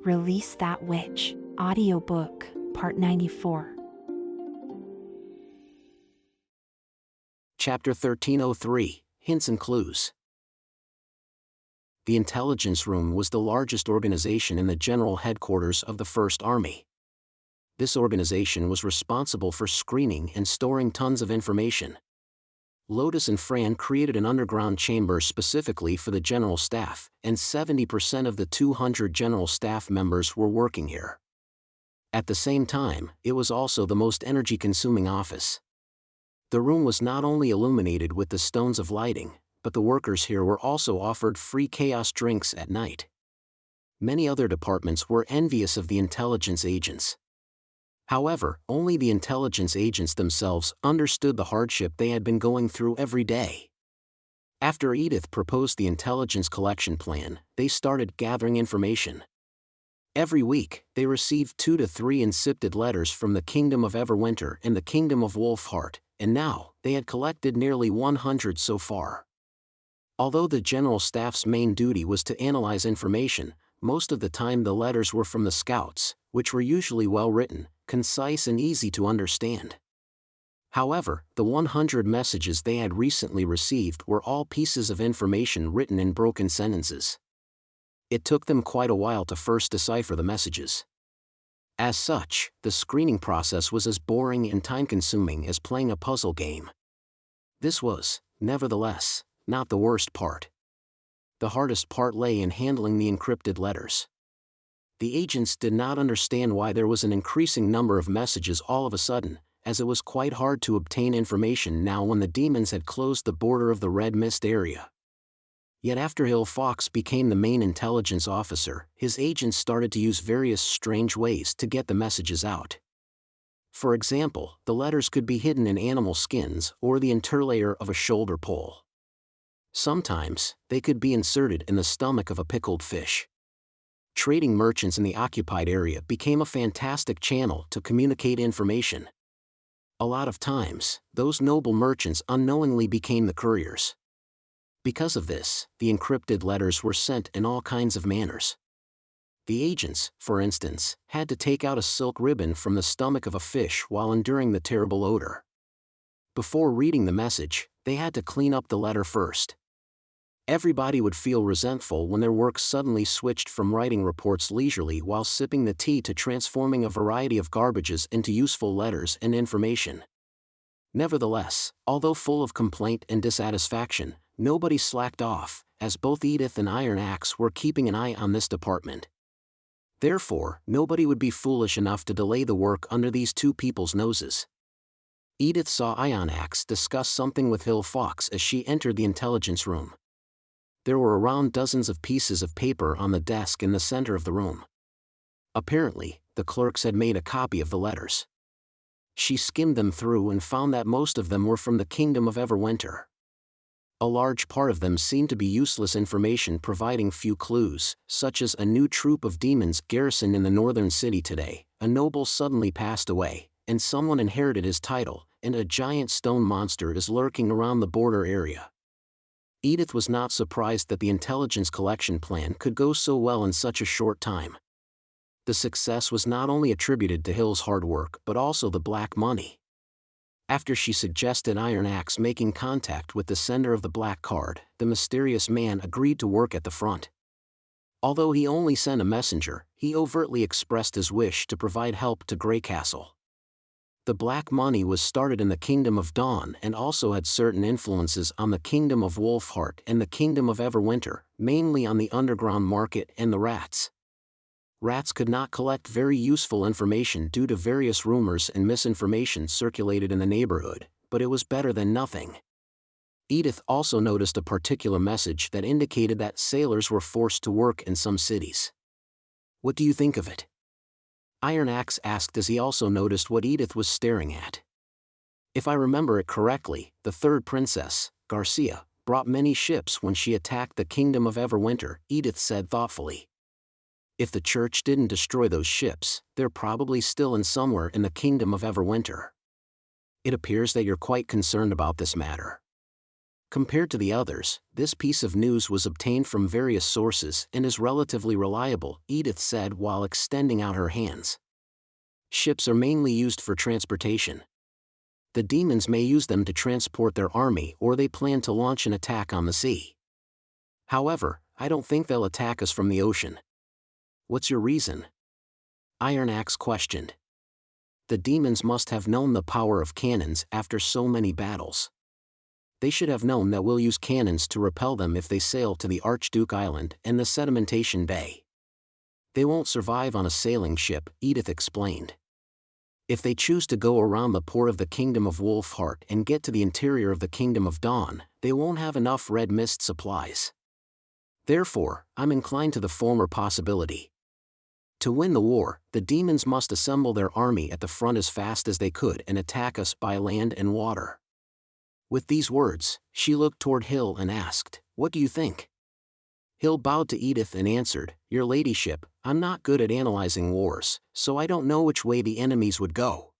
Release That Witch. Audiobook, Part 94. Chapter 1303, Hints and Clues. The intelligence room was the largest organization in the general headquarters of the First Army. This organization was responsible for screening and storing tons of information. Lotus and Fran created an underground chamber specifically for the general staff, and 70% of the 200 general staff members were working here. At the same time, it was also the most energy-consuming office. The room was not only illuminated with the stones of lighting, but the workers here were also offered free chaos drinks at night. Many other departments were envious of the intelligence agents. However, only the intelligence agents themselves understood the hardship they had been going through every day. After Edith proposed the intelligence collection plan, they started gathering information. Every week, they received 2 to 3 insipid letters from the Kingdom of Everwinter and the Kingdom of Wolfheart, and now, they had collected nearly 100 so far. Although the general staff's main duty was to analyze information, most of the time the letters were from the scouts, which were usually well-written, concise and easy to understand. However, the 100 messages they had recently received were all pieces of information written in broken sentences. It took them quite a while to first decipher the messages. As such, the screening process was as boring and time-consuming as playing a puzzle game. This was, nevertheless, not the worst part. The hardest part lay in handling the encrypted letters. The agents did not understand why there was an increasing number of messages all of a sudden, as it was quite hard to obtain information now when the demons had closed the border of the Red Mist area. Yet after Hill Fox became the main intelligence officer, his agents started to use various strange ways to get the messages out. For example, the letters could be hidden in animal skins or the interlayer of a shoulder pole. Sometimes, they could be inserted in the stomach of a pickled fish. Trading merchants in the occupied area became a fantastic channel to communicate information. A lot of times, those noble merchants unknowingly became the couriers. Because of this, the encrypted letters were sent in all kinds of manners. The agents, for instance, had to take out a silk ribbon from the stomach of a fish while enduring the terrible odor. Before reading the message, they had to clean up the letter first. Everybody would feel resentful when their work suddenly switched from writing reports leisurely while sipping the tea to transforming a variety of garbages into useful letters and information. Nevertheless, although full of complaint and dissatisfaction, nobody slacked off, as both Edith and Iron Axe were keeping an eye on this department. Therefore, nobody would be foolish enough to delay the work under these two people's noses. Edith saw Iron Axe discuss something with Hill Fox as she entered the intelligence room. There were around dozens of pieces of paper on the desk in the center of the room. Apparently, the clerks had made a copy of the letters. She skimmed them through and found that most of them were from the Kingdom of Everwinter. A large part of them seemed to be useless information providing few clues, such as a new troop of demons garrisoned in the northern city today, a noble suddenly passed away, and someone inherited his title, and a giant stone monster is lurking around the border area. Edith was not surprised that the intelligence collection plan could go so well in such a short time. The success was not only attributed to Hill's hard work but also the black money. After she suggested Iron Axe making contact with the sender of the black card, the mysterious man agreed to work at the front. Although he only sent a messenger, he overtly expressed his wish to provide help to Grey Castle. The black money was started in the Kingdom of Dawn and also had certain influences on the Kingdom of Wolfheart and the Kingdom of Everwinter, mainly on the underground market and the rats. Rats could not collect very useful information due to various rumors and misinformation circulated in the neighborhood, but it was better than nothing. Edith also noticed a particular message that indicated that sailors were forced to work in some cities. What do you think of it? Iron Axe asked as he also noticed what Edith was staring at. If I remember it correctly, the third princess, Garcia, brought many ships when she attacked the Kingdom of Everwinter, Edith said thoughtfully. If the church didn't destroy those ships, they're probably still in somewhere in the Kingdom of Everwinter. It appears that you're quite concerned about this matter. Compared to the others, this piece of news was obtained from various sources and is relatively reliable, Edith said while extending out her hands. Ships are mainly used for transportation. The demons may use them to transport their army, or they plan to launch an attack on the sea. However, I don't think they'll attack us from the ocean. What's your reason? Iron Axe questioned. The demons must have known the power of cannons after so many battles. They should have known that we'll use cannons to repel them if they sail to the Archduke Island and the Sedimentation Bay. They won't survive on a sailing ship, Edith explained. If they choose to go around the port of the Kingdom of Wolfheart and get to the interior of the Kingdom of Dawn, they won't have enough red mist supplies. Therefore, I'm inclined to the former possibility. To win the war, the demons must assemble their army at the front as fast as they could and attack us by land and water. With these words, she looked toward Hill and asked, "What do you think?" Hill bowed to Edith and answered, "Your ladyship, I'm not good at analyzing wars, so I don't know which way the enemies would go.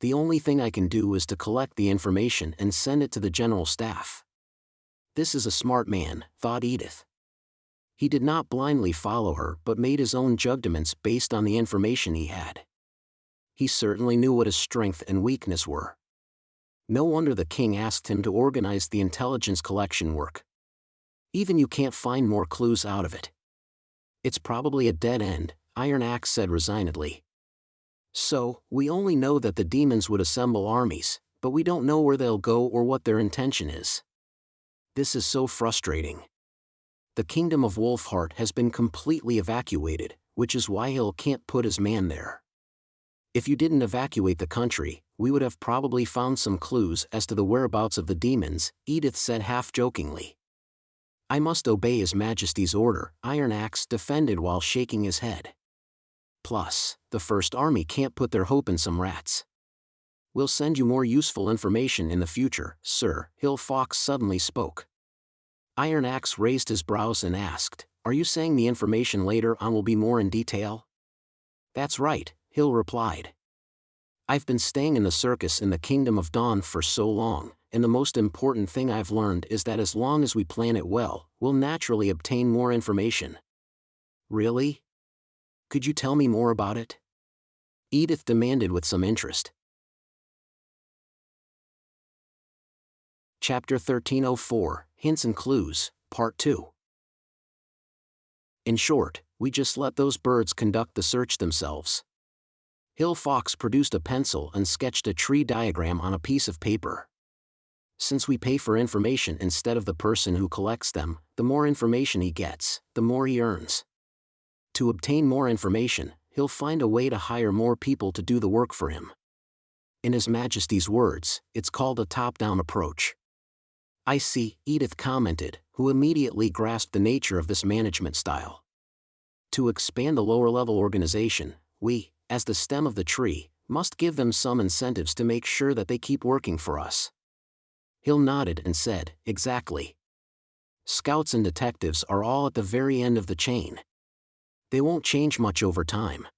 The only thing I can do is to collect the information and send it to the general staff." This is a smart man, thought Edith. He did not blindly follow her but made his own judgments based on the information he had. He certainly knew what his strength and weakness were. No wonder the king asked him to organize the intelligence collection work. Even you can't find more clues out of it. It's probably a dead end, Iron Axe said resignedly. So, we only know that the demons would assemble armies, but we don't know where they'll go or what their intention is. This is so frustrating. The Kingdom of Wolfheart has been completely evacuated, which is why Hill can't put his man there. If you didn't evacuate the country, we would have probably found some clues as to the whereabouts of the demons, Edith said half-jokingly. I must obey His Majesty's order, Iron Axe defended while shaking his head. Plus, the First Army can't put their hope in some rats. We'll send you more useful information in the future, sir, Hill Fox suddenly spoke. Iron Axe raised his brows and asked, "Are you saying the information later on will be more in detail?" "That's right," Hill replied. "I've been staying in the circus in the Kingdom of Dawn for so long, and the most important thing I've learned is that as long as we plan it well, we'll naturally obtain more information." "Really? Could you tell me more about it?" Edith demanded with some interest. Chapter 1304, Hints and Clues, Part 2. In short, we just let those birds conduct the search themselves. Hill Fox produced a pencil and sketched a tree diagram on a piece of paper. Since we pay for information instead of the person who collects them, the more information he gets, the more he earns. To obtain more information, he'll find a way to hire more people to do the work for him. In His Majesty's words, it's called a top-down approach. I see, Edith commented, who immediately grasped the nature of this management style. To expand the lower-level organization, we, as the stem of the tree, must give them some incentives to make sure that they keep working for us. Hill nodded and said, "Exactly. Scouts and detectives are all at the very end of the chain. They won't change much over time.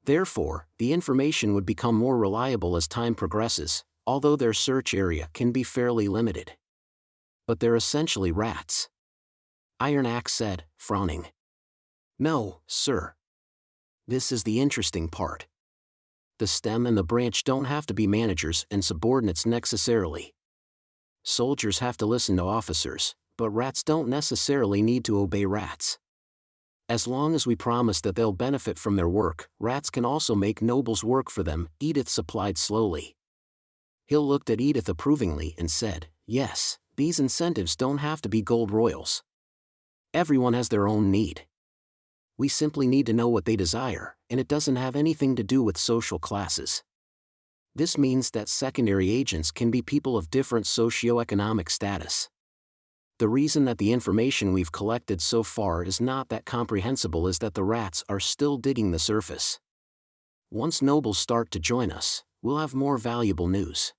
Therefore, the information would become more reliable as time progresses, although their search area can be fairly limited. But they're essentially rats." Iron Axe said, frowning. "No, sir. This is the interesting part. The stem and the branch don't have to be managers and subordinates necessarily. Soldiers have to listen to officers, but rats don't necessarily need to obey rats. As long as we promise that they'll benefit from their work, rats can also make nobles work for them," Edith supplied slowly. Hill looked at Edith approvingly and said, "Yes, these incentives don't have to be gold royals. Everyone has their own need. We simply need to know what they desire, and it doesn't have anything to do with social classes. This means that secondary agents can be people of different socioeconomic status. The reason that the information we've collected so far is not that comprehensible is that the rats are still digging the surface. Once nobles start to join us, we'll have more valuable news."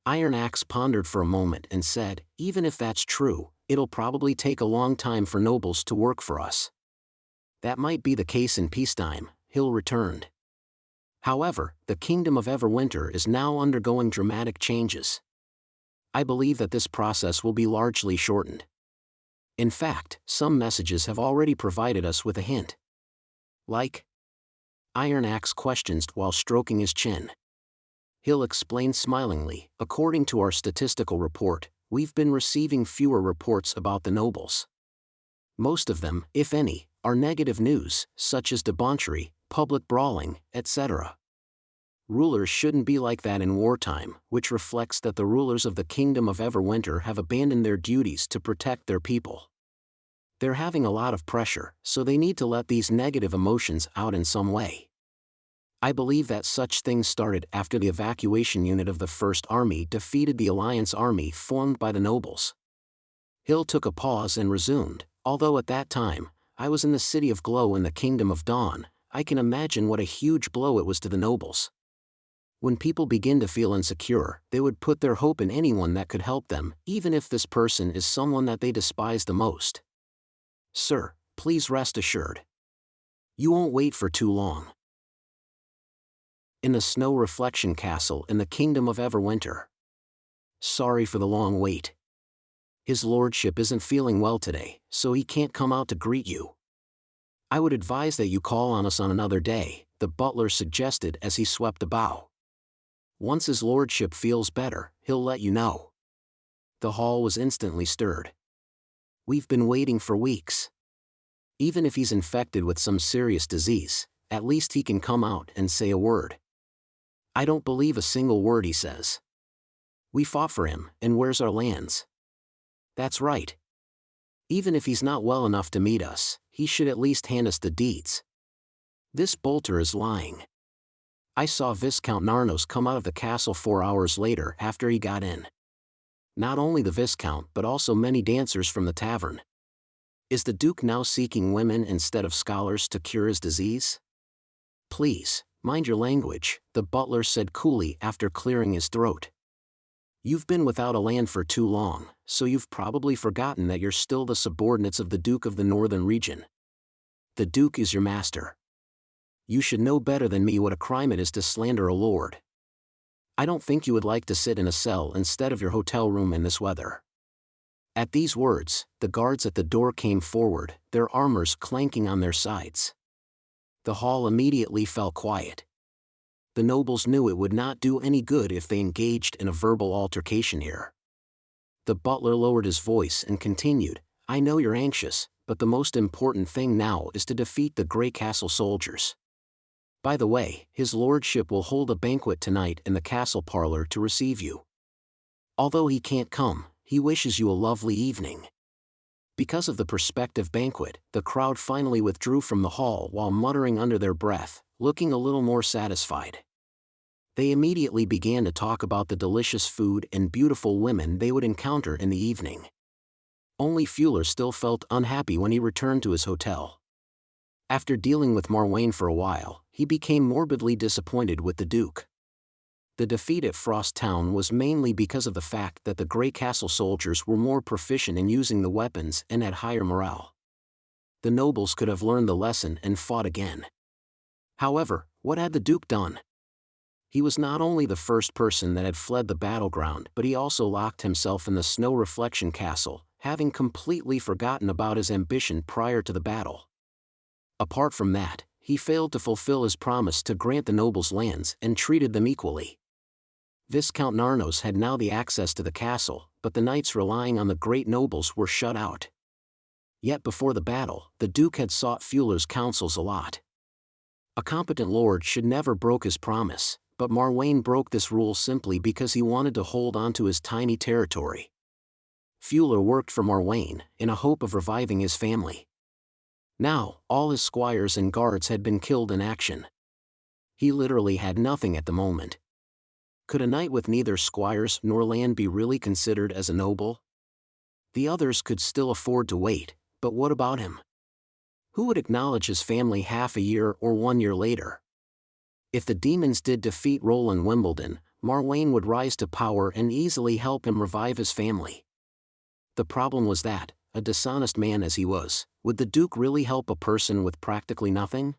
Iron Axe pondered for a moment and said, "Even if that's true, it'll probably take a long time for nobles to work for us." "That might be the case in peacetime," Hill returned. "However, the Kingdom of Everwinter is now undergoing dramatic changes. I believe that this process will be largely shortened. In fact, some messages have already provided us with a hint. Like? Iron Axe questions while stroking his chin. He'll explain smilingly, according to our statistical report, we've been receiving fewer reports about the nobles. Most of them, if any, are negative news, such as debauchery, public brawling, etc. Rulers shouldn't be like that in wartime, which reflects that the rulers of the Kingdom of Everwinter have abandoned their duties to protect their people. They're having a lot of pressure, so they need to let these negative emotions out in some way. I believe that such things started after the evacuation unit of the First Army defeated the Alliance Army formed by the nobles. Hill took a pause and resumed, although at that time, I was in the City of Glow in the Kingdom of Dawn, I can imagine what a huge blow it was to the nobles. When people begin to feel insecure, they would put their hope in anyone that could help them, even if this person is someone that they despise the most. Sir, please rest assured. You won't wait for too long. In the Snow Reflection Castle in the Kingdom of Everwinter. Sorry for the long wait. His lordship isn't feeling well today, so he can't come out to greet you. I would advise that you call on us on another day, the butler suggested as he swept the bow. Once his lordship feels better, he'll let you know. The hall was instantly stirred. We've been waiting for weeks. Even if he's infected with some serious disease, at least he can come out and say a word. I don't believe a single word he says. We fought for him, and where's our lands? That's right. Even if he's not well enough to meet us, he should at least hand us the deeds. This bolter is lying. I saw Viscount Narnos come out of the castle 4 hours later after he got in. Not only the Viscount but also many dancers from the tavern. Is the Duke now seeking women instead of scholars to cure his disease? Please, mind your language, the butler said coolly after clearing his throat. You've been without a land for too long, so you've probably forgotten that you're still the subordinates of the Duke of the Northern Region. The Duke is your master. You should know better than me what a crime it is to slander a lord. I don't think you would like to sit in a cell instead of your hotel room in this weather. At these words, the guards at the door came forward, their armors clanking on their sides. The hall immediately fell quiet. The nobles knew it would not do any good if they engaged in a verbal altercation here. The butler lowered his voice and continued, I know you're anxious, but the most important thing now is to defeat the Grey Castle soldiers. By the way, his lordship will hold a banquet tonight in the castle parlor to receive you. Although he can't come, he wishes you a lovely evening. Because of the prospective banquet, the crowd finally withdrew from the hall while muttering under their breath, looking a little more satisfied. They immediately began to talk about the delicious food and beautiful women they would encounter in the evening. Only Fuller still felt unhappy when he returned to his hotel. After dealing with Marwain for a while, he became morbidly disappointed with the Duke. The defeat at Frost Town was mainly because of the fact that the Grey Castle soldiers were more proficient in using the weapons and had higher morale. The nobles could have learned the lesson and fought again. However, what had the Duke done? He was not only the first person that had fled the battleground, but he also locked himself in the Snow Reflection Castle, having completely forgotten about his ambition prior to the battle. Apart from that, he failed to fulfill his promise to grant the nobles lands and treated them equally. Viscount Narnos had now the access to the castle, but the knights relying on the great nobles were shut out. Yet before the battle, the Duke had sought Fuller's counsels a lot. A competent lord should never break his promise, but Marwain broke this rule simply because he wanted to hold on to his tiny territory. Fuller worked for Marwain, in a hope of reviving his family. Now, all his squires and guards had been killed in action. He literally had nothing at the moment. Could a knight with neither squires nor land be really considered as a noble? The others could still afford to wait, but what about him? Who would acknowledge his family half a year or 1 year later? If the demons did defeat Roland Wimbledon, Marwain would rise to power and easily help him revive his family. The problem was that, a dishonest man as he was, would the Duke really help a person with practically nothing?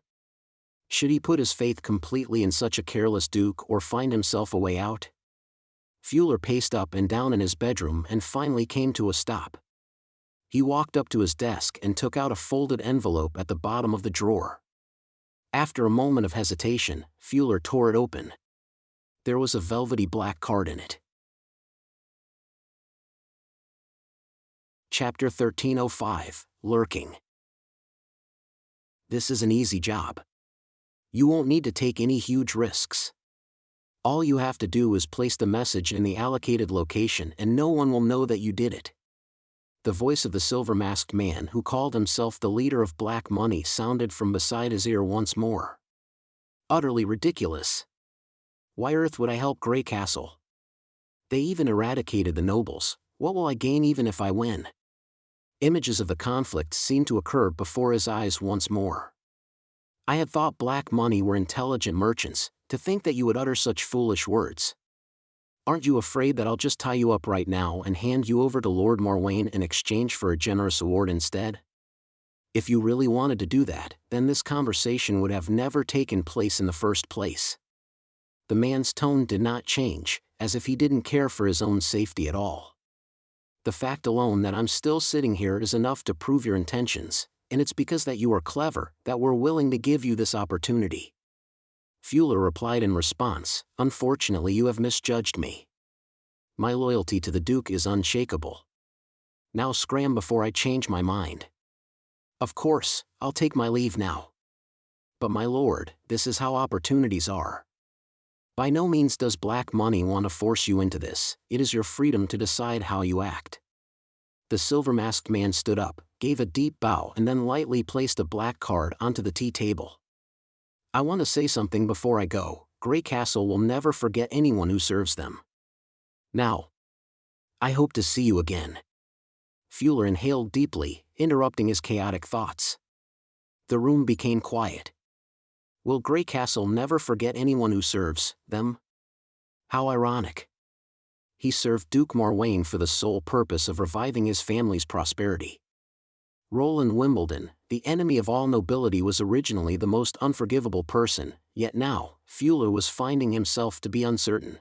Should he put his faith completely in such a careless Duke or find himself a way out? Fuller paced up and down in his bedroom and finally came to a stop. He walked up to his desk and took out a folded envelope at the bottom of the drawer. After a moment of hesitation, Fuller tore it open. There was a velvety black card in it. Chapter 1305, Lurking. This is an easy job. You won't need to take any huge risks. All you have to do is place the message in the allocated location and no one will know that you did it. The voice of the silver-masked man who called himself the leader of Black Money sounded from beside his ear once more. Utterly ridiculous. Why earth would I help Grey Castle? They even eradicated the nobles. What will I gain even if I win? Images of the conflict seemed to occur before his eyes once more. I had thought Black Money were intelligent merchants. To think that you would utter such foolish words. Aren't you afraid that I'll just tie you up right now and hand you over to Lord Morwayn in exchange for a generous award instead? If you really wanted to do that, then this conversation would have never taken place in the first place. The man's tone did not change, as if he didn't care for his own safety at all. The fact alone that I'm still sitting here is enough to prove your intentions, and it's because that you are clever that we're willing to give you this opportunity. Fuller replied in response, "Unfortunately you have misjudged me. My loyalty to the Duke is unshakable. Now scram before I change my mind." "Of course, I'll take my leave now. But my lord, this is how opportunities are. By no means does Black Money want to force you into this, it is your freedom to decide how you act." The silver-masked man stood up, gave a deep bow and then lightly placed a black card onto the tea table. "I want to say something before I go. Grey Castle will never forget anyone who serves them. Now, I hope to see you again." Fuller inhaled deeply, interrupting his chaotic thoughts. The room became quiet. Will Grey Castle never forget anyone who serves them? How ironic. He served Duke Morwayn for the sole purpose of reviving his family's prosperity. Roland Wimbledon, the enemy of all nobility, was originally the most unforgivable person, yet now, Fuller was finding himself to be uncertain.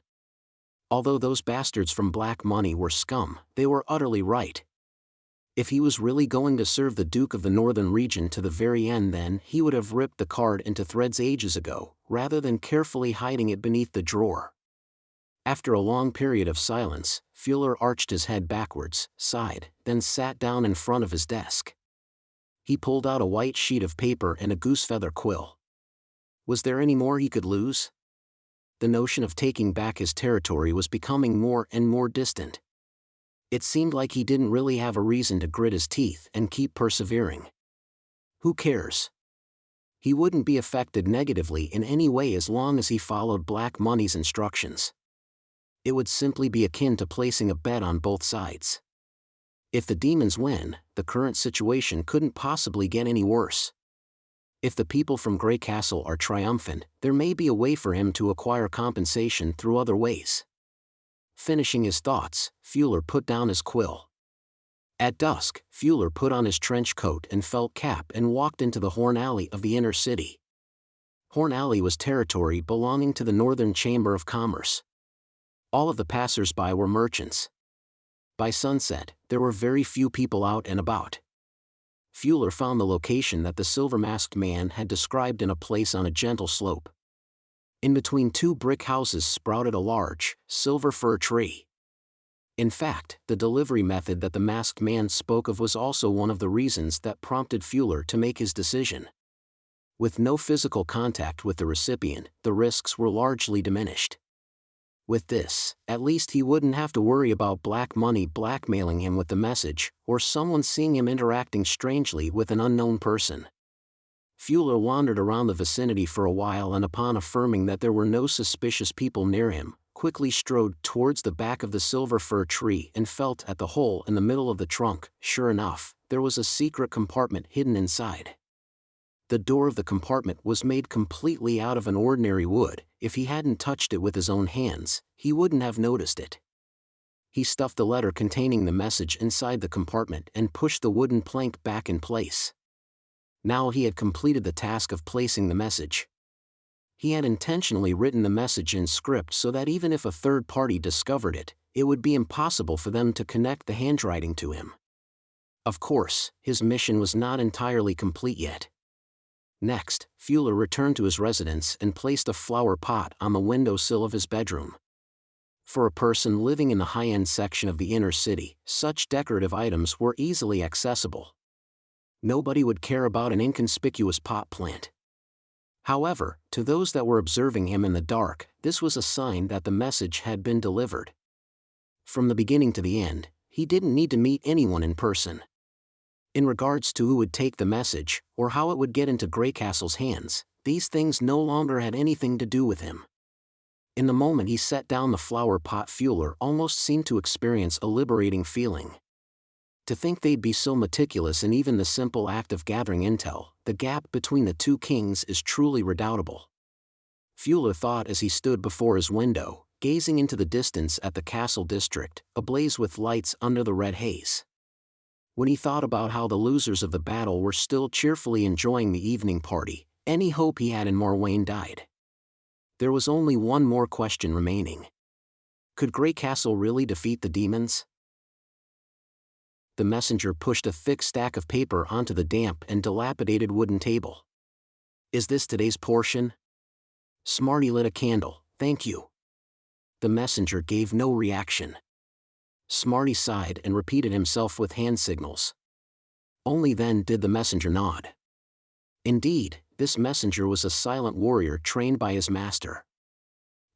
Although those bastards from Black Money were scum, they were utterly right. If he was really going to serve the Duke of the Northern Region to the very end, then he would have ripped the card into threads ages ago, rather than carefully hiding it beneath the drawer. After a long period of silence, Fuller arched his head backwards, sighed, then sat down in front of his desk. He pulled out a white sheet of paper and a goosefeather quill. Was there any more he could lose? The notion of taking back his territory was becoming more and more distant. It seemed like he didn't really have a reason to grit his teeth and keep persevering. Who cares? He wouldn't be affected negatively in any way as long as he followed Black Money's instructions. It would simply be akin to placing a bet on both sides. If the demons win, the current situation couldn't possibly get any worse. If the people from Grey Castle are triumphant, there may be a way for him to acquire compensation through other ways. Finishing his thoughts, Fuller put down his quill. At dusk, Fuller put on his trench coat and felt cap and walked into the Horn Alley of the inner city. Horn Alley was territory belonging to the Northern Chamber of Commerce. All of the passers-by were merchants. By sunset, there were very few people out and about. Fuller found the location that the silver-masked man had described in a place on a gentle slope. In between two brick houses sprouted a large, silver fir tree. In fact, the delivery method that the masked man spoke of was also one of the reasons that prompted Fuller to make his decision. With no physical contact with the recipient, the risks were largely diminished. With this, at least he wouldn't have to worry about Black Money blackmailing him with the message, or someone seeing him interacting strangely with an unknown person. Fuller wandered around the vicinity for a while and upon affirming that there were no suspicious people near him, quickly strode towards the back of the silver fir tree and felt at the hole in the middle of the trunk. Sure enough, there was a secret compartment hidden inside. The door of the compartment was made completely out of an ordinary wood. If he hadn't touched it with his own hands, he wouldn't have noticed it. He stuffed the letter containing the message inside the compartment and pushed the wooden plank back in place. Now he had completed the task of placing the message. He had intentionally written the message in script so that even if a third party discovered it, it would be impossible for them to connect the handwriting to him. Of course, his mission was not entirely complete yet. Next, Fuller returned to his residence and placed a flower pot on the windowsill of his bedroom. For a person living in the high-end section of the inner city, such decorative items were easily accessible. Nobody would care about an inconspicuous pot plant. However, to those that were observing him in the dark, this was a sign that the message had been delivered. From the beginning to the end, he didn't need to meet anyone in person. In regards to who would take the message, or how it would get into Greycastle's hands, these things no longer had anything to do with him. In the moment he set down the flower pot, Fuller almost seemed to experience a liberating feeling. To think they'd be so meticulous in even the simple act of gathering intel, the gap between the two kings is truly redoubtable. Fuller thought as he stood before his window, gazing into the distance at the castle district, ablaze with lights under the red haze. When he thought about how the losers of the battle were still cheerfully enjoying the evening party, any hope he had in Morwayn died. There was only one more question remaining. Could Greycastle really defeat the demons? The messenger pushed a thick stack of paper onto the damp and dilapidated wooden table. Is this today's portion? Smarty lit a candle, thank you. The messenger gave no reaction. Smarty sighed and repeated himself with hand signals. Only then did the messenger nod. Indeed, this messenger was a silent warrior trained by his master.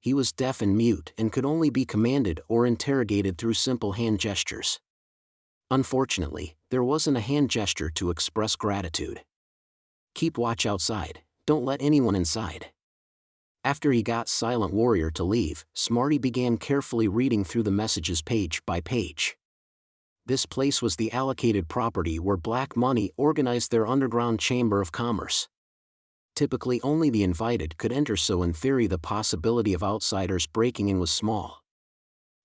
He was deaf and mute and could only be commanded or interrogated through simple hand gestures. Unfortunately, there wasn't a hand gesture to express gratitude. Keep watch outside, don't let anyone inside. After he got Silent Warrior to leave, Smarty began carefully reading through the messages page by page. This place was the allocated property where Black Money organized their underground chamber of commerce. Typically only the invited could enter, so in theory the possibility of outsiders breaking in was small.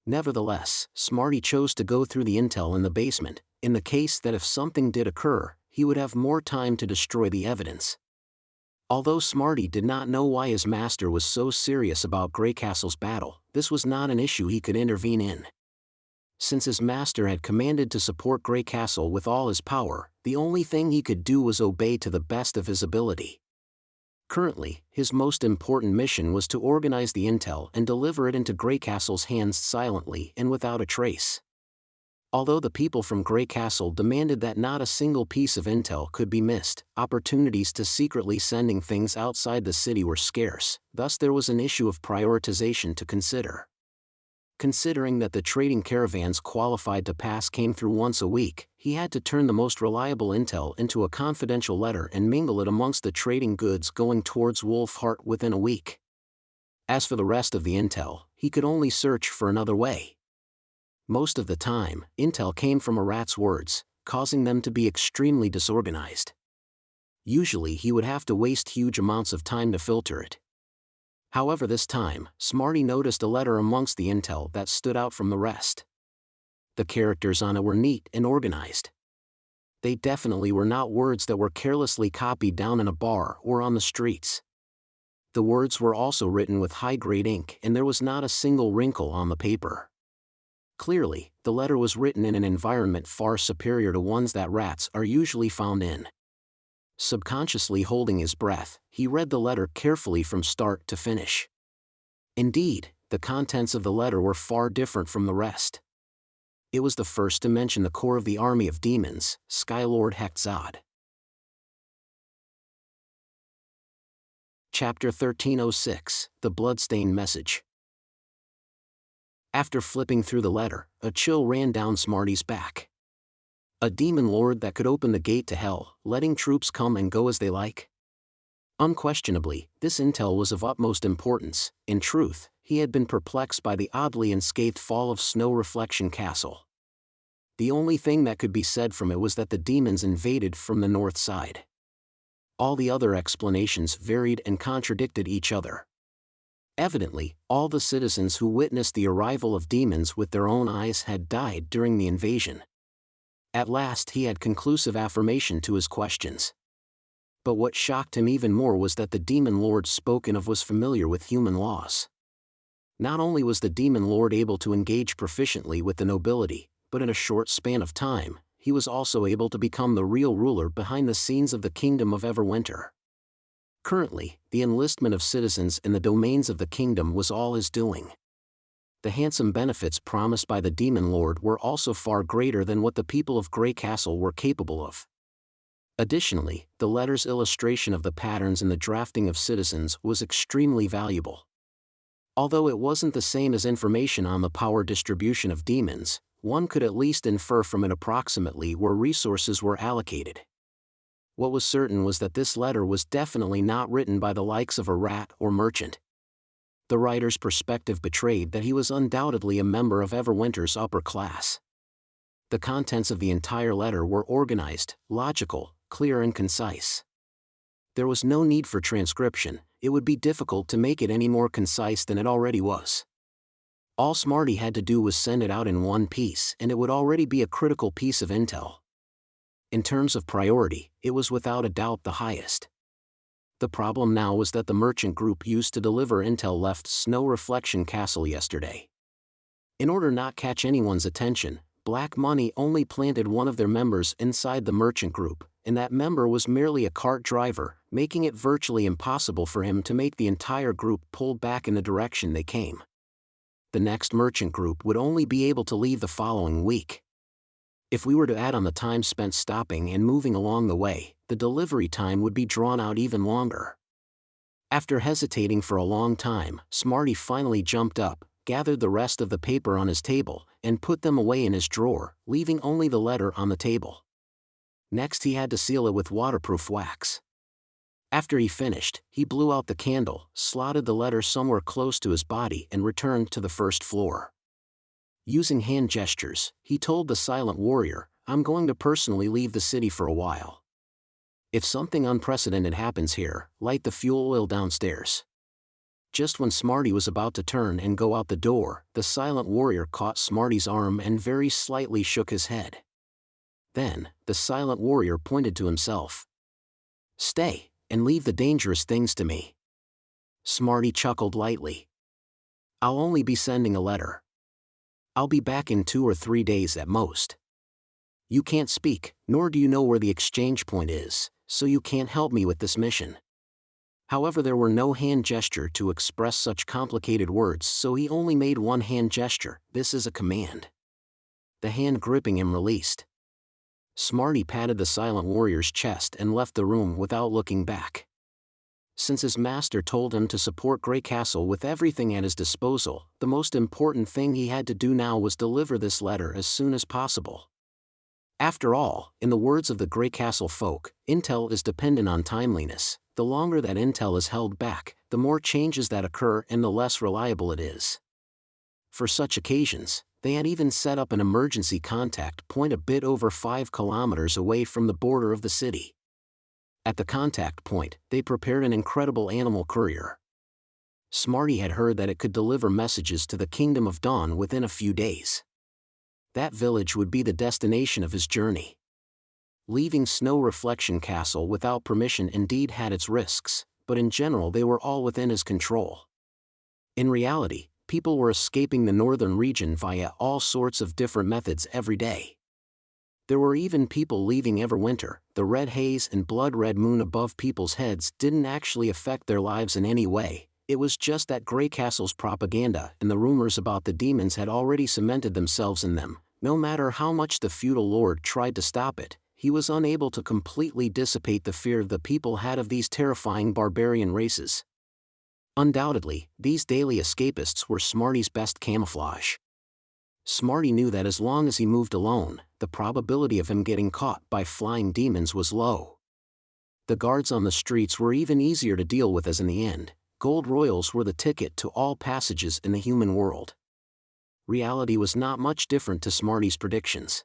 Nevertheless, Smarty chose to go through the intel in the basement, in the case that if something did occur, he would have more time to destroy the evidence. Although Smarty did not know why his master was so serious about Greycastle's battle, this was not an issue he could intervene in. Since his master had commanded to support Greycastle with all his power, the only thing he could do was obey to the best of his ability. Currently, his most important mission was to organize the intel and deliver it into Greycastle's hands silently and without a trace. Although the people from Greycastle demanded that not a single piece of intel could be missed, opportunities to secretly sending things outside the city were scarce, thus there was an issue of prioritization to consider. Considering that the trading caravans qualified to pass came through once a week, he had to turn the most reliable intel into a confidential letter and mingle it amongst the trading goods going towards Wolfheart within a week. As for the rest of the intel, he could only search for another way. Most of the time, intel came from a rat's words, causing them to be extremely disorganized. Usually he would have to waste huge amounts of time to filter it. However, this time, Smarty noticed a letter amongst the intel that stood out from the rest. The characters on it were neat and organized. They definitely were not words that were carelessly copied down in a bar or on the streets. The words were also written with high-grade ink and there was not a single wrinkle on the paper. Clearly, the letter was written in an environment far superior to ones that rats are usually found in. Subconsciously holding his breath, he read the letter carefully from start to finish. Indeed, the contents of the letter were far different from the rest. It was the first to mention the core of the army of demons, Skylord Hekzad. Chapter 1306, The Bloodstained Message. After flipping through the letter, a chill ran down Smarty's back. A demon lord that could open the gate to hell, letting troops come and go as they like? Unquestionably, this intel was of utmost importance. In truth, he had been perplexed by the oddly unscathed fall of Snow Reflection Castle. The only thing that could be said from it was that the demons invaded from the north side. All the other explanations varied and contradicted each other. Evidently, all the citizens who witnessed the arrival of demons with their own eyes had died during the invasion. At last he had conclusive affirmation to his questions. But what shocked him even more was that the demon lord spoken of was familiar with human laws. Not only was the demon lord able to engage proficiently with the nobility, but in a short span of time, he was also able to become the real ruler behind the scenes of the kingdom of Everwinter. Currently, the enlistment of citizens in the domains of the kingdom was all his doing. The handsome benefits promised by the demon lord were also far greater than what the people of Grey Castle were capable of. Additionally, the letter's illustration of the patterns in the drafting of citizens was extremely valuable. Although it wasn't the same as information on the power distribution of demons, one could at least infer from it approximately where resources were allocated. What was certain was that this letter was definitely not written by the likes of a rat or merchant. The writer's perspective betrayed that he was undoubtedly a member of Everwinter's upper class. The contents of the entire letter were organized, logical, clear and concise. There was no need for transcription. It would be difficult to make it any more concise than it already was. All Smarty had to do was send it out in one piece and it would already be a critical piece of intel. In terms of priority, it was without a doubt the highest. The problem now was that the merchant group used to deliver intel left Snow Reflection Castle yesterday. In order not catch anyone's attention, Black Money only planted one of their members inside the merchant group, and that member was merely a cart driver, making it virtually impossible for him to make the entire group pull back in the direction they came. The next merchant group would only be able to leave the following week. If we were to add on the time spent stopping and moving along the way, the delivery time would be drawn out even longer. After hesitating for a long time, Smarty finally jumped up, gathered the rest of the paper on his table, and put them away in his drawer, leaving only the letter on the table. Next he had to seal it with waterproof wax. After he finished, he blew out the candle, slotted the letter somewhere close to his body and returned to the first floor. Using hand gestures, he told the silent warrior, "I'm going to personally leave the city for a while. If something unprecedented happens here, light the fuel oil downstairs." Just when Smarty was about to turn and go out the door, the silent warrior caught Smarty's arm and very slightly shook his head. Then, the silent warrior pointed to himself. "Stay, and leave the dangerous things to me." Smarty chuckled lightly. "I'll only be sending a letter. I'll be back in 2 or 3 days at most. You can't speak, nor do you know where the exchange point is, so you can't help me with this mission." However, there were no hand gesture to express such complicated words, so he only made one hand gesture. "This is a command." The hand gripping him released. Smarty patted the silent warrior's chest and left the room without looking back. Since his master told him to support Grey Castle with everything at his disposal, the most important thing he had to do now was deliver this letter as soon as possible. After all, in the words of the Grey Castle folk, intel is dependent on timeliness. The longer that intel is held back, the more changes that occur and the less reliable it is. For such occasions, they had even set up an emergency contact point a bit over 5 kilometers away from the border of the city. At the contact point, they prepared an incredible animal courier. Smarty had heard that it could deliver messages to the Kingdom of Dawn within a few days. That village would be the destination of his journey. Leaving Snow Reflection Castle without permission indeed had its risks, but in general they were all within his control. In reality, people were escaping the northern region via all sorts of different methods every day. There were even people leaving Everwinter. The red haze and blood-red moon above people's heads didn't actually affect their lives in any way. It was just that Grey Castle's propaganda and the rumors about the demons had already cemented themselves in them. No matter how much the feudal lord tried to stop it, he was unable to completely dissipate the fear the people had of these terrifying barbarian races. Undoubtedly, these daily escapists were Smarty's best camouflage. Smarty knew that as long as he moved alone, the probability of him getting caught by flying demons was low. The guards on the streets were even easier to deal with, as in the end, gold royals were the ticket to all passages in the human world. Reality was not much different to Smarty's predictions.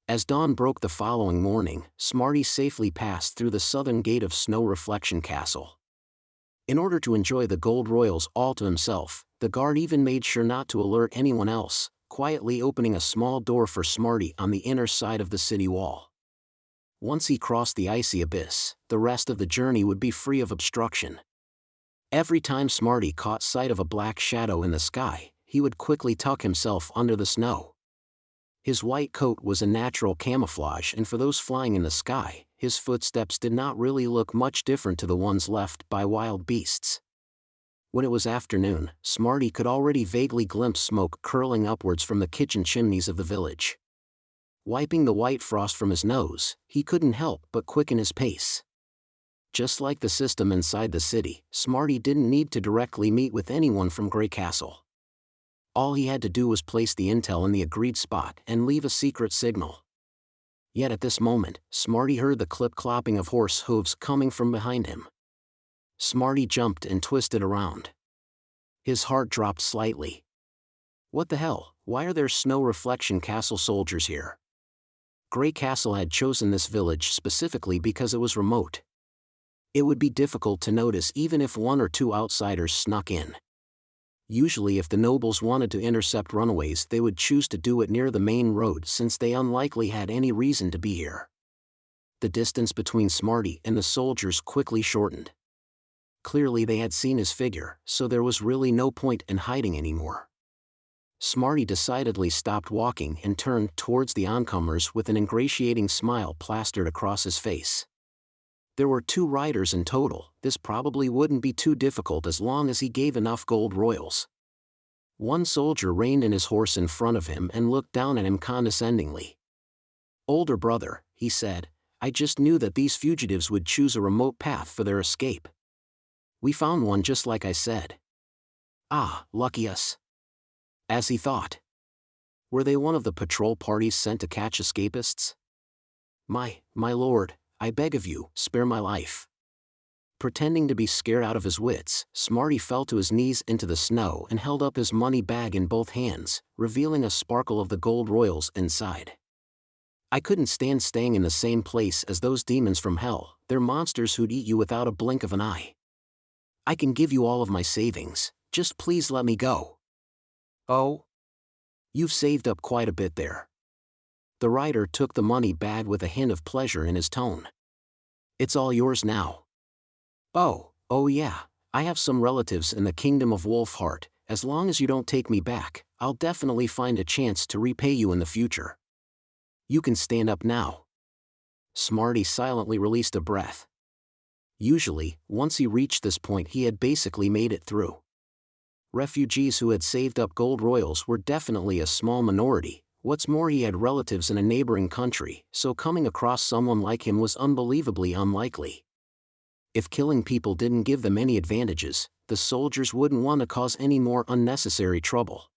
As dawn broke the following morning, Smarty safely passed through the southern gate of Snow Reflection Castle. In order to enjoy the gold royals all to himself, the guard even made sure not to alert anyone else, quietly opening a small door for Smarty on the inner side of the city wall. Once he crossed the icy abyss, the rest of the journey would be free of obstruction. Every time Smarty caught sight of a black shadow in the sky, he would quickly tuck himself under the snow. His white coat was a natural camouflage, and for those flying in the sky, his footsteps did not really look much different to the ones left by wild beasts. When it was afternoon, Smarty could already vaguely glimpse smoke curling upwards from the kitchen chimneys of the village. Wiping the white frost from his nose, he couldn't help but quicken his pace. Just like the system inside the city, Smarty didn't need to directly meet with anyone from Grey Castle. All he had to do was place the intel in the agreed spot and leave a secret signal. Yet at this moment, Smarty heard the clip-clopping of horse hooves coming from behind him. Smarty jumped and twisted around. His heart dropped slightly. What the hell, why are there snow reflection castle soldiers here? Grey Castle had chosen this village specifically because it was remote. It would be difficult to notice even if one or two outsiders snuck in. Usually if the nobles wanted to intercept runaways, they would choose to do it near the main road since they unlikely had any reason to be here. The distance between Smarty and the soldiers quickly shortened. Clearly they had seen his figure, so there was really no point in hiding anymore. Smarty decidedly stopped walking and turned towards the oncomers with an ingratiating smile plastered across his face. There were 2 riders in total. This probably wouldn't be too difficult as long as he gave enough gold royals. One soldier reined in his horse in front of him and looked down at him condescendingly. "Older brother," he said, "I just knew that these fugitives would choose a remote path for their escape. We found one just like I said." "Ah, lucky us." As he thought. Were they one of the patrol parties sent to catch escapists? My lord, I beg of you, spare my life." Pretending to be scared out of his wits, Smarty fell to his knees into the snow and held up his money bag in both hands, revealing a sparkle of the gold royals inside. "I couldn't stand staying in the same place as those demons from hell. They're monsters who'd eat you without a blink of an eye. I can give you all of my savings, just please let me go." "Oh? You've saved up quite a bit there." The rider took the money bag with a hint of pleasure in his tone. "It's all yours now." Oh yeah, I have some relatives in the kingdom of Wolfheart. As long as you don't take me back, I'll definitely find a chance to repay you in the future. You can stand up now." Smarty silently released a breath. Usually, once he reached this point he had basically made it through. Refugees who had saved up gold royals were definitely a small minority. What's more, he had relatives in a neighboring country, so coming across someone like him was unbelievably unlikely. If killing people didn't give them any advantages, the soldiers wouldn't want to cause any more unnecessary trouble.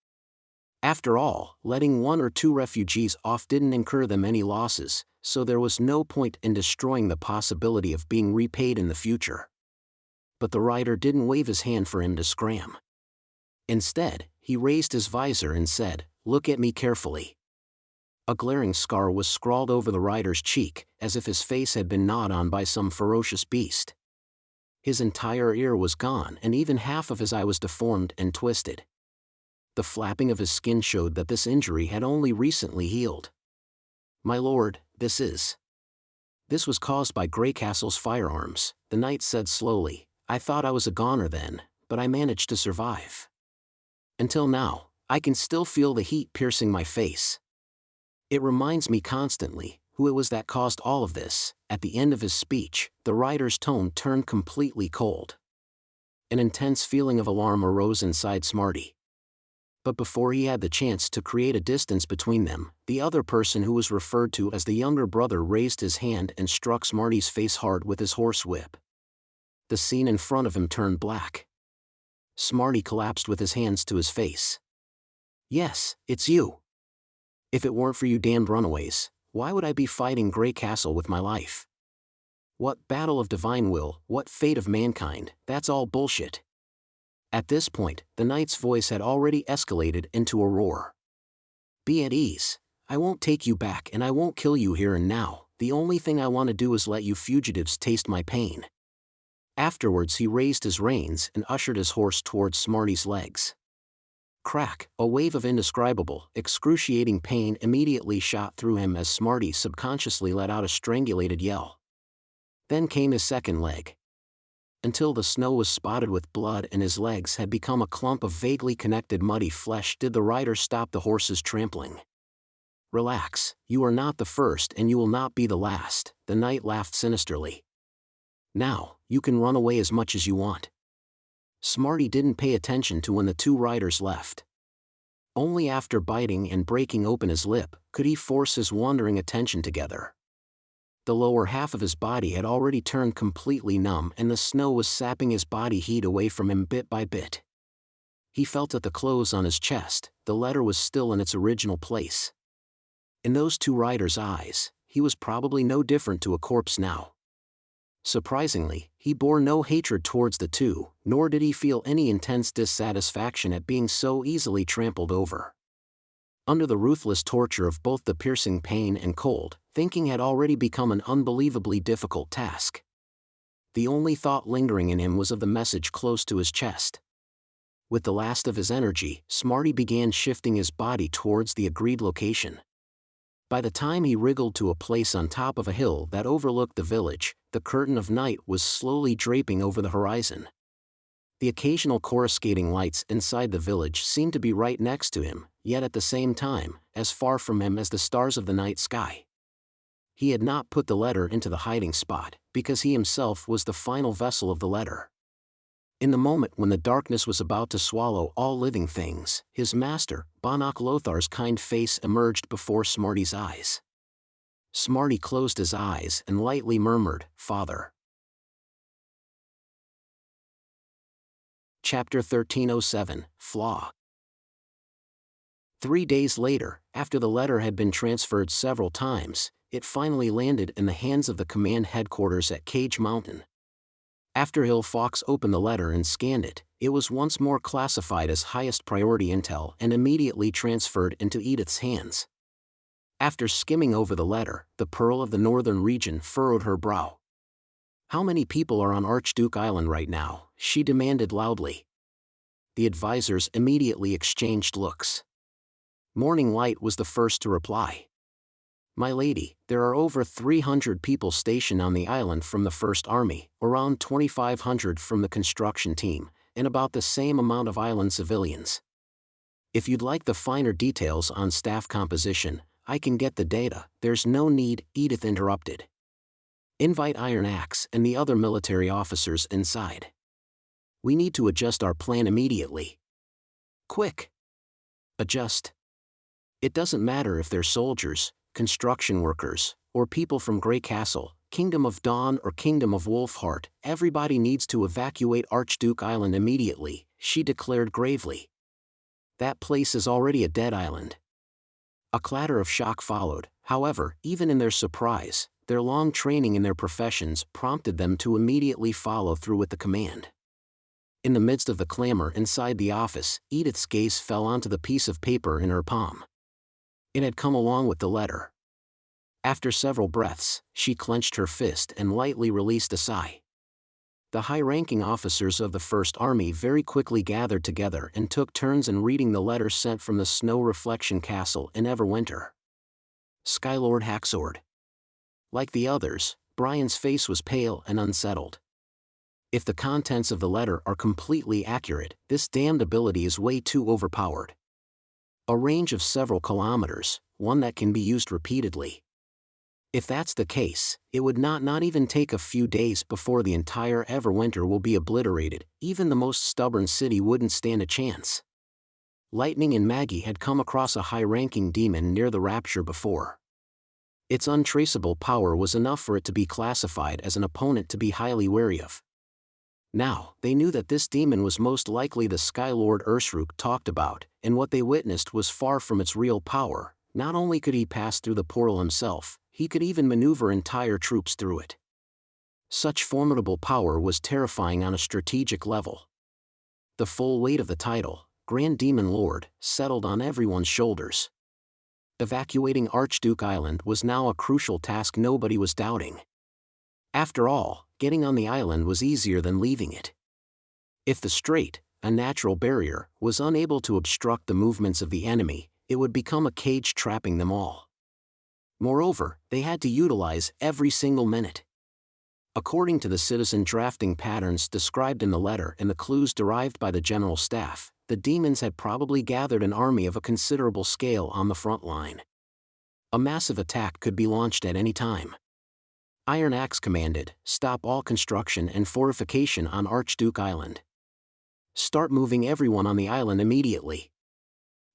After all, letting 1 or 2 refugees off didn't incur them any losses, so there was no point in destroying the possibility of being repaid in the future. But the rider didn't wave his hand for him to scram. Instead, he raised his visor and said, "Look at me carefully." A glaring scar was scrawled over the rider's cheek, as if his face had been gnawed on by some ferocious beast. His entire ear was gone and even half of his eye was deformed and twisted. The flapping of his skin showed that this injury had only recently healed. "My lord, this was caused by Grey Castle's firearms," the knight said slowly. "I thought I was a goner then, but I managed to survive. Until now, I can still feel the heat piercing my face. It reminds me constantly who it was that caused all of this." At the end of his speech, the rider's tone turned completely cold. An intense feeling of alarm arose inside Smarty. But before he had the chance to create a distance between them, the other person who was referred to as the younger brother raised his hand and struck Smarty's face hard with his horsewhip. The scene in front of him turned black. Smarty collapsed with his hands to his face. "Yes, it's you. If it weren't for you damned runaways, why would I be fighting Grey Castle with my life? What battle of divine will, what fate of mankind, that's all bullshit." At this point, the knight's voice had already escalated into a roar. "Be at ease. I won't take you back and I won't kill you here and now. The only thing I want to do is let you fugitives taste my pain." Afterwards he raised his reins and ushered his horse towards Smarty's legs. Crack, a wave of indescribable, excruciating pain immediately shot through him as Smarty subconsciously let out a strangulated yell. Then came his second leg. Until the snow was spotted with blood and his legs had become a clump of vaguely connected muddy flesh did the rider stop the horse's trampling. Relax, you are not the first and you will not be the last, the knight laughed sinisterly. Now, you can run away as much as you want. Smarty didn't pay attention to when the two riders left. Only after biting and breaking open his lip could he force his wandering attention together. The lower half of his body had already turned completely numb and the snow was sapping his body heat away from him bit by bit. He felt at the clothes on his chest, the letter was still in its original place. In those two riders' eyes, he was probably no different to a corpse now. Surprisingly, he bore no hatred towards the two, nor did he feel any intense dissatisfaction at being so easily trampled over. Under the ruthless torture of both the piercing pain and cold, thinking had already become an unbelievably difficult task. The only thought lingering in him was of the message close to his chest. With the last of his energy, Smarty began shifting his body towards the agreed location. By the time he wriggled to a place on top of a hill that overlooked the village, the curtain of night was slowly draping over the horizon. The occasional coruscating lights inside the village seemed to be right next to him, yet at the same time, as far from him as the stars of the night sky. He had not put the letter into the hiding spot, because he himself was the final vessel of the letter. In the moment when the darkness was about to swallow all living things, his master, Banach Lothar's kind face emerged before Smarty's eyes. Smarty closed his eyes and lightly murmured, "Father." Chapter 1307, Flaw. 3 days later, after the letter had been transferred several times, it finally landed in the hands of the command headquarters at Cage Mountain. After Hill Fox opened the letter and scanned it, it was once more classified as highest priority intel and immediately transferred into Edith's hands. After skimming over the letter, the Pearl of the Northern region furrowed her brow. "How many people are on Archduke Island right now?" she demanded loudly. The advisors immediately exchanged looks. Morning Light was the first to reply. "My lady, there are over 300 people stationed on the island from the First Army, around 2,500 from the construction team, and about the same amount of island civilians. If you'd like the finer details on staff composition, I can get the data." "There's no need," Edith interrupted. "Invite Iron Axe and the other military officers inside. We need to adjust our plan immediately. Quick." "Adjust? It doesn't matter if they're soldiers, construction workers, or people from Grey Castle, Kingdom of Dawn or Kingdom of Wolfheart, everybody needs to evacuate Archduke Island immediately," she declared gravely. "That place is already a dead island." A clatter of shock followed, however, even in their surprise, their long training in their professions prompted them to immediately follow through with the command. In the midst of the clamor inside the office, Edith's gaze fell onto the piece of paper in her palm. It had come along with the letter. After several breaths, she clenched her fist and lightly released a sigh. The high-ranking officers of the First Army very quickly gathered together and took turns in reading the letter sent from the Snow Reflection Castle in Everwinter. Skylord Hacksword. Like the others, Brian's face was pale and unsettled. If the contents of the letter are completely accurate, this damned ability is way too overpowered. A range of several kilometers, one that can be used repeatedly. If that's the case, it would not even take a few days before the entire Everwinter will be obliterated. Even the most stubborn city wouldn't stand a chance. Lightning and Maggie had come across a high-ranking demon near the Rapture before. Its untraceable power was enough for it to be classified as an opponent to be highly wary of. Now, they knew that this demon was most likely the Skylord Ursruk talked about, and what they witnessed was far from its real power. Not only could he pass through the portal himself, he could even maneuver entire troops through it. Such formidable power was terrifying on a strategic level. The full weight of the title, Grand Demon Lord, settled on everyone's shoulders. Evacuating Archduke Island was now a crucial task nobody was doubting. After all, getting on the island was easier than leaving it. If the strait, a natural barrier, was unable to obstruct the movements of the enemy, it would become a cage trapping them all. Moreover, they had to utilize every single minute. According to the citizen drafting patterns described in the letter and the clues derived by the general staff, the demons had probably gathered an army of a considerable scale on the front line. A massive attack could be launched at any time. Iron Axe commanded, "Stop all construction and fortification on Archduke Island. Start moving everyone on the island immediately.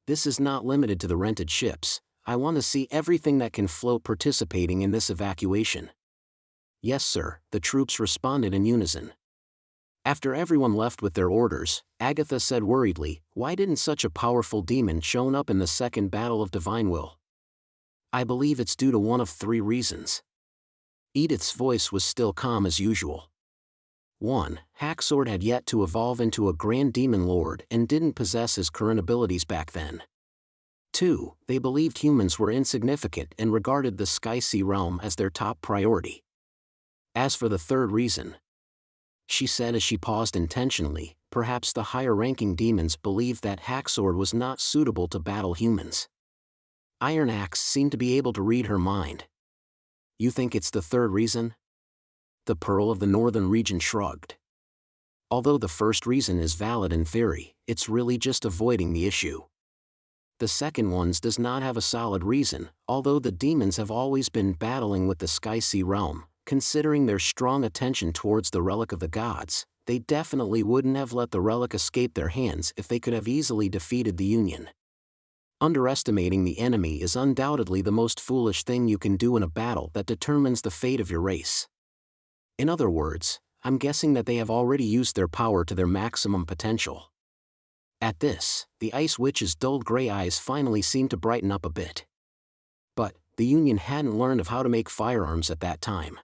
This is not limited to the rented ships. I want to see everything that can float participating in this evacuation." "Yes, sir," the troops responded in unison. After everyone left with their orders, Agatha said worriedly, "Why didn't such a powerful demon show up in the Second Battle of Divine Will?" "I believe it's due to one of three reasons." Edith's voice was still calm as usual. 1. Hacksword had yet to evolve into a Grand Demon Lord and didn't possess his current abilities back then. 2. They believed humans were insignificant and regarded the Sky Sea realm as their top priority. As for the third reason, she said as she paused intentionally, perhaps the higher-ranking demons believed that Hacksword was not suitable to battle humans. Iron Axe seemed to be able to read her mind. "You think it's the third reason?" The Pearl of the Northern Region shrugged. "Although the first reason is valid in theory, it's really just avoiding the issue. The second one does not have a solid reason, although the demons have always been battling with the Sky Sea realm. Considering their strong attention towards the relic of the gods, they definitely wouldn't have let the relic escape their hands if they could have easily defeated the Union. Underestimating the enemy is undoubtedly the most foolish thing you can do in a battle that determines the fate of your race. In other words, I'm guessing that they have already used their power to their maximum potential." At this, the Ice Witch's dull gray eyes finally seemed to brighten up a bit. But the Union hadn't learned of how to make firearms at that time.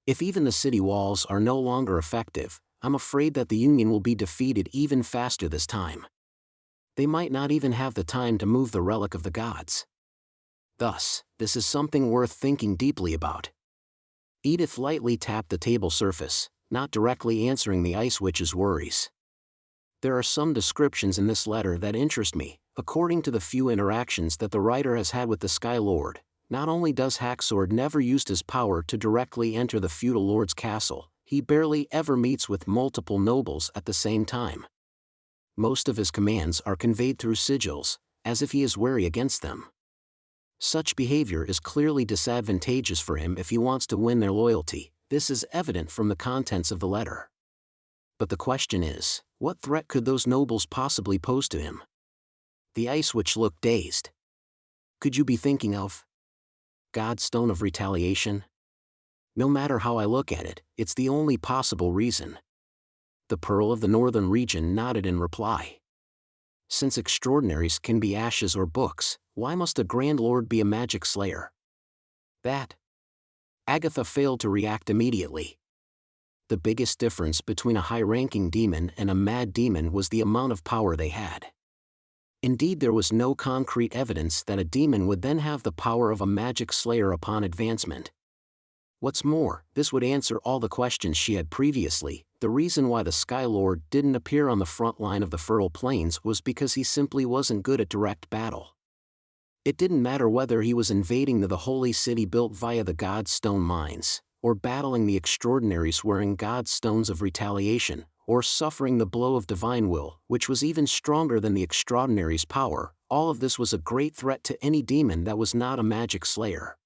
"If even the city walls are no longer effective, I'm afraid that the Union will be defeated even faster this time. They might not even have the time to move the relic of the gods. Thus, this is something worth thinking deeply about." Edith lightly tapped the table surface, not directly answering the Ice Witch's worries. "There are some descriptions in this letter that interest me. According to the few interactions that the writer has had with the Sky Lord, not only does Hacksword never use his power to directly enter the feudal lord's castle, he barely ever meets with multiple nobles at the same time. Most of his commands are conveyed through sigils, as if he is wary against them. Such behavior is clearly disadvantageous for him if he wants to win their loyalty. This is evident from the contents of the letter. But the question is, what threat could those nobles possibly pose to him?" The Ice Witch looked dazed. "Could you be thinking of God's Stone of Retaliation? No matter how I look at it, it's the only possible reason." The Pearl of the Northern Region nodded in reply. "Since extraordinaries can be ashes or books, why must a Grand Lord be a magic slayer?" "That?" Agatha failed to react immediately. The biggest difference between a high-ranking demon and a mad demon was the amount of power they had. Indeed, there was no concrete evidence that a demon would then have the power of a magic slayer upon advancement. What's more, this would answer all the questions she had previously. The reason why the Sky Lord didn't appear on the front line of the Fertile Plains was because he simply wasn't good at direct battle. It didn't matter whether he was invading the holy city built via the God's Stone mines, or battling the extraordinaries wearing God's Stones of Retaliation, or suffering the blow of divine will, which was even stronger than the extraordinaries' power. All of this was a great threat to any demon that was not a magic slayer.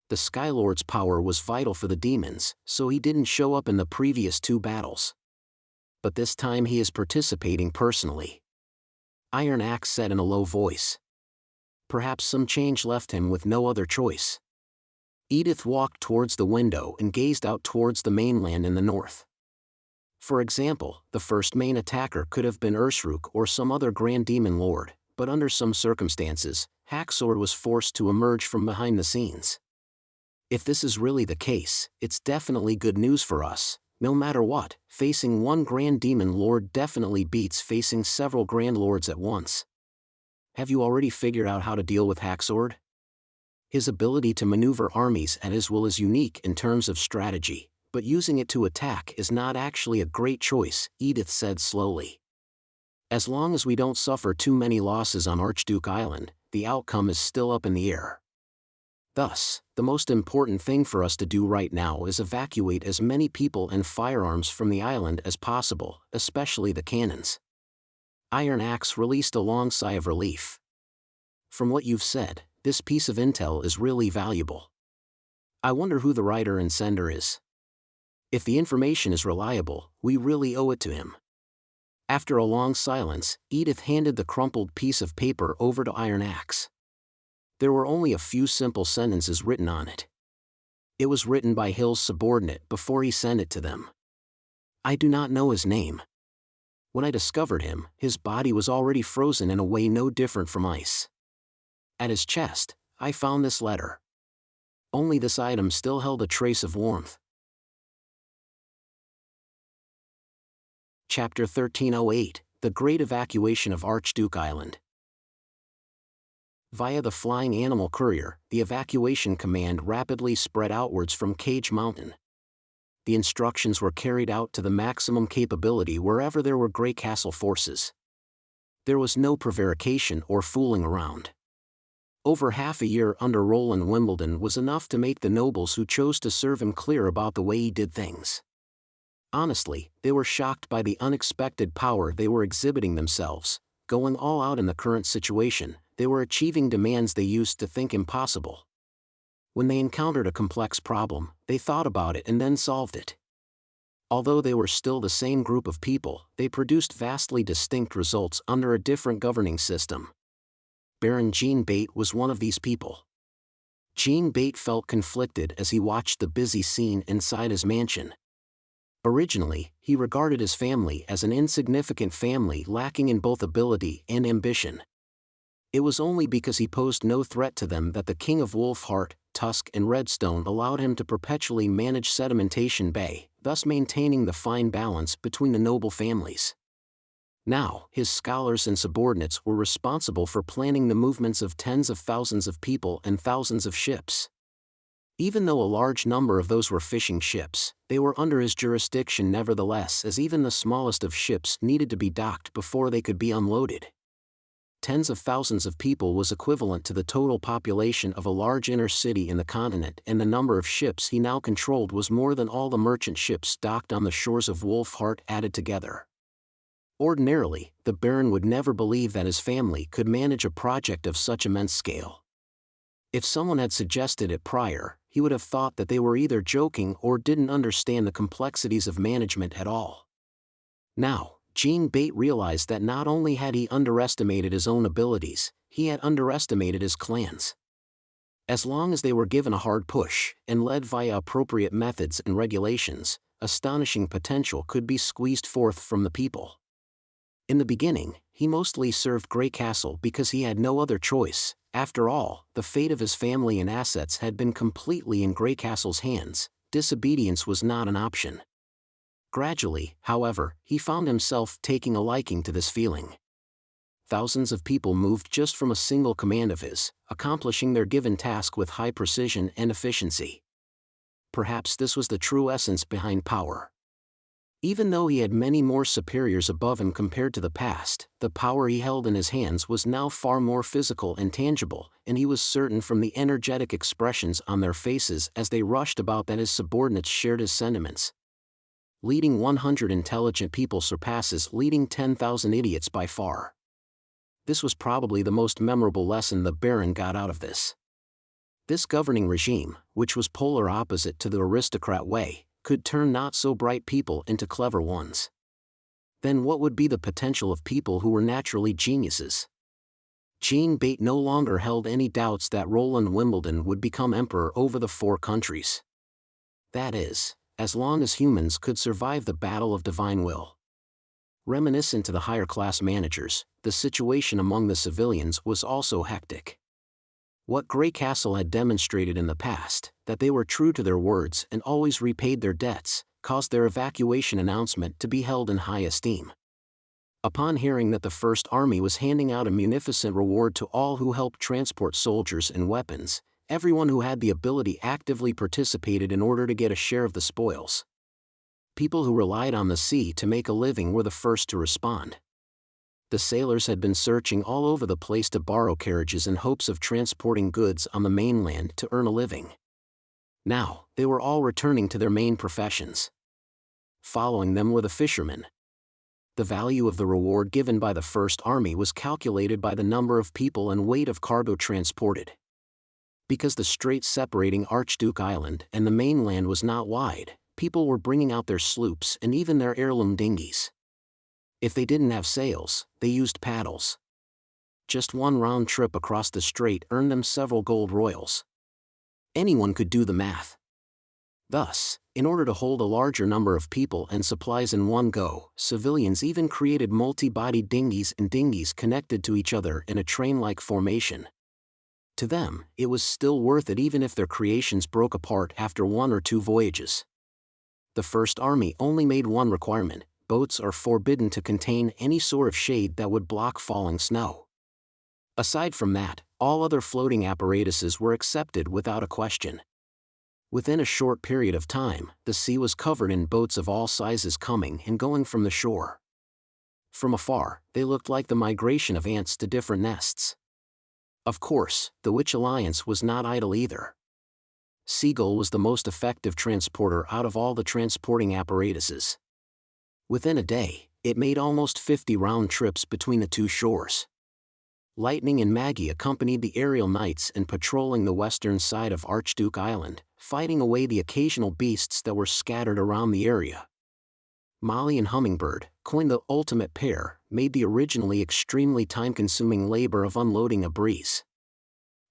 The Sky Lord's power was vital for the demons, so he didn't show up in the previous two battles. But this time he is participating personally. Iron Axe said in a low voice. Perhaps some change left him with no other choice. Edith walked towards the window and gazed out towards the mainland in the north. For example, the first main attacker could have been Archduke or some other Grand Demon Lord, but under some circumstances, Hacksword was forced to emerge from behind the scenes. If this is really the case, it's definitely good news for us. No matter what, facing one Grand Demon Lord definitely beats facing several Grand Lords at once. Have you already figured out how to deal with Hacksword? His ability to maneuver armies at his will is unique in terms of strategy, but using it to attack is not actually a great choice, Edith said slowly. As long as we don't suffer too many losses on Archduke Island, the outcome is still up in the air. Thus, the most important thing for us to do right now is evacuate as many people and firearms from the island as possible, especially the cannons. Iron Axe released a long sigh of relief. From what you've said, this piece of intel is really valuable. I wonder who the writer and sender is. If the information is reliable, we really owe it to him. After a long silence, Edith handed the crumpled piece of paper over to Iron Axe. There were only a few simple sentences written on it. It was written by Hill's subordinate before he sent it to them. I do not know his name. When I discovered him, his body was already frozen in a way no different from ice. At his chest, I found this letter. Only this item still held a trace of warmth. Chapter 1308, The Great Evacuation of Archduke Island. Via the flying animal courier, the evacuation command rapidly spread outwards from Cage Mountain. The instructions were carried out to the maximum capability wherever there were Grey Castle forces. There was no prevarication or fooling around. Over half a year under Roland Wimbledon was enough to make the nobles who chose to serve him clear about the way he did things. Honestly, they were shocked by the unexpected power they were exhibiting themselves, going all out in the current situation. They were achieving demands they used to think impossible. When they encountered a complex problem, they thought about it and then solved it. Although they were still the same group of people, they produced vastly distinct results under a different governing system. Baron Jean Bate was one of these people. Jean Bate felt conflicted as he watched the busy scene inside his mansion. Originally, he regarded his family as an insignificant family lacking in both ability and ambition. It was only because he posed no threat to them that the King of Wolfheart, Tusk and Redstone allowed him to perpetually manage Sedimentation Bay, thus maintaining the fine balance between the noble families. Now, his scholars and subordinates were responsible for planning the movements of tens of thousands of people and thousands of ships. Even though a large number of those were fishing ships, they were under his jurisdiction nevertheless, as even the smallest of ships needed to be docked before they could be unloaded. Tens of thousands of people was equivalent to the total population of a large inner city in the continent, and the number of ships he now controlled was more than all the merchant ships docked on the shores of Wolfheart added together. Ordinarily, the Baron would never believe that his family could manage a project of such immense scale. If someone had suggested it prior, he would have thought that they were either joking or didn't understand the complexities of management at all. Now, Jean Bate realized that not only had he underestimated his own abilities, he had underestimated his clan's. As long as they were given a hard push, and led via appropriate methods and regulations, astonishing potential could be squeezed forth from the people. In the beginning, he mostly served Grey Castle because he had no other choice. After all, the fate of his family and assets had been completely in Grey Castle's hands. Disobedience was not an option. Gradually, however, he found himself taking a liking to this feeling. Thousands of people moved just from a single command of his, accomplishing their given task with high precision and efficiency. Perhaps this was the true essence behind power. Even though he had many more superiors above him compared to the past, the power he held in his hands was now far more physical and tangible, and he was certain from the energetic expressions on their faces as they rushed about that his subordinates shared his sentiments. Leading 100 intelligent people surpasses leading 10,000 idiots by far. This was probably the most memorable lesson the Baron got out of this. This governing regime, which was polar opposite to the aristocrat way, could turn not-so-bright people into clever ones. Then what would be the potential of people who were naturally geniuses? Jean Bate no longer held any doubts that Roland Wimbledon would become emperor over the 4 countries. That is, as long as humans could survive the battle of divine will. Reminiscent to the higher-class managers, the situation among the civilians was also hectic. What Grey Castle had demonstrated in the past, that they were true to their words and always repaid their debts, caused their evacuation announcement to be held in high esteem. Upon hearing that the First Army was handing out a munificent reward to all who helped transport soldiers and weapons, everyone who had the ability actively participated in order to get a share of the spoils. People who relied on the sea to make a living were the first to respond. The sailors had been searching all over the place to borrow carriages in hopes of transporting goods on the mainland to earn a living. Now, they were all returning to their main professions. Following them were the fishermen. The value of the reward given by the First Army was calculated by the number of people and weight of cargo transported. Because the strait separating Archduke Island and the mainland was not wide, people were bringing out their sloops and even their heirloom dinghies. If they didn't have sails, they used paddles. Just one round trip across the strait earned them several gold royals. Anyone could do the math. Thus, in order to hold a larger number of people and supplies in one go, civilians even created multi-bodied dinghies and dinghies connected to each other in a train-like formation. To them, it was still worth it even if their creations broke apart after 1 or 2 voyages. The First Army only made one requirement: boats are forbidden to contain any sort of shade that would block falling snow. Aside from that, all other floating apparatuses were accepted without a question. Within a short period of time, the sea was covered in boats of all sizes coming and going from the shore. From afar, they looked like the migration of ants to different nests. Of course, the Witch Alliance was not idle either. Seagull was the most effective transporter out of all the transporting apparatuses. Within a day, it made almost 50 round trips between the two shores. Lightning and Maggie accompanied the aerial knights in patrolling the western side of Archduke Island, fighting away the occasional beasts that were scattered around the area. Molly and Hummingbird, coined the ultimate pair, made the originally extremely time-consuming labor of unloading a breeze.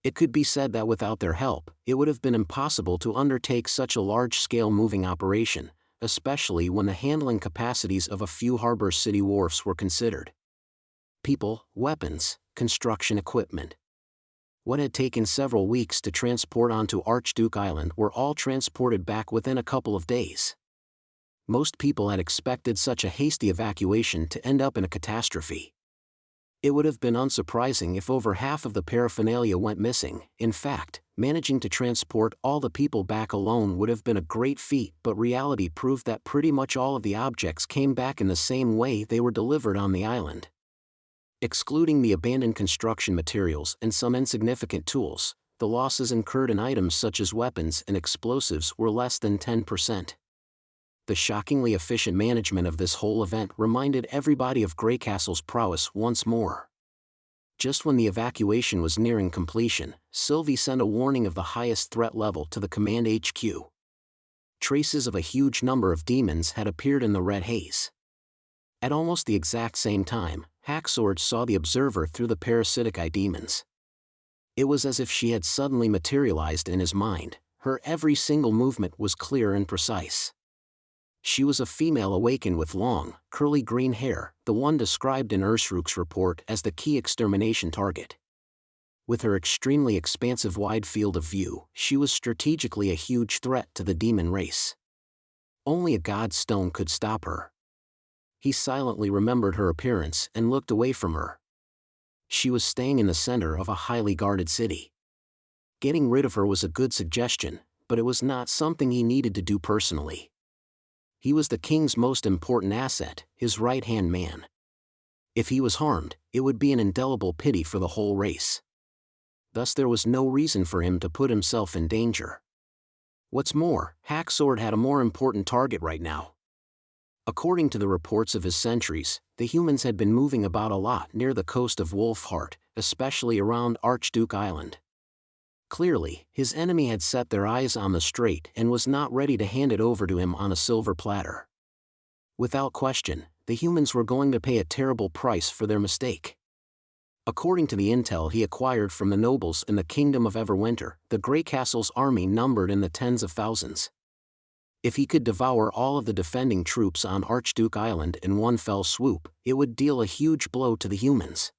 It could be said that without their help, it would have been impossible to undertake such a large-scale moving operation, especially when the handling capacities of a few harbor city wharfs were considered. People, weapons, construction equipment. What had taken several weeks to transport onto Archduke Island were all transported back within a couple of days. Most people had expected such a hasty evacuation to end up in a catastrophe. It would have been unsurprising if over half of the paraphernalia went missing. In fact, managing to transport all the people back alone would have been a great feat, but reality proved that pretty much all of the objects came back in the same way they were delivered on the island. Excluding the abandoned construction materials and some insignificant tools, the losses incurred in items such as weapons and explosives were less than 10%. The shockingly efficient management of this whole event reminded everybody of Greycastle's prowess once more. Just when the evacuation was nearing completion, Sylvie sent a warning of the highest threat level to the command HQ. Traces of a huge number of demons had appeared in the red haze. At almost the exact same time, Hacksword saw the observer through the parasitic eye demons. It was as if she had suddenly materialized in his mind. Her every single movement was clear and precise. She was a female awakened with long, curly green hair, the one described in Ursruk's report as the key extermination target. With her extremely expansive wide field of view, she was strategically a huge threat to the demon race. Only a god's stone could stop her. He silently remembered her appearance and looked away from her. She was staying in the center of a highly guarded city. Getting rid of her was a good suggestion, but it was not something he needed to do personally. He was the king's most important asset, his right-hand man. If he was harmed, it would be an indelible pity for the whole race. Thus there was no reason for him to put himself in danger. What's more, Hacksword had a more important target right now. According to the reports of his sentries, the humans had been moving about a lot near the coast of Wolfheart, especially around Archduke Island. Clearly, his enemy had set their eyes on the strait and was not ready to hand it over to him on a silver platter. Without question, the humans were going to pay a terrible price for their mistake. According to the intel he acquired from the nobles in the Kingdom of Everwinter, the Greycastle's army numbered in the tens of thousands. If he could devour all of the defending troops on Archduke Island in one fell swoop, it would deal a huge blow to the humans.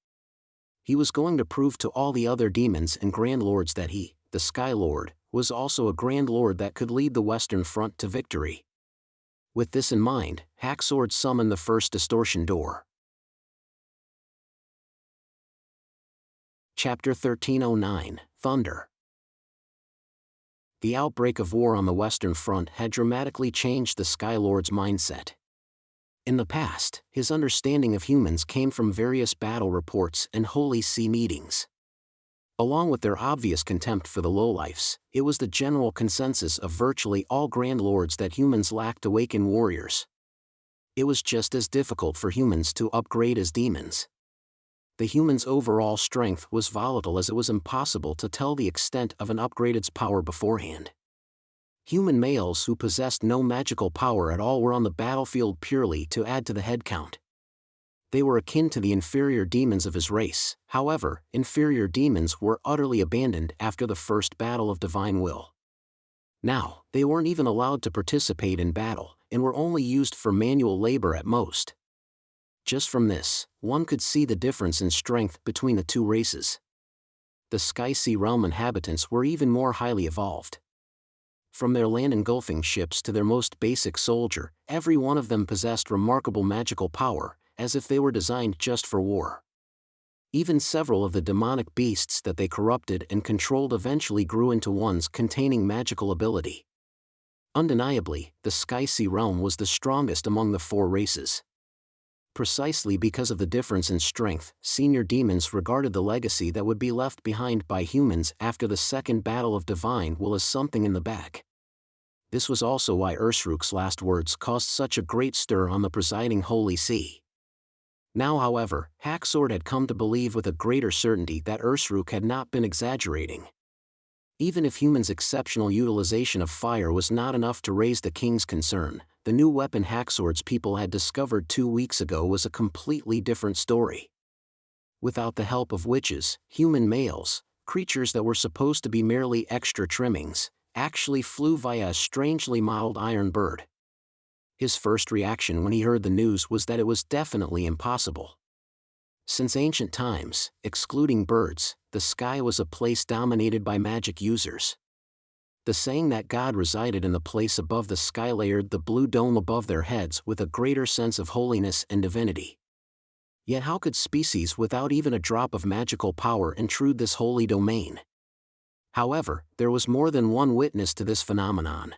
He was going to prove to all the other demons and Grand Lords that he, the Sky Lord, was also a Grand Lord that could lead the Western Front to victory. With this in mind, Hacksword summoned the first distortion door. Chapter 1309, Thunder. The outbreak of war on the Western Front had dramatically changed the Sky Lord's mindset. In the past, his understanding of humans came from various battle reports and Holy See meetings. Along with their obvious contempt for the lowlifes, it was the general consensus of virtually all Grand Lords that humans lacked awakened warriors. It was just as difficult for humans to upgrade as demons. The human's overall strength was volatile as it was impossible to tell the extent of an upgraded's power beforehand. Human males who possessed no magical power at all were on the battlefield purely to add to the head count. They were akin to the inferior demons of his race. However, inferior demons were utterly abandoned after the first battle of divine will. Now, they weren't even allowed to participate in battle, and were only used for manual labor at most. Just from this, one could see the difference in strength between the two races. The Sky-Sea realm inhabitants were even more highly evolved. From their land-engulfing ships to their most basic soldier, every one of them possessed remarkable magical power, as if they were designed just for war. Even several of the demonic beasts that they corrupted and controlled eventually grew into ones containing magical ability. Undeniably, the Sky-Sea realm was the strongest among the four races. Precisely because of the difference in strength, senior demons regarded the legacy that would be left behind by humans after the second battle of divine will as something in the bag. This was also why Ursruk's last words caused such a great stir on the presiding Holy See. Now, however, Hacksword had come to believe with a greater certainty that Ursruk had not been exaggerating. Even if humans' exceptional utilization of fire was not enough to raise the king's concern, the new weapon Hacksword's people had discovered 2 weeks ago was a completely different story. Without the help of witches, human males, creatures that were supposed to be merely extra trimmings, actually flew via a strangely modeled iron bird. His first reaction when he heard the news was that it was definitely impossible. Since ancient times, excluding birds, the sky was a place dominated by magic users. The saying that God resided in the place above the sky layered the blue dome above their heads with a greater sense of holiness and divinity. Yet how could species without even a drop of magical power intrude this holy domain? However, there was more than one witness to this phenomenon.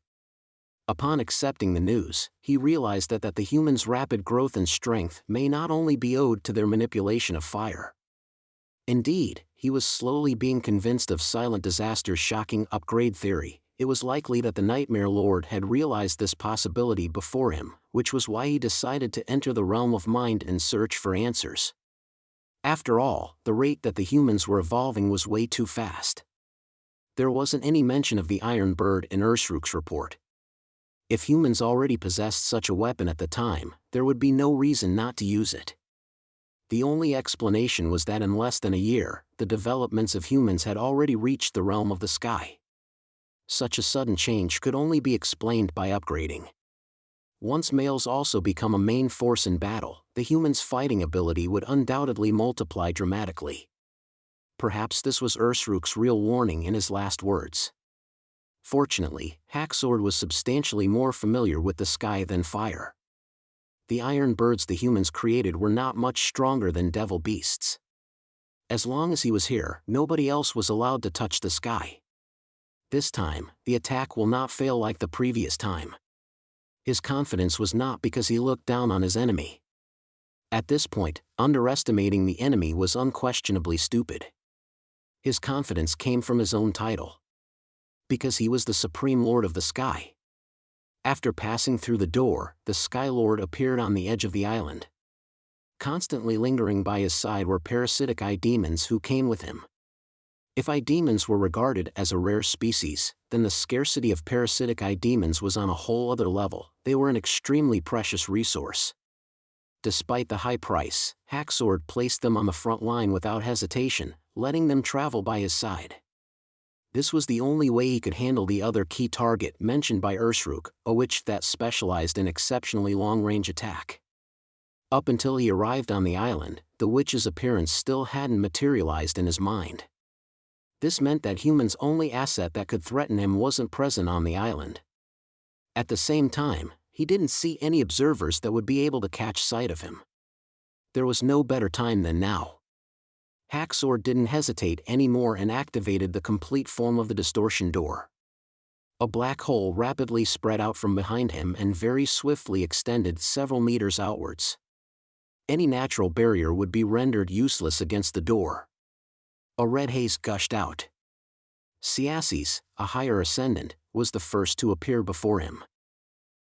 Upon accepting the news, he realized that the humans' rapid growth and strength may not only be owed to their manipulation of fire. Indeed, he was slowly being convinced of Silent Disaster's shocking upgrade theory. It was likely that the Nightmare Lord had realized this possibility before him, which was why he decided to enter the realm of mind and search for answers. After all, the rate that the humans were evolving was way too fast. There wasn't any mention of the Iron Bird in Ursruk's report. If humans already possessed such a weapon at the time, there would be no reason not to use it. The only explanation was that in less than a year, the developments of humans had already reached the realm of the sky. Such a sudden change could only be explained by upgrading. Once males also become a main force in battle, the humans' fighting ability would undoubtedly multiply dramatically. Perhaps this was Ursruk's real warning in his last words. Fortunately, Hacksword was substantially more familiar with the sky than fire. The iron birds the humans created were not much stronger than devil beasts. As long as he was here, nobody else was allowed to touch the sky. This time, the attack will not fail like the previous time. His confidence was not because he looked down on his enemy. At this point, underestimating the enemy was unquestionably stupid. His confidence came from his own title. Because he was the Supreme Lord of the Sky. After passing through the door, the Sky Lord appeared on the edge of the island. Constantly lingering by his side were parasitic eye demons who came with him. If eye demons were regarded as a rare species, then the scarcity of parasitic eye demons was on a whole other level. They were an extremely precious resource. Despite the high price, Hacksword placed them on the front line without hesitation, letting them travel by his side. This was the only way he could handle the other key target mentioned by Ursruk, a witch that specialized in exceptionally long-range attack. Up until he arrived on the island, the witch's appearance still hadn't materialized in his mind. This meant that humans' only asset that could threaten him wasn't present on the island. At the same time, he didn't see any observers that would be able to catch sight of him. There was no better time than now. Hacksword didn't hesitate anymore and activated the complete form of the distortion door. A black hole rapidly spread out from behind him and very swiftly extended several meters outwards. Any natural barrier would be rendered useless against the door. A red haze gushed out. Siasses, a higher ascendant, was the first to appear before him.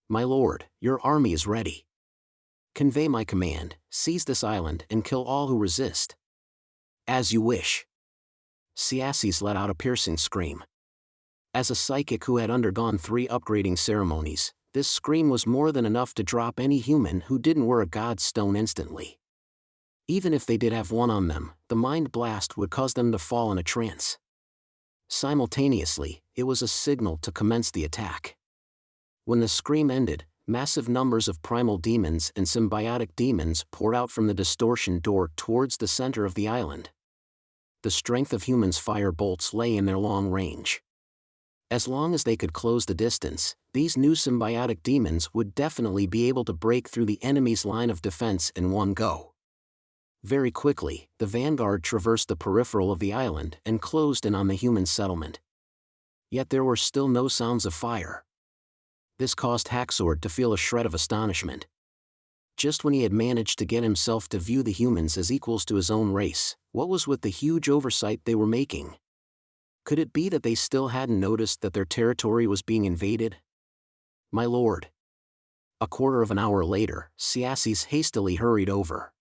"My lord, your army is ready. Convey my command, seize this island and kill all who resist." "As you wish." Siasses let out a piercing scream. As a psychic who had undergone 3 upgrading ceremonies, this scream was more than enough to drop any human who didn't wear a god's stone instantly. Even if they did have one on them, the mind blast would cause them to fall in a trance. Simultaneously, it was a signal to commence the attack. When the scream ended, massive numbers of primal demons and symbiotic demons poured out from the distortion door towards the center of the island. The strength of humans' fire bolts lay in their long range. As long as they could close the distance, these new symbiotic demons would definitely be able to break through the enemy's line of defense in one go. Very quickly, the vanguard traversed the peripheral of the island and closed in on the human settlement. Yet there were still no sounds of fire. This caused Hacksword to feel a shred of astonishment. Just when he had managed to get himself to view the humans as equals to his own race, what was with the huge oversight they were making? Could it be that they still hadn't noticed that their territory was being invaded? "My lord." A quarter of an hour later, Siasses hastily hurried over.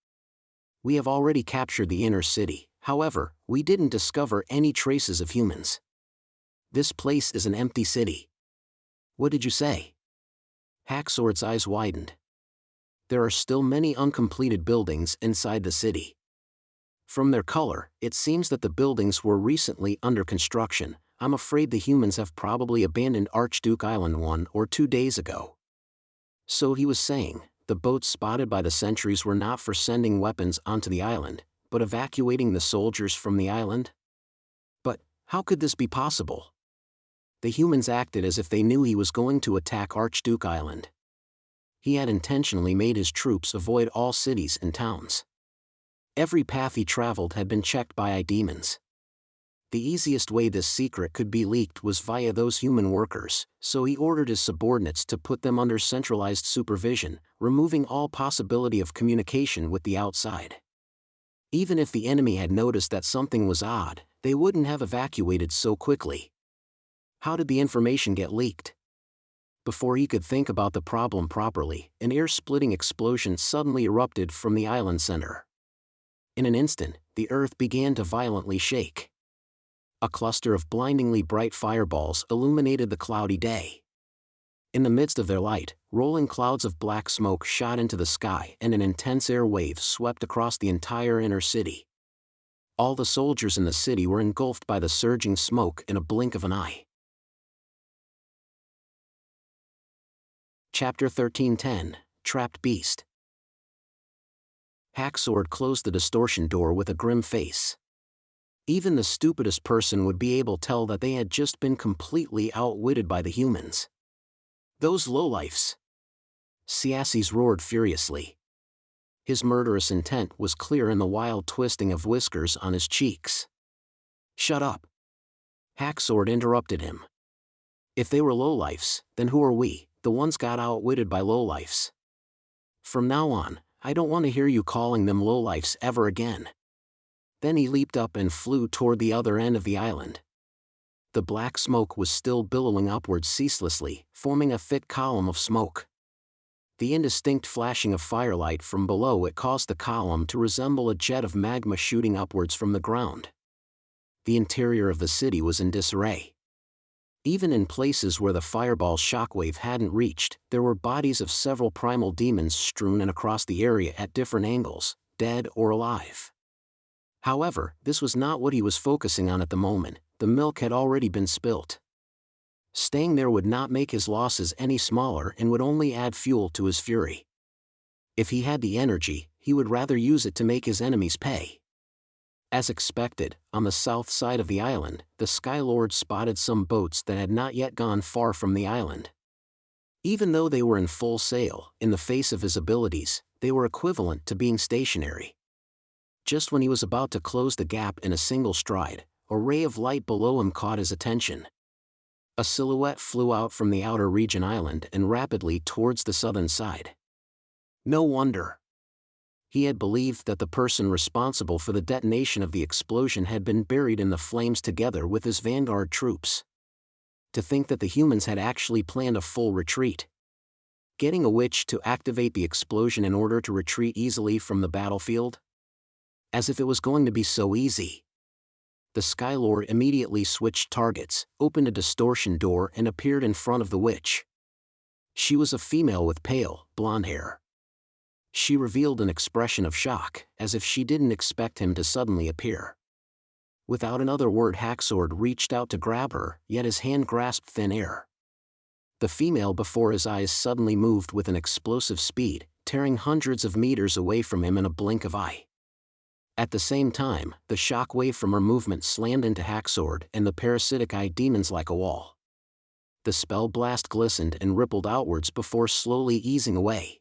"We have already captured the inner city, however, we didn't discover any traces of humans. This place is an empty city." "What did you say?" Hacksword's eyes widened. "There are still many uncompleted buildings inside the city. From their color, it seems that the buildings were recently under construction. I'm afraid the humans have probably abandoned Archduke Island 1 or 2 days ago." So he was saying, the boats spotted by the sentries were not for sending weapons onto the island, but evacuating the soldiers from the island? But how could this be possible? The humans acted as if they knew he was going to attack Archduke Island. He had intentionally made his troops avoid all cities and towns. Every path he traveled had been checked by demons. The easiest way this secret could be leaked was via those human workers, so he ordered his subordinates to put them under centralized supervision, removing all possibility of communication with the outside. Even if the enemy had noticed that something was odd, they wouldn't have evacuated so quickly. How did the information get leaked? Before he could think about the problem properly, an ear-splitting explosion suddenly erupted from the island center. In an instant, the earth began to violently shake. A cluster of blindingly bright fireballs illuminated the cloudy day. In the midst of their light, rolling clouds of black smoke shot into the sky and an intense air wave swept across the entire inner city. All the soldiers in the city were engulfed by the surging smoke in a blink of an eye. Chapter 13:10, Trapped Beast. Hacksword closed the distortion door with a grim face. Even the stupidest person would be able to tell that they had just been completely outwitted by the humans. "Those lowlifes!" Siasses roared furiously. His murderous intent was clear in the wild twisting of whiskers on his cheeks. "Shut up!" Hacksword interrupted him. "If they were lowlifes, then who are we, the ones got outwitted by lowlifes? From now on, I don't want to hear you calling them lowlifes ever again." Then he leaped up and flew toward the other end of the island. The black smoke was still billowing upwards ceaselessly, forming a thick column of smoke. The indistinct flashing of firelight from below it caused the column to resemble a jet of magma shooting upwards from the ground. The interior of the city was in disarray. Even in places where the fireball's shockwave hadn't reached, there were bodies of several primal demons strewn across the area at different angles, dead or alive. However, this was not what he was focusing on at the moment. The milk had already been spilt. Staying there would not make his losses any smaller and would only add fuel to his fury. If he had the energy, he would rather use it to make his enemies pay. As expected, on the south side of the island, the Skylord spotted some boats that had not yet gone far from the island. Even though they were in full sail, in the face of his abilities, they were equivalent to being stationary. Just when he was about to close the gap in a single stride, a ray of light below him caught his attention. A silhouette flew out from the outer region island and rapidly towards the southern side. No wonder. He had believed that the person responsible for the detonation of the explosion had been buried in the flames together with his vanguard troops. To think that the humans had actually planned a full retreat. Getting a witch to activate the explosion in order to retreat easily from the battlefield? As if it was going to be so easy. The Skylord immediately switched targets, opened a distortion door and appeared in front of the witch. She was a female with pale, blonde hair. She revealed an expression of shock, as if she didn't expect him to suddenly appear. Without another word, Hacksword reached out to grab her, yet his hand grasped thin air. The female before his eyes suddenly moved with an explosive speed, tearing hundreds of meters away from him in a blink of eye. At the same time, the shock wave from her movement slammed into Hacksword and the parasitic eye demons like a wall. The spell blast glistened and rippled outwards before slowly easing away.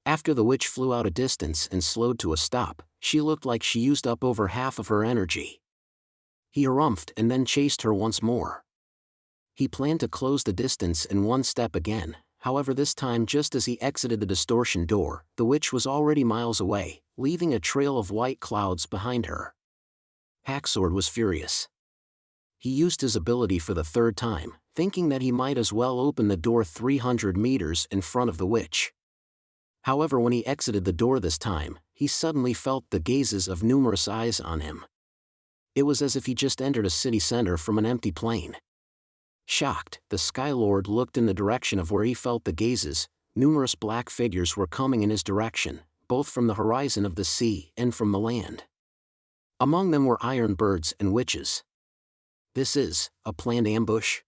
After the witch flew out a distance and slowed to a stop, she looked like she used up over half of her energy. He harumphed and then chased her once more. He planned to close the distance in one step again, however this time just as he exited the distortion door, the witch was already miles away, leaving a trail of white clouds behind her. Hacksword was furious. He used his ability for the third time, thinking that he might as well open the door 300 meters in front of the witch. However, when he exited the door this time, he suddenly felt the gazes of numerous eyes on him. It was as if he just entered a city center from an empty plane. Shocked, the Skylord looked in the direction of where he felt the gazes. Numerous black figures were coming in his direction, both from the horizon of the sea and from the land. Among them were iron birds and witches. This is a planned ambush?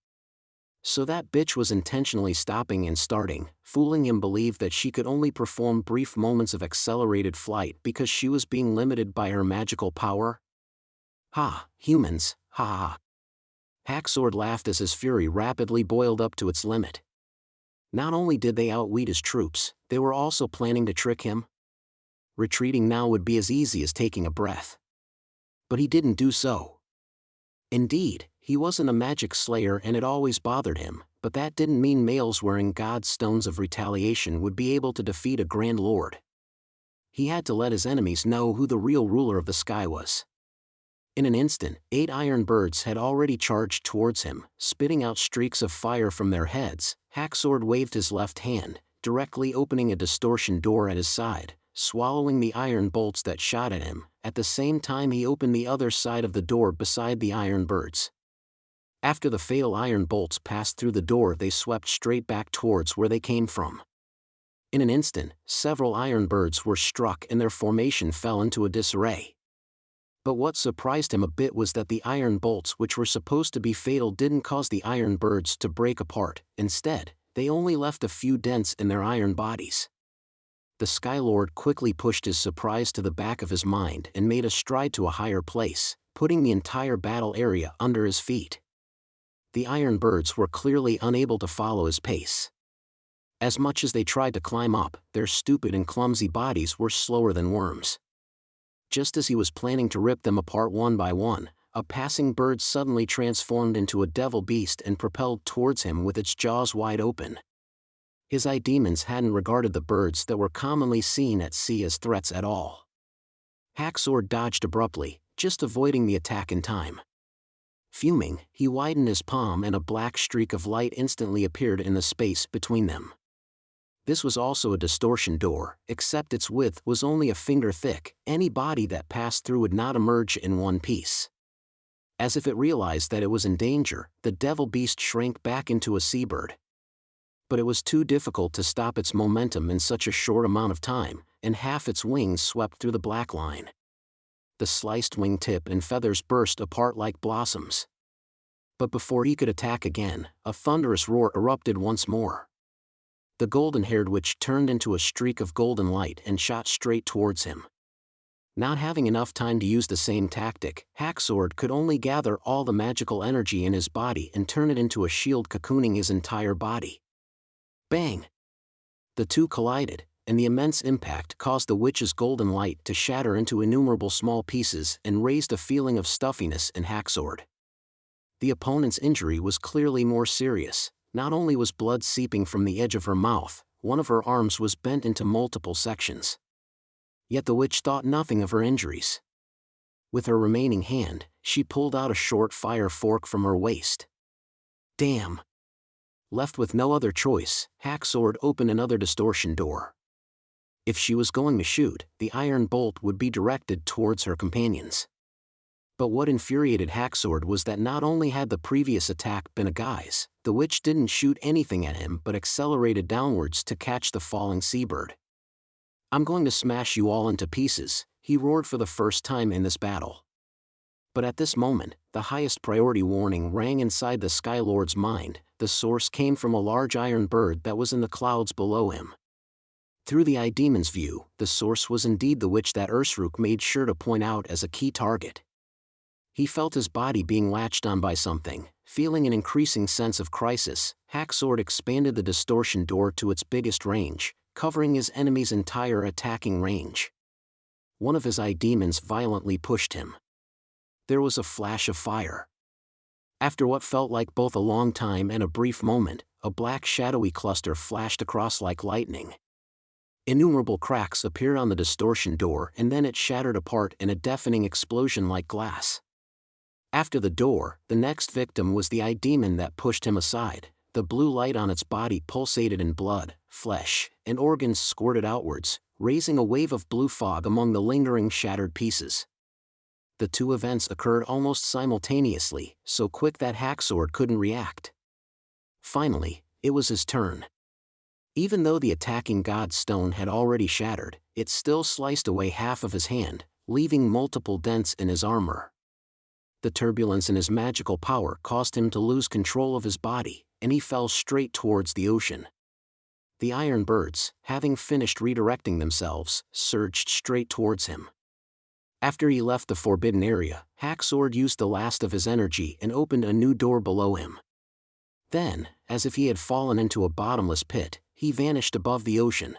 So that bitch was intentionally stopping and starting, fooling him believe that she could only perform brief moments of accelerated flight because she was being limited by her magical power? Ha, humans, ha ha. Hacksword laughed as his fury rapidly boiled up to its limit. Not only did they outwit his troops, they were also planning to trick him. Retreating now would be as easy as taking a breath. But he didn't do so. Indeed, he wasn't a magic slayer and it always bothered him, but that didn't mean males wearing God's stones of retaliation would be able to defeat a Grand Lord. He had to let his enemies know who the real ruler of the sky was. In an instant, 8 iron birds had already charged towards him, spitting out streaks of fire from their heads. Hacksword waved his left hand, directly opening a distortion door at his side, swallowing the iron bolts that shot at him. At the same time he opened the other side of the door beside the iron birds. After the fatal iron bolts passed through the door, they swept straight back towards where they came from. In an instant, several iron birds were struck and their formation fell into a disarray. But what surprised him a bit was that the iron bolts which were supposed to be fatal didn't cause the iron birds to break apart. Instead, they only left a few dents in their iron bodies. The Skylord quickly pushed his surprise to the back of his mind and made a stride to a higher place, putting the entire battle area under his feet. The iron birds were clearly unable to follow his pace. As much as they tried to climb up, their stupid and clumsy bodies were slower than worms. Just as he was planning to rip them apart one by one, a passing bird suddenly transformed into a devil beast and propelled towards him with its jaws wide open. His eye demons hadn't regarded the birds that were commonly seen at sea as threats at all. Hacksword dodged abruptly, just avoiding the attack in time. Fuming, he widened his palm and a black streak of light instantly appeared in the space between them. This was also a distortion door, except its width was only a finger thick. Any body that passed through would not emerge in one piece. As if it realized that it was in danger, the devil beast shrank back into a seabird. But it was too difficult to stop its momentum in such a short amount of time, and half its wings swept through the black line. The sliced wingtip and feathers burst apart like blossoms. But before he could attack again, a thunderous roar erupted once more. The golden-haired witch turned into a streak of golden light and shot straight towards him. Not having enough time to use the same tactic, Hacksword could only gather all the magical energy in his body and turn it into a shield cocooning his entire body. Bang! The two collided, and the immense impact caused the witch's golden light to shatter into innumerable small pieces and raised a feeling of stuffiness in Hacksword. The opponent's injury was clearly more serious. Not only was blood seeping from the edge of her mouth, one of her arms was bent into multiple sections. Yet the witch thought nothing of her injuries. With her remaining hand, she pulled out a short fire fork from her waist. Damn! Left with no other choice, Hacksword opened another distortion door. If she was going to shoot, the iron bolt would be directed towards her companions. But what infuriated Hacksword was that not only had the previous attack been a guise, the witch didn't shoot anything at him but accelerated downwards to catch the falling seabird. "I'm going to smash you all into pieces," he roared for the first time in this battle. But at this moment, the highest priority warning rang inside the Skylord's mind. The source came from a large iron bird that was in the clouds below him. Through the Demon's view, the source was indeed the witch that Archduke made sure to point out as a key target. He felt his body being latched on by something. Feeling an increasing sense of crisis, Hacksword expanded the distortion door to its biggest range, covering his enemy's entire attacking range. One of his demons violently pushed him. There was a flash of fire. After what felt like both a long time and a brief moment, a black shadowy cluster flashed across like lightning. Innumerable cracks appeared on the distortion door and then it shattered apart in a deafening explosion like glass. After the door, the next victim was the demon that pushed him aside. The blue light on its body pulsated in blood, flesh, and organs squirted outwards, raising a wave of blue fog among the lingering shattered pieces. The two events occurred almost simultaneously, so quick that Hacksword couldn't react. Finally, it was his turn. Even though the attacking god's stone had already shattered, it still sliced away half of his hand, leaving multiple dents in his armor. The turbulence in his magical power caused him to lose control of his body, and he fell straight towards the ocean. The iron birds, having finished redirecting themselves, surged straight towards him. After he left the forbidden area, Hacksword used the last of his energy and opened a new door below him. Then, as if he had fallen into a bottomless pit, he vanished above the ocean.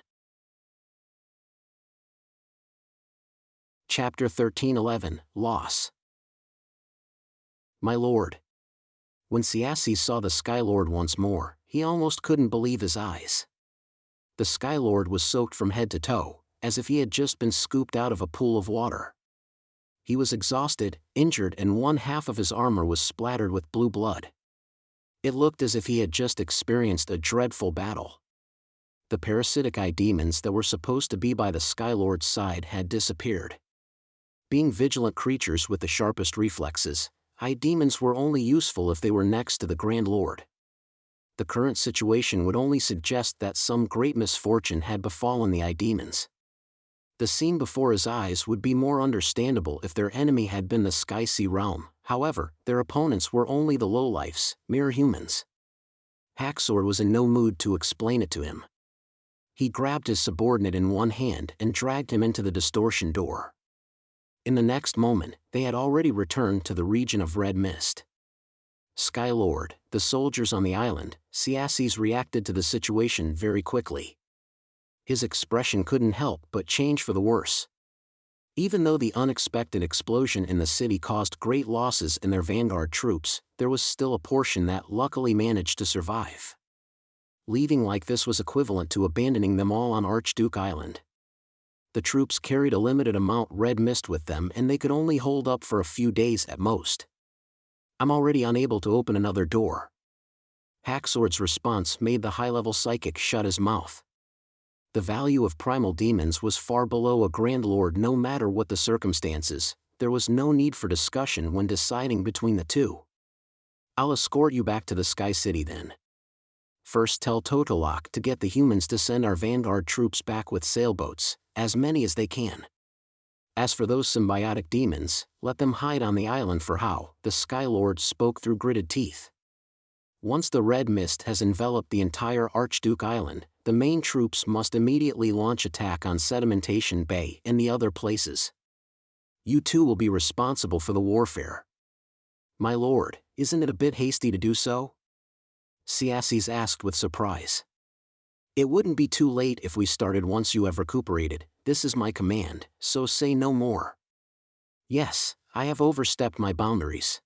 Chapter 13:11, Loss. My lord. When Synopsis saw the Skylord once more, he almost couldn't believe his eyes. The Skylord was soaked from head to toe, as if he had just been scooped out of a pool of water. He was exhausted, injured, and one half of his armor was splattered with blue blood. It looked as if he had just experienced a dreadful battle. The parasitic demons that were supposed to be by the Skylord's side had disappeared. Being vigilant creatures with the sharpest reflexes, demons were only useful if they were next to the Grand Lord. The current situation would only suggest that some great misfortune had befallen the demons. The scene before his eyes would be more understandable if their enemy had been the Sky Sea realm. However, their opponents were only the lowlifes, mere humans. Hacksword was in no mood to explain it to him. He grabbed his subordinate in one hand and dragged him into the distortion door. In the next moment, they had already returned to the region of red mist. Skylord, the soldiers on the island, Synopsis reacted to the situation very quickly. His expression couldn't help but change for the worse. Even though the unexpected explosion in the city caused great losses in their vanguard troops, there was still a portion that luckily managed to survive. Leaving like this was equivalent to abandoning them all on Archduke Island. The troops carried a limited amount red mist with them and they could only hold up for a few days at most. "I'm already unable to open another door." Hacksword's response made the high-level psychic shut his mouth. The value of primal demons was far below a Grand Lord no matter what the circumstances. There was no need for discussion when deciding between the two. "I'll escort you back to the Sky City then. First tell Totolok to get the humans to send our vanguard troops back with sailboats, as many as they can. As for those symbiotic demons, let them hide on the island for how," the Skylord spoke through gritted teeth. "Once the red mist has enveloped the entire Archduke Island, the main troops must immediately launch attack on Sedimentation Bay and the other places. You two will be responsible for the warfare." "My lord, isn't it a bit hasty to do so?" Synopsis asked with surprise. "It wouldn't be too late if we started once you have recuperated. This is my command, so say no more." "Yes, I have overstepped my boundaries."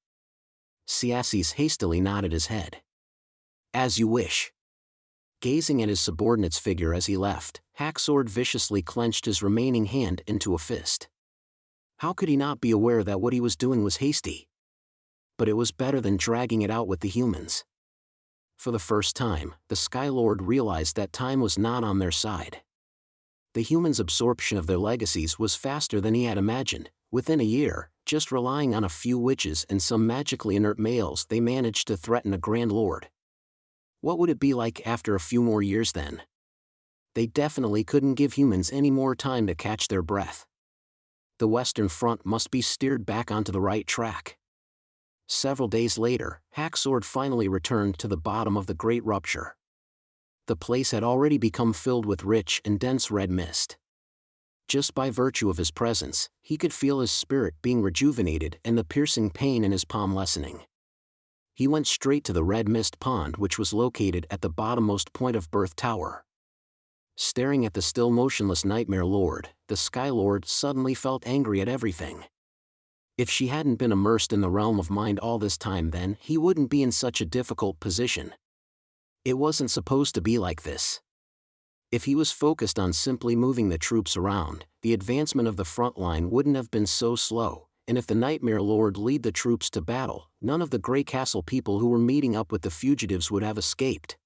Siasses hastily nodded his head. As you wish. Gazing at his subordinate's figure as he left, Hacksword viciously clenched his remaining hand into a fist. How could he not be aware that what he was doing was hasty? But it was better than dragging it out with the humans. For the first time, the Skylord realized that time was not on their side. The humans' absorption of their legacies was faster than he had imagined. Within a year, just relying on a few witches and some magically inert males, they managed to threaten a Grand Lord. What would it be like after a few more years then? They definitely couldn't give humans any more time to catch their breath. The Western Front must be steered back onto the right track. Several days later, Hacksword finally returned to the bottom of the Great Rupture. The place had already become filled with rich and dense red mist. Just by virtue of his presence, he could feel his spirit being rejuvenated and the piercing pain in his palm lessening. He went straight to the red mist pond, which was located at the bottommost point of Birth Tower. Staring at the still motionless Nightmare Lord, the Skylord suddenly felt angry at everything. If she hadn't been immersed in the realm of mind all this time, then he wouldn't be in such a difficult position. It wasn't supposed to be like this. If he was focused on simply moving the troops around, the advancement of the front line wouldn't have been so slow. And if the Nightmare Lord lead the troops to battle, none of the Grey Castle people who were meeting up with the fugitives would have escaped.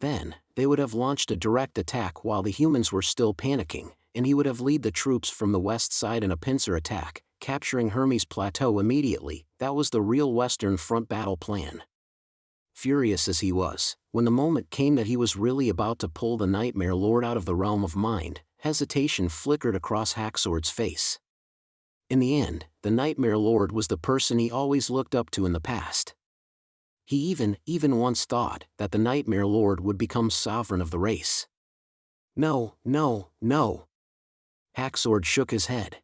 Then, they would have launched a direct attack while the humans were still panicking, and he would have led the troops from the west side in a pincer attack, capturing Hermes Plateau immediately. That was the real Western Front battle plan. Furious as he was, when the moment came that he was really about to pull the Nightmare Lord out of the realm of mind, hesitation flickered across Hacksword's face. In the end, the Nightmare Lord was the person he always looked up to in the past. He even once thought that the Nightmare Lord would become sovereign of the race. No, no, no. Hacksword shook his head.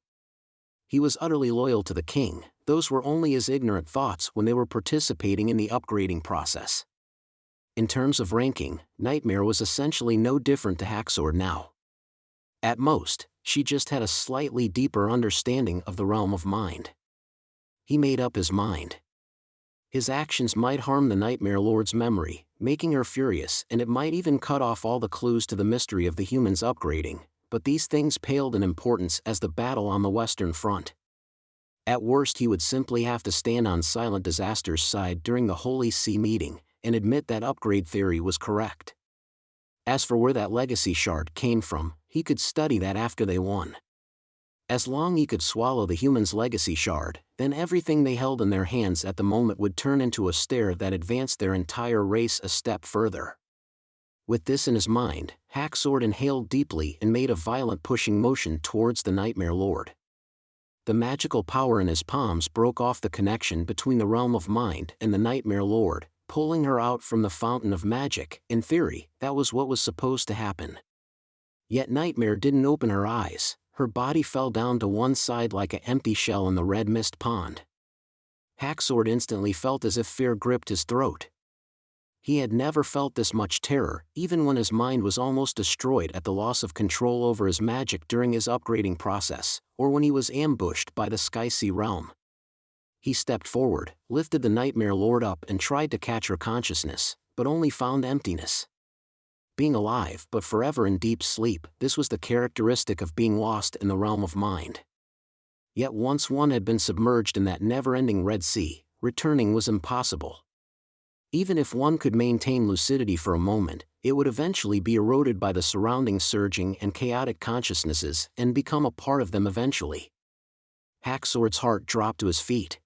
He was utterly loyal to the king. Those were only his ignorant thoughts when they were participating in the upgrading process. In terms of ranking, Nightmare was essentially no different to Hacksword now. At most, she just had a slightly deeper understanding of the realm of mind. He made up his mind. His actions might harm the Nightmare Lord's memory, making her furious, and it might even cut off all the clues to the mystery of the humans upgrading, but these things paled in importance as the battle on the Western Front. At worst, he would simply have to stand on Silent Disaster's side during the Holy See meeting, and admit that upgrade theory was correct. As for where that legacy shard came from, he could study that after they won. As long as he could swallow the humans' legacy shard, then everything they held in their hands at the moment would turn into a stair that advanced their entire race a step further. With this in his mind, Hacksword inhaled deeply and made a violent pushing motion towards the Nightmare Lord. The magical power in his palms broke off the connection between the realm of mind and the Nightmare Lord, pulling her out from the fountain of magic. In theory, that was what was supposed to happen. Yet Nightmare didn't open her eyes. Her body fell down to one side like an empty shell in the red mist pond. Hacksword instantly felt as if fear gripped his throat. He had never felt this much terror, even when his mind was almost destroyed at the loss of control over his magic during his upgrading process, or when he was ambushed by the Sky Sea realm. He stepped forward, lifted the Nightmare Lord up and tried to catch her consciousness, but only found emptiness. Being alive but forever in deep sleep, this was the characteristic of being lost in the realm of mind. Yet once one had been submerged in that never-ending Red Sea, returning was impossible. Even if one could maintain lucidity for a moment, it would eventually be eroded by the surrounding surging and chaotic consciousnesses and become a part of them eventually. Hacksword's heart dropped to his feet.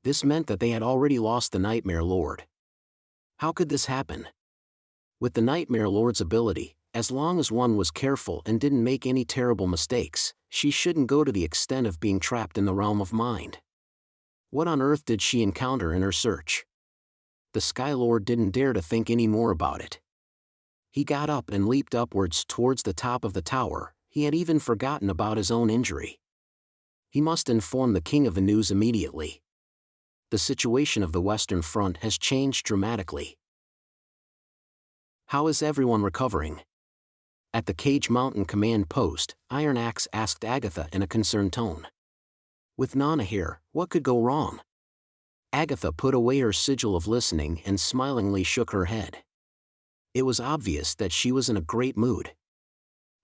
This meant that they had already lost the Nightmare Lord. How could this happen? With the Nightmare Lord's ability, as long as one was careful and didn't make any terrible mistakes, she shouldn't go to the extent of being trapped in the realm of mind. What on earth did she encounter in her search? The Skylord didn't dare to think any more about it. He got up and leaped upwards towards the top of the tower. He had even forgotten about his own injury. He must inform the king of the news immediately. The situation of the Western Front has changed dramatically. How is everyone recovering? At the Cage Mountain command post, Iron Axe asked Agatha in a concerned tone. With Nana here, what could go wrong? Agatha put away her sigil of listening and smilingly shook her head. It was obvious that she was in a great mood.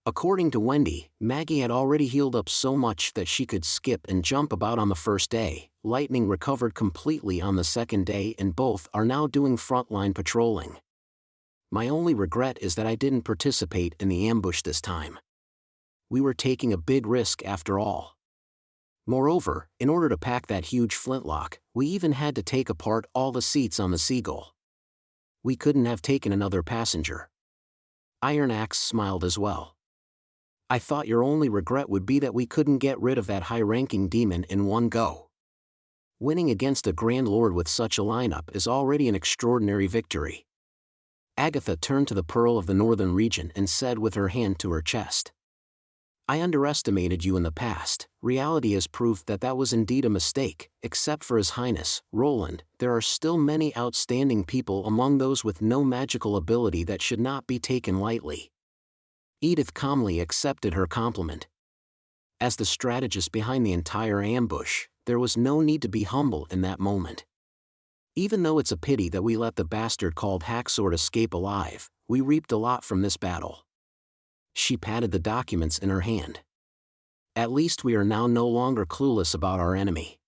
According to Wendy, Maggie had already healed up so much that she could skip and jump about on the first day. Lightning recovered completely on the second day, and both are now doing frontline patrolling. My only regret is that I didn't participate in the ambush this time. We were taking a big risk after all. Moreover, in order to pack that huge flintlock, we even had to take apart all the seats on the Seagull. We couldn't have taken another passenger. Iron Axe smiled as well. I thought your only regret would be that we couldn't get rid of that high-ranking demon in one go. Winning against a Grand Lord with such a lineup is already an extraordinary victory. Agatha turned to the Pearl of the Northern Region and said with her hand to her chest. I underestimated you in the past. Reality has proved that that was indeed a mistake. Except for His Highness, Roland, there are still many outstanding people among those with no magical ability that should not be taken lightly. Edith calmly accepted her compliment. As the strategist behind the entire ambush, there was no need to be humble in that moment. Even though it's a pity that we let the bastard called Hacksword escape alive, we reaped a lot from this battle. She patted the documents in her hand. At least we are now no longer clueless about our enemy.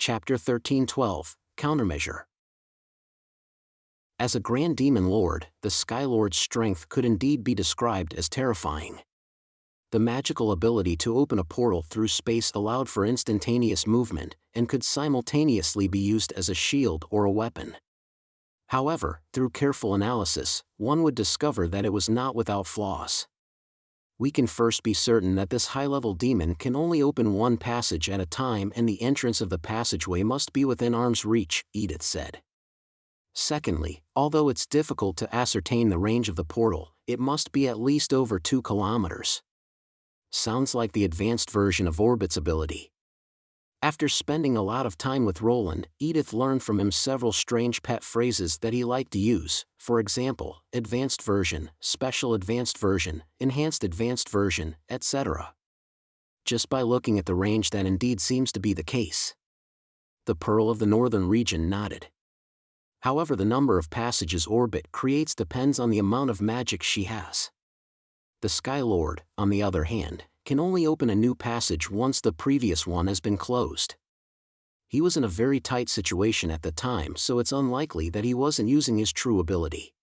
Chapter 13:12, Countermeasure. As a Grand Demon Lord, the Skylord's strength could indeed be described as terrifying. The magical ability to open a portal through space allowed for instantaneous movement, and could simultaneously be used as a shield or a weapon. However, through careful analysis, one would discover that it was not without flaws. We can first be certain that this high-level demon can only open one passage at a time, and the entrance of the passageway must be within arm's reach, Edith said. Secondly, although it's difficult to ascertain the range of the portal, it must be at least over 2 kilometers. Sounds like the advanced version of Orbit's ability. After spending a lot of time with Roland, Edith learned from him several strange pet phrases that he liked to use, for example, advanced version, special advanced version, enhanced advanced version, etc. Just by looking at the range, that indeed seems to be the case. The Pearl of the Northern Region nodded. However, the number of passages Orbit creates depends on the amount of magic she has. The Skylord, on the other hand, can only open a new passage once the previous one has been closed. He was in a very tight situation at the time, so it's unlikely that he wasn't using his true ability.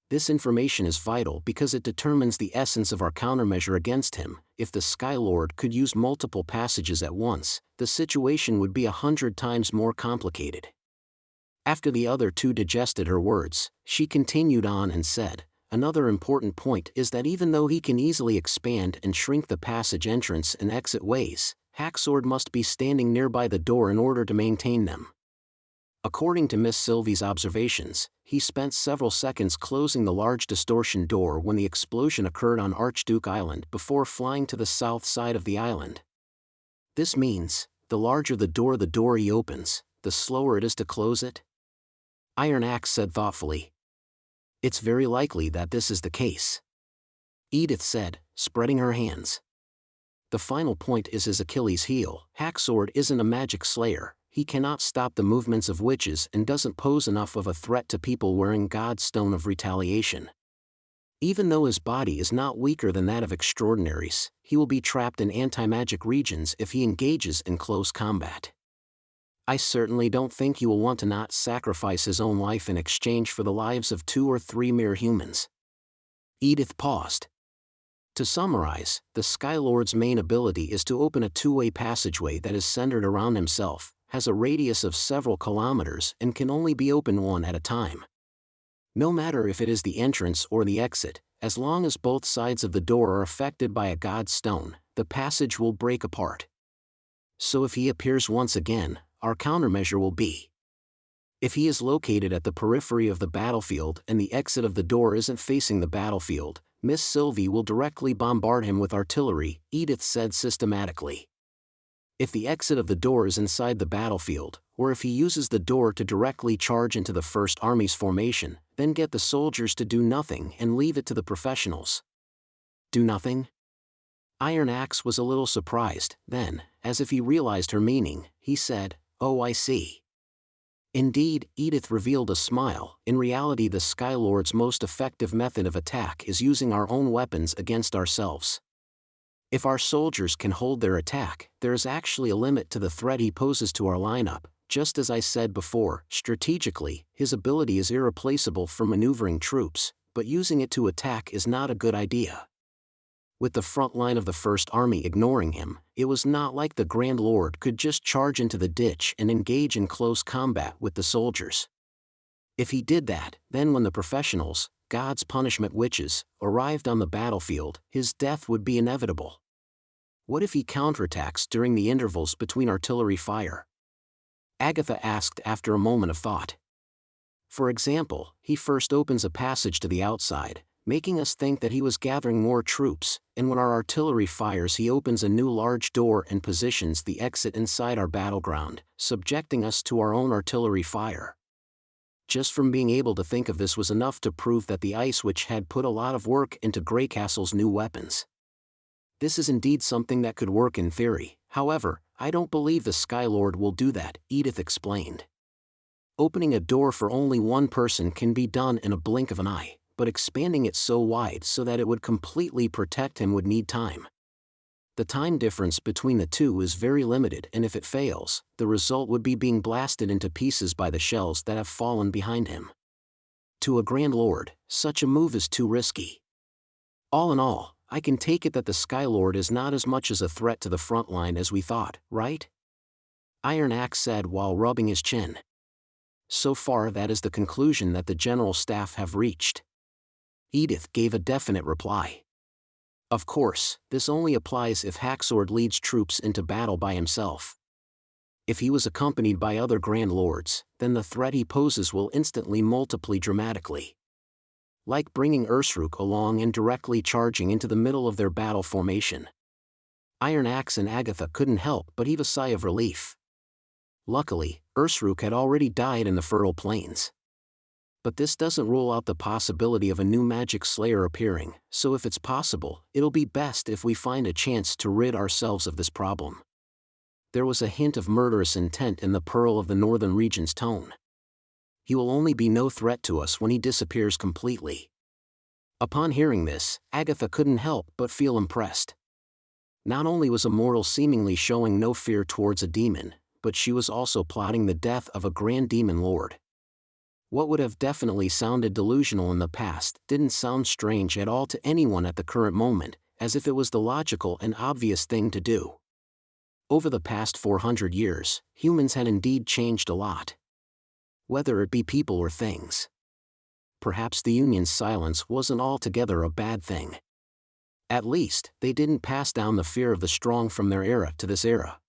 This information is vital because it determines the essence of our countermeasure against him. If the Skylord could use multiple passages at once, the situation would be 100 times more complicated. After the other two digested her words, she continued on and said, another important point is that even though he can easily expand and shrink the passage entrance and exit ways, Hacksword must be standing nearby the door in order to maintain them. According to Miss Sylvie's observations, he spent several seconds closing the large distortion door when the explosion occurred on Archduke Island before flying to the south side of the island. This means, the larger the door he opens, the slower it is to close it? Iron Axe said thoughtfully. It's very likely that this is the case. Edith said, spreading her hands. The final point is his Achilles heel. Hacksword isn't a magic slayer, he cannot stop the movements of witches and doesn't pose enough of a threat to people wearing God's Stone of Retaliation. Even though his body is not weaker than that of extraordinaries, he will be trapped in anti-magic regions if he engages in close combat. I certainly don't think he will want to not sacrifice his own life in exchange for the lives of 2 or 3 mere humans. Edith paused. To summarize, the Skylord's main ability is to open a 2-way passageway that is centered around himself, has a radius of several kilometers, and can only be opened one at a time. No matter if it is the entrance or the exit, as long as both sides of the door are affected by a God's Stone, the passage will break apart. So if he appears once again, our countermeasure will be. If he is located at the periphery of the battlefield and the exit of the door isn't facing the battlefield, Miss Sylvie will directly bombard him with artillery, Edith said systematically. If the exit of the door is inside the battlefield, or if he uses the door to directly charge into the First Army's formation, then get the soldiers to do nothing and leave it to the professionals. Do nothing? Iron Axe was a little surprised, then, as if he realized her meaning, he said, "Oh, I see." Indeed, Edith revealed a smile. In reality, the Skylord's most effective method of attack is using our own weapons against ourselves. If our soldiers can hold their attack, there is actually a limit to the threat he poses to our lineup. Just as I said before, strategically, his ability is irreplaceable for maneuvering troops, but using it to attack is not a good idea. With the front line of the First Army ignoring him, it was not like the Grand Lord could just charge into the ditch and engage in close combat with the soldiers. If he did that, then when the professionals, God's punishment witches, arrived on the battlefield, his death would be inevitable. What if he counterattacks during the intervals between artillery fire? Agatha asked after a moment of thought. For example, he first opens a passage to the outside, making us think that he was gathering more troops, and when our artillery fires he opens a new large door and positions the exit inside our battleground, subjecting us to our own artillery fire. Just from being able to think of this was enough to prove that the Ice Witch had put a lot of work into Greycastle's new weapons. This is indeed something that could work in theory, however, I don't believe the Skylord will do that, Edith explained. Opening a door for only one person can be done in a blink of an eye, but expanding it so wide so that it would completely protect him would need time. The time difference between the two is very limited, and if it fails, the result would be being blasted into pieces by the shells that have fallen behind him. To a Grand Lord, such a move is too risky. All in all, I can take it that the Skylord is not as much as a threat to the front line as we thought, right? Iron Axe said while rubbing his chin. So far that is the conclusion that the General Staff have reached. Edith gave a definite reply. Of course, this only applies if Haxord leads troops into battle by himself. If he was accompanied by other Grand Lords, then the threat he poses will instantly multiply dramatically. Like bringing Ursruk along and directly charging into the middle of their battle formation. Iron Axe and Agatha couldn't help but heave a sigh of relief. Luckily, Ursruk had already died in the fertile plains. But this doesn't rule out the possibility of a new magic slayer appearing, so if it's possible, it'll be best if we find a chance to rid ourselves of this problem. There was a hint of murderous intent in the Pearl of the Northern Region's tone. He will only be no threat to us when he disappears completely. Upon hearing this, Agatha couldn't help but feel impressed. Not only was a mortal seemingly showing no fear towards a demon, but she was also plotting the death of a Grand Demon Lord. What would have definitely sounded delusional in the past didn't sound strange at all to anyone at the current moment, as if it was the logical and obvious thing to do. Over the past 400 years, humans had indeed changed a lot. Whether it be people or things. Perhaps the Union's silence wasn't altogether a bad thing. At least, they didn't pass down the fear of the strong from their era to this era.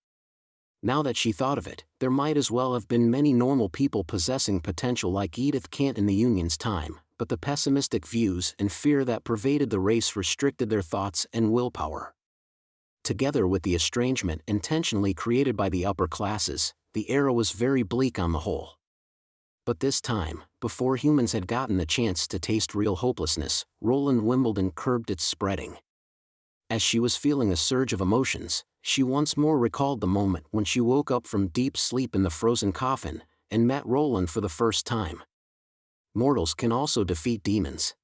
Now that she thought of it, there might as well have been many normal people possessing potential like Edith Cant in the Union's time, but the pessimistic views and fear that pervaded the race restricted their thoughts and willpower. Together with the estrangement intentionally created by the upper classes, the era was very bleak on the whole. But this time, before humans had gotten the chance to taste real hopelessness, Roland Wimbledon curbed its spreading. As she was feeling a surge of emotions, she once more recalled the moment when she woke up from deep sleep in the frozen coffin, and met Roland for the first time. Mortals can also defeat demons.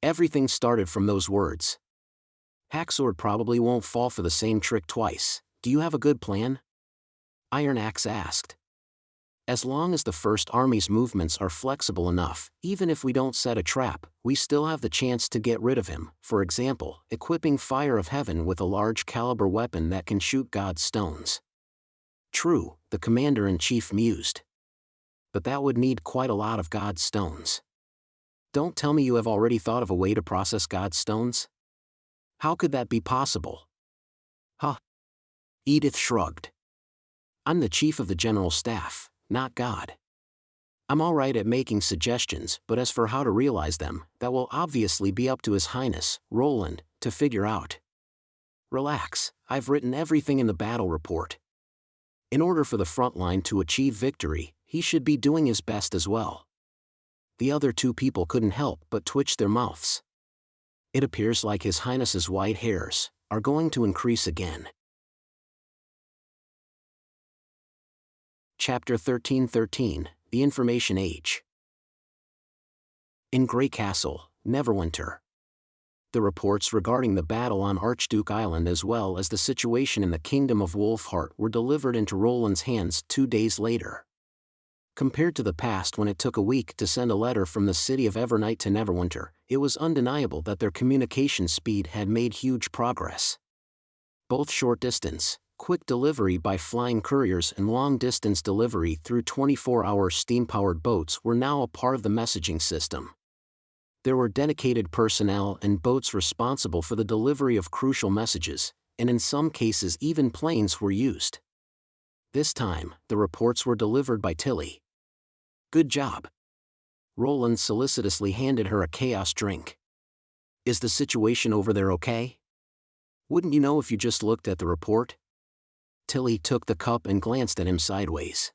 Everything started from those words. Haxord probably won't fall for the same trick twice. Do you have a good plan? Iron Axe asked. As long as the First Army's movements are flexible enough, even if we don't set a trap, we still have the chance to get rid of him, for example, equipping Fire of Heaven with a large caliber weapon that can shoot God's stones. True, the Commander-in-Chief mused. But that would need quite a lot of God's stones. Don't tell me you have already thought of a way to process God's stones? How could that be possible? Huh. Edith shrugged. I'm the Chief of the General Staff, not God. I'm alright at making suggestions, but as for how to realize them, that will obviously be up to His Highness, Roland, to figure out. Relax, I've written everything in the battle report. In order for the front line to achieve victory, he should be doing his best as well. The other two people couldn't help but twitch their mouths. It appears like His Highness's white hairs are going to increase again. Chapter 1313, The Information Age. In Grey Castle, Neverwinter. The reports regarding the battle on Archduke Island as well as the situation in the Kingdom of Wolfheart were delivered into Roland's hands 2 days later. Compared to the past when it took a week to send a letter from the city of Evernight to Neverwinter, it was undeniable that their communication speed had made huge progress. Both short-distance, quick delivery by flying couriers and long-distance delivery through 24-hour steam-powered boats were now a part of the messaging system. There were dedicated personnel and boats responsible for the delivery of crucial messages, and in some cases even planes were used. This time, the reports were delivered by Tilly. "Good job." Roland solicitously handed her a chaos drink. "Is the situation over there okay? Wouldn't you know if you just looked at the report?" Tilly took the cup and glanced at him sideways.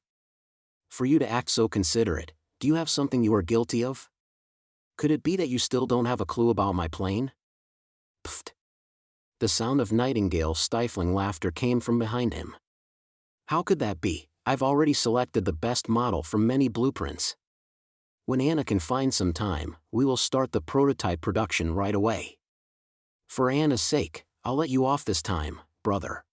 "For you to act so considerate, do you have something you are guilty of? Could it be that you still don't have a clue about my plane?" Pfft. The sound of Nightingale's stifling laughter came from behind him. "How could that be? I've already selected the best model from many blueprints. When Anna can find some time, we will start the prototype production right away. For Anna's sake, I'll let you off this time, brother."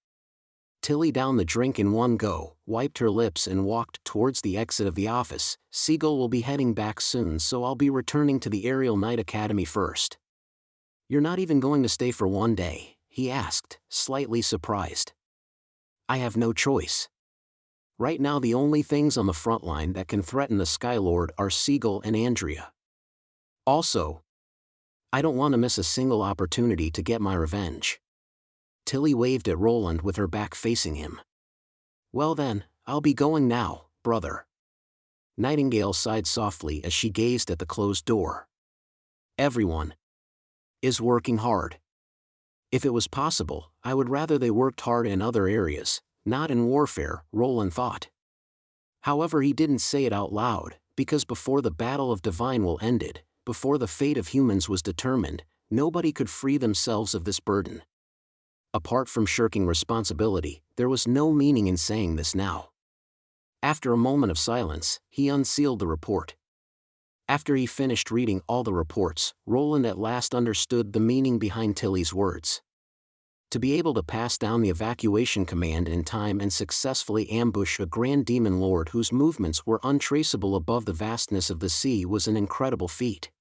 Tilly downed the drink in one go, wiped her lips and walked towards the exit of the office. "Siegel will be heading back soon, so I'll be returning to the Aerial Knight Academy first." "You're not even going to stay for 1 day?" he asked, slightly surprised. "I have no choice. Right now the only things on the front line that can threaten the Skylord are Siegel and Andrea. Also, I don't want to miss a single opportunity to get my revenge." Tilly waved at Roland with her back facing him. "Well then, I'll be going now, brother." Nightingale sighed softly as she gazed at the closed door. "Everyone is working hard. If it was possible, I would rather they worked hard in other areas, not in warfare," Roland thought. However, he didn't say it out loud, because before the Battle of Divine Will ended, before the fate of humans was determined, nobody could free themselves of this burden. Apart from shirking responsibility, there was no meaning in saying this now. After a moment of silence, he unsealed the report. After he finished reading all the reports, Roland at last understood the meaning behind Tilly's words. To be able to pass down the evacuation command in time and successfully ambush a Grand Demon Lord whose movements were untraceable above the vastness of the sea was an incredible feat.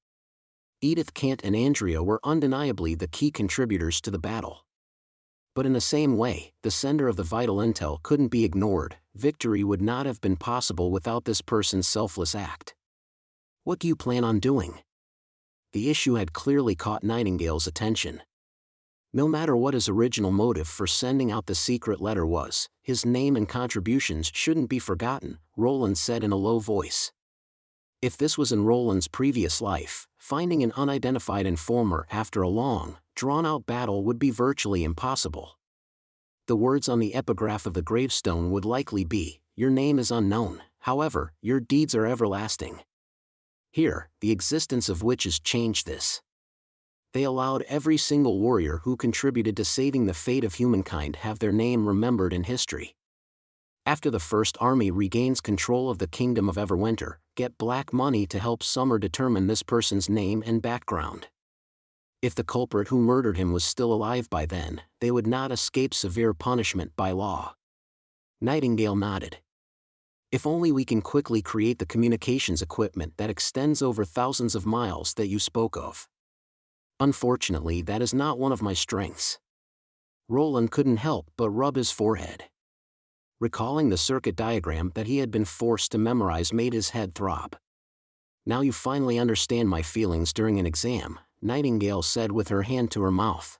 Edith, Kant and Andrea were undeniably the key contributors to the battle. But in the same way, the sender of the vital intel couldn't be ignored. Victory would not have been possible without this person's selfless act. "What do you plan on doing?" The issue had clearly caught Nightingale's attention. No matter what his original motive for sending out the secret letter was, his name and contributions shouldn't be forgotten, Roland said in a low voice. If this was in Roland's previous life, finding an unidentified informer after a long, drawn-out battle would be virtually impossible. The words on the epigraph of the gravestone would likely be, "Your name is unknown, however, your deeds are everlasting." Here, the existence of witches changed this. They allowed every single warrior who contributed to saving the fate of humankind have their name remembered in history. After the First Army regains control of the Kingdom of Everwinter, get black money to help Summer determine this person's name and background. If the culprit who murdered him was still alive by then, they would not escape severe punishment by law. Nightingale nodded. "If only we can quickly create the communications equipment that extends over thousands of miles that you spoke of. Unfortunately, that is not one of my strengths." Roland couldn't help but rub his forehead. Recalling the circuit diagram that he had been forced to memorize made his head throb. "Now you finally understand my feelings during an exam," Nightingale said with her hand to her mouth.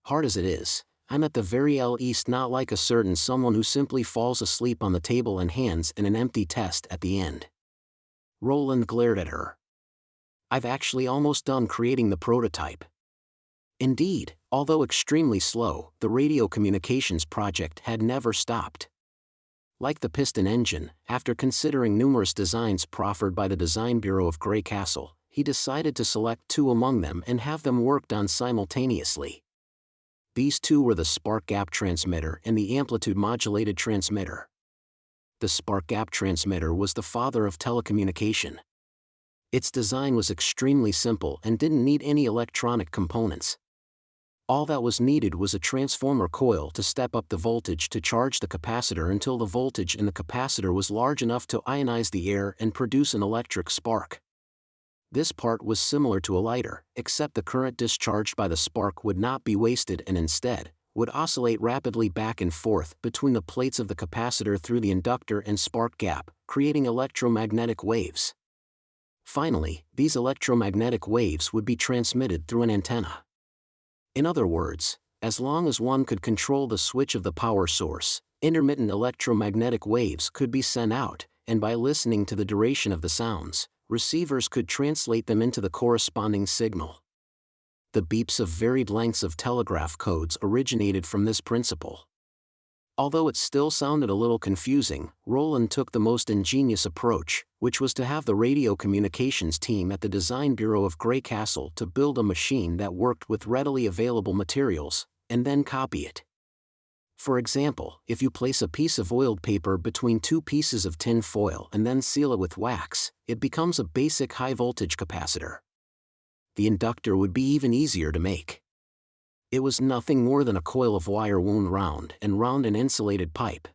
"Hard as it is, I'm at the very least not like a certain someone who simply falls asleep on the table and hands in an empty test at the end." Roland glared at her. "I've actually almost done creating the prototype." Indeed, although extremely slow, the radio communications project had never stopped. Like the piston engine, after considering numerous designs proffered by the Design Bureau of Grey Castle, he decided to select 2 among them and have them worked on simultaneously. These 2 were the spark gap transmitter and the amplitude modulated transmitter. The spark gap transmitter was the father of telecommunication. Its design was extremely simple and didn't need any electronic components. All that was needed was a transformer coil to step up the voltage to charge the capacitor until the voltage in the capacitor was large enough to ionize the air and produce an electric spark. This part was similar to a lighter, except the current discharged by the spark would not be wasted and instead would oscillate rapidly back and forth between the plates of the capacitor through the inductor and spark gap, creating electromagnetic waves. Finally, these electromagnetic waves would be transmitted through an antenna. In other words, as long as one could control the switch of the power source, intermittent electromagnetic waves could be sent out, and by listening to the duration of the sounds, receivers could translate them into the corresponding signal. The beeps of varied lengths of telegraph codes originated from this principle. Although it still sounded a little confusing, Roland took the most ingenious approach, which was to have the radio communications team at the Design Bureau of Grey Castle to build a machine that worked with readily available materials, and then copy it. For example, if you place a piece of oiled paper between two pieces of tin foil and then seal it with wax, it becomes a basic high-voltage capacitor. The inductor would be even easier to make. It was nothing more than a coil of wire wound round and round an insulated pipe.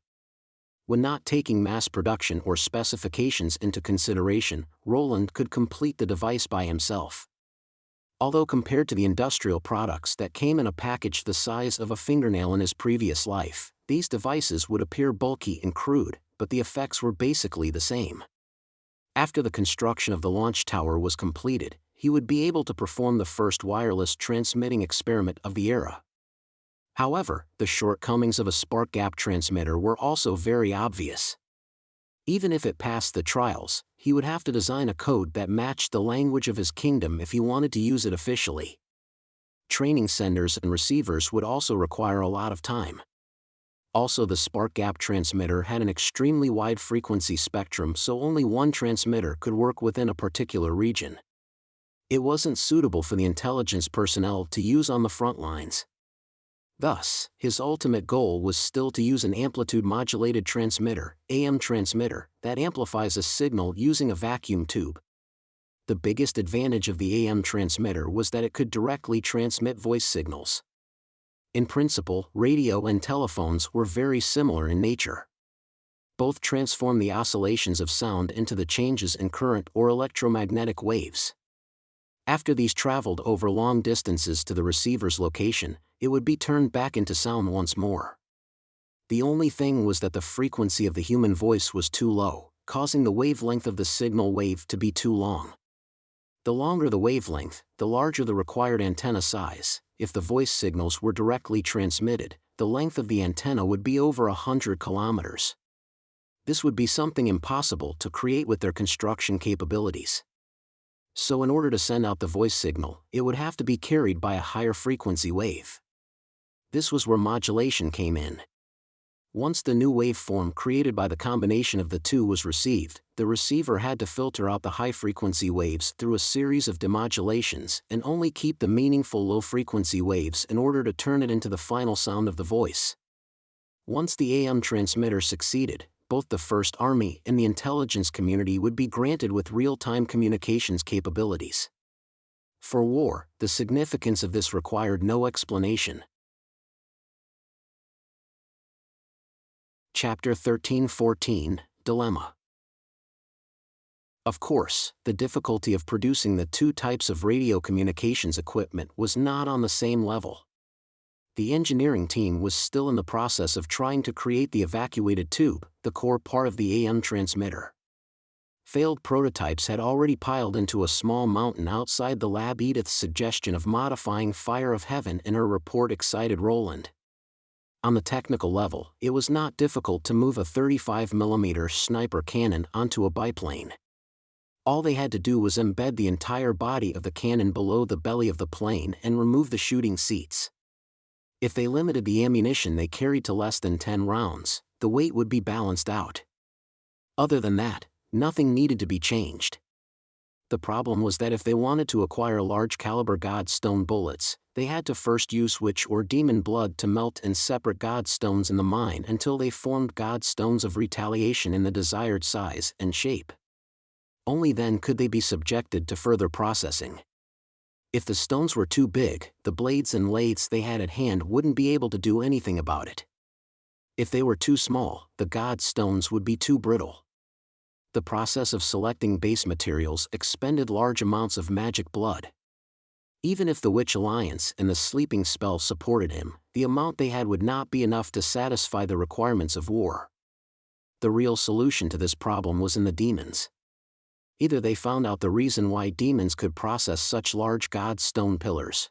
When not taking mass production or specifications into consideration, Roland could complete the device by himself. Although compared to the industrial products that came in a package the size of a fingernail in his previous life, these devices would appear bulky and crude, but the effects were basically the same. After the construction of the launch tower was completed, he would be able to perform the first wireless transmitting experiment of the era. However, the shortcomings of a spark gap transmitter were also very obvious. Even if it passed the trials, he would have to design a code that matched the language of his kingdom if he wanted to use it officially. Training senders and receivers would also require a lot of time. Also, the spark gap transmitter had an extremely wide frequency spectrum, so only one transmitter could work within a particular region. It wasn't suitable for the intelligence personnel to use on the front lines. Thus, his ultimate goal was still to use an amplitude-modulated transmitter, AM transmitter, that amplifies a signal using a vacuum tube. The biggest advantage of the AM transmitter was that it could directly transmit voice signals. In principle, radio and telephones were very similar in nature. Both transform the oscillations of sound into the changes in current or electromagnetic waves. After these traveled over long distances to the receiver's location, it would be turned back into sound once more. The only thing was that the frequency of the human voice was too low, causing the wavelength of the signal wave to be too long. The longer the wavelength, the larger the required antenna size. If the voice signals were directly transmitted, the length of the antenna would be over 100 kilometers. This would be something impossible to create with their construction capabilities. So in order to send out the voice signal, it would have to be carried by a higher frequency wave. This was where modulation came in. Once the new waveform created by the combination of the two was received, the receiver had to filter out the high-frequency waves through a series of demodulations and only keep the meaningful low-frequency waves in order to turn it into the final sound of the voice. Once the AM transmitter succeeded, both the First Army and the intelligence community would be granted with real-time communications capabilities. For war, the significance of this required no explanation. Chapter 13-14, Dilemma. Of course, the difficulty of producing the two types of radio communications equipment was not on the same level. The engineering team was still in the process of trying to create the evacuated tube, the core part of the AM transmitter. Failed prototypes had already piled into a small mountain outside the lab. Edith's suggestion of modifying Fire of Heaven in her report excited Roland. On the technical level, it was not difficult to move a 35mm sniper cannon onto a biplane. All they had to do was embed the entire body of the cannon below the belly of the plane and remove the shooting seats. If they limited the ammunition they carried to less than 10 rounds, the weight would be balanced out. Other than that, nothing needed to be changed. The problem was that if they wanted to acquire large-caliber godstone bullets, they had to first use witch or demon blood to melt and separate godstones in the mine until they formed godstones of retaliation in the desired size and shape. Only then could they be subjected to further processing. If the stones were too big, the blades and lathes they had at hand wouldn't be able to do anything about it. If they were too small, the godstones would be too brittle. The process of selecting base materials expended large amounts of magic blood. Even if the Witch Alliance and the sleeping spell supported him, the amount they had would not be enough to satisfy the requirements of war. The real solution to this problem was in the demons. Either they found out the reason why demons could process such large godstone pillars,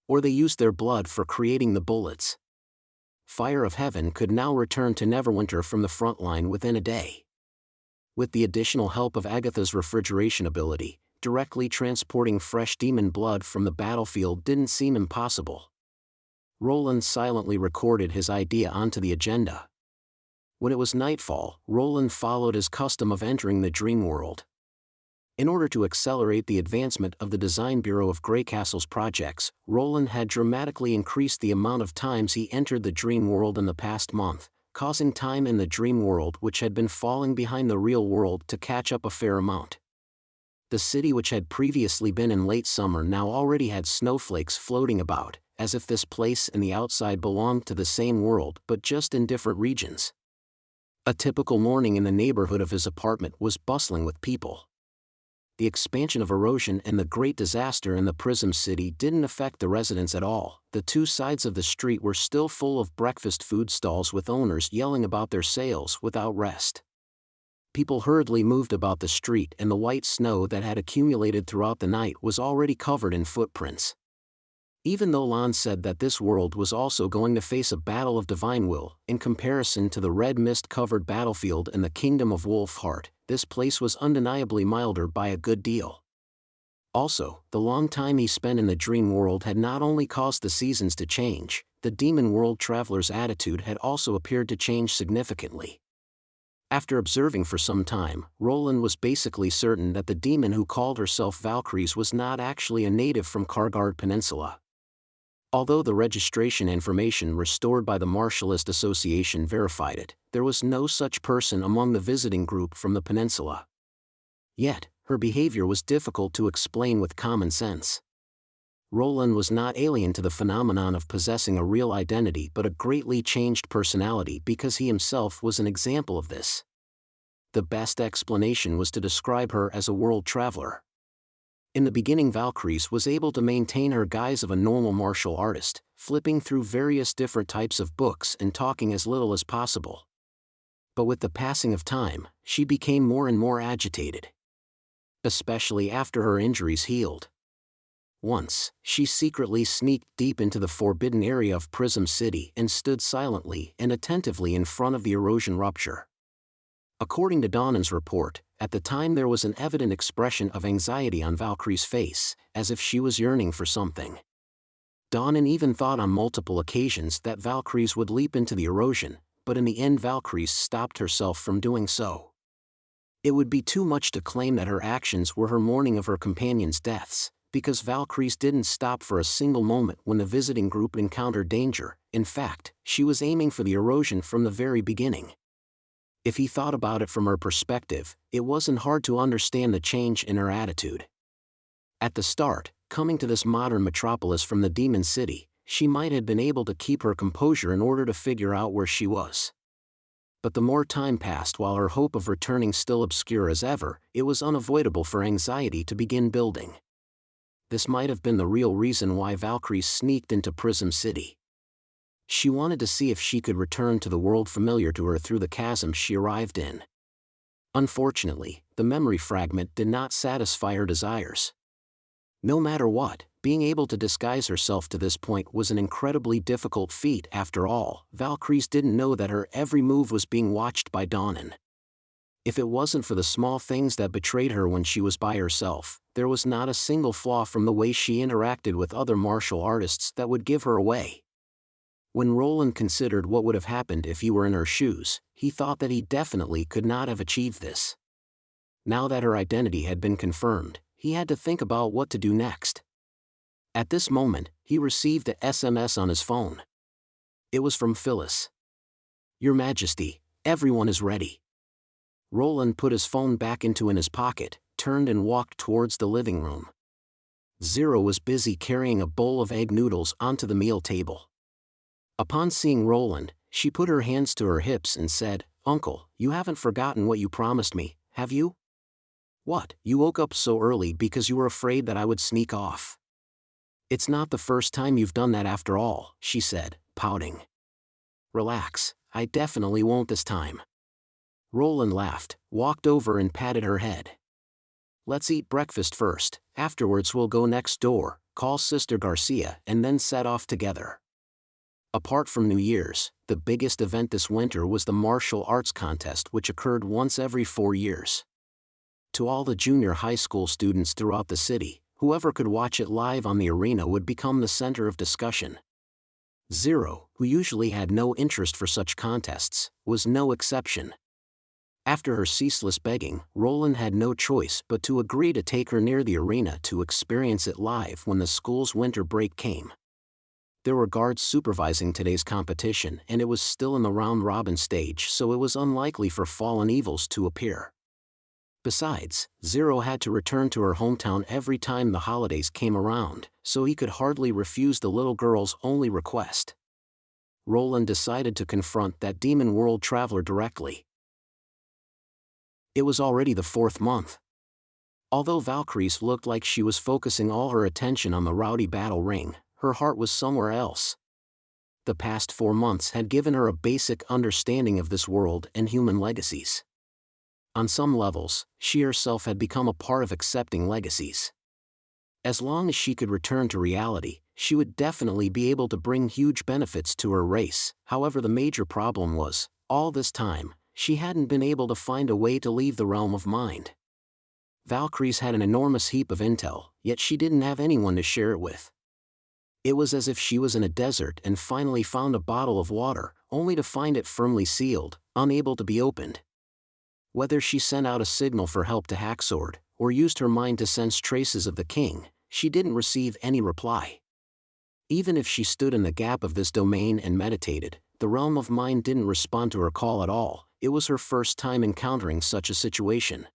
or they used their blood for creating the bullets. Fire of Heaven could now return to Neverwinter from the front line within a day. With the additional help of Agatha's refrigeration ability, directly transporting fresh demon blood from the battlefield didn't seem impossible. Roland silently recorded his idea onto the agenda. When it was nightfall, Roland followed his custom of entering the dream world. In order to accelerate the advancement of the Design Bureau of Greycastle's projects, Roland had dramatically increased the amount of times he entered the dream world in the past month, causing time in the dream world which had been falling behind the real world to catch up a fair amount. The city which had previously been in late summer now already had snowflakes floating about, as if this place and the outside belonged to the same world but just in different regions. A typical morning in the neighborhood of his apartment was bustling with people. The expansion of erosion and the great disaster in the Prism City didn't affect the residents at all. The two sides of the street were still full of breakfast food stalls with owners yelling about their sales without rest. People hurriedly moved about the street and the white snow that had accumulated throughout the night was already covered in footprints. Even though Lon said that this world was also going to face a battle of divine will, in comparison to the red mist-covered battlefield in the Kingdom of Wolfheart, this place was undeniably milder by a good deal. Also, the long time he spent in the dream world had not only caused the seasons to change, the demon world traveler's attitude had also appeared to change significantly. After observing for some time, Roland was basically certain that the demon who called herself Valkyries was not actually a native from Kargard Peninsula. Although the registration information restored by the Martialist Association verified it, there was no such person among the visiting group from the peninsula. Yet, her behavior was difficult to explain with common sense. Roland was not alien to the phenomenon of possessing a real identity but a greatly changed personality because he himself was an example of this. The best explanation was to describe her as a world traveler. In the beginning, Valkyries was able to maintain her guise of a normal martial artist, flipping through various different types of books and talking as little as possible. But with the passing of time, she became more and more agitated. Especially after her injuries healed. Once, she secretly sneaked deep into the forbidden area of Prism City and stood silently and attentively in front of the erosion rupture. According to Donnan's report, at the time there was an evident expression of anxiety on Valkyrie's face, as if she was yearning for something. Donnan even thought on multiple occasions that Valkyries would leap into the erosion, but in the end Valkyries stopped herself from doing so. It would be too much to claim that her actions were her mourning of her companions' deaths, because Valkyries didn't stop for a single moment when the visiting group encountered danger. In fact, she was aiming for the erosion from the very beginning. If he thought about it from her perspective, it wasn't hard to understand the change in her attitude. At the start, coming to this modern metropolis from the Demon City, she might have been able to keep her composure in order to figure out where she was. But the more time passed while her hope of returning still obscure as ever, it was unavoidable for anxiety to begin building. This might have been the real reason why Valkyrie sneaked into Prism City. She wanted to see if she could return to the world familiar to her through the chasm she arrived in. Unfortunately, the memory fragment did not satisfy her desires. No matter what, being able to disguise herself to this point was an incredibly difficult feat. After all, Valkyries didn't know that her every move was being watched by Donnan. If it wasn't for the small things that betrayed her when she was by herself, there was not a single flaw from the way she interacted with other martial artists that would give her away. When Roland considered what would have happened if he were in her shoes, he thought that he definitely could not have achieved this. Now that her identity had been confirmed, he had to think about what to do next. At this moment, he received a SMS on his phone. It was from Phyllis. "Your Majesty, everyone is ready." Roland put his phone back in his pocket, turned and walked towards the living room. Zero was busy carrying a bowl of egg noodles onto the meal table. Upon seeing Roland, she put her hands to her hips and said, "Uncle, you haven't forgotten what you promised me, have you?" "What, you woke up so early because you were afraid that I would sneak off?" "It's not the first time you've done that after all," she said, pouting. "Relax, I definitely won't this time." Roland laughed, walked over and patted her head. "Let's eat breakfast first, afterwards we'll go next door, call Sister Garcia and then set off together." Apart from New Year's, the biggest event this winter was the martial arts contest, which occurred once every 4 years. To all the junior high school students throughout the city, whoever could watch it live on the arena would become the center of discussion. Zero, who usually had no interest for such contests, was no exception. After her ceaseless begging, Roland had no choice but to agree to take her near the arena to experience it live when the school's winter break came. There were guards supervising today's competition, and it was still in the round-robin stage, so it was unlikely for fallen evils to appear. Besides, Zero had to return to her hometown every time the holidays came around, so he could hardly refuse the little girl's only request. Roland decided to confront that demon world traveler directly. It was already the 4th month. Although Valkyries looked like she was focusing all her attention on the rowdy battle ring, her heart was somewhere else. The past 4 months had given her a basic understanding of this world and human legacies. On some levels, she herself had become a part of accepting legacies. As long as she could return to reality, she would definitely be able to bring huge benefits to her race. However, the major problem was, all this time, she hadn't been able to find a way to leave the realm of mind. Valkyries had an enormous heap of intel, yet she didn't have anyone to share it with. It was as if she was in a desert and finally found a bottle of water, only to find it firmly sealed, unable to be opened. Whether she sent out a signal for help to Hacksword, or used her mind to sense traces of the king, she didn't receive any reply. Even if she stood in the gap of this domain and meditated, the realm of mind didn't respond to her call at all. It was her first time encountering such a situation.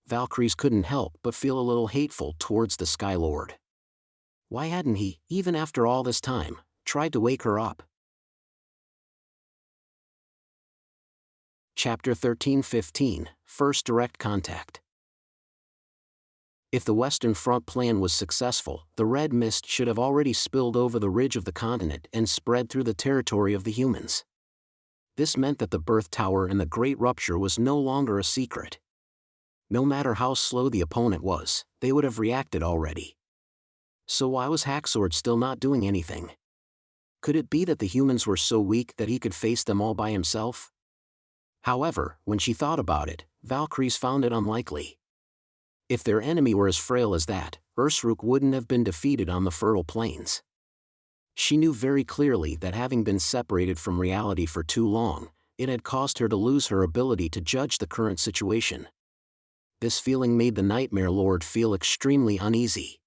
Valkyries couldn't help but feel a little hateful towards the Sky Lord. Why hadn't he, even after all this time, tried to wake her up? Chapter 13-15, First Direct Contact. If the Western Front plan was successful, the red mist should have already spilled over the ridge of the continent and spread through the territory of the humans. This meant that the birth tower and the Great Rupture was no longer a secret. No matter how slow the opponent was, they would have reacted already. So why was Hacksword still not doing anything? Could it be that the humans were so weak that he could face them all by himself? However, when she thought about it, Valkyries found it unlikely. If their enemy were as frail as that, Ursruk wouldn't have been defeated on the fertile plains. She knew very clearly that having been separated from reality for too long, it had caused her to lose her ability to judge the current situation. This feeling made the Nightmare Lord feel extremely uneasy.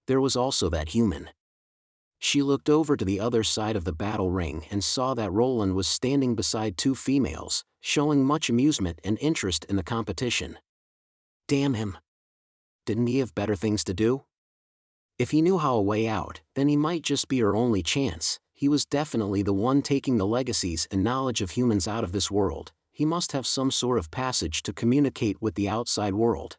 There was also that human. She looked over to the other side of the battle ring and saw that Roland was standing beside 2 females, showing much amusement and interest in the competition. Damn him! Didn't he have better things to do? If he knew how a way out, then he might just be her only chance. He was definitely the one taking the legacies and knowledge of humans out of this world. He must have some sort of passage to communicate with the outside world.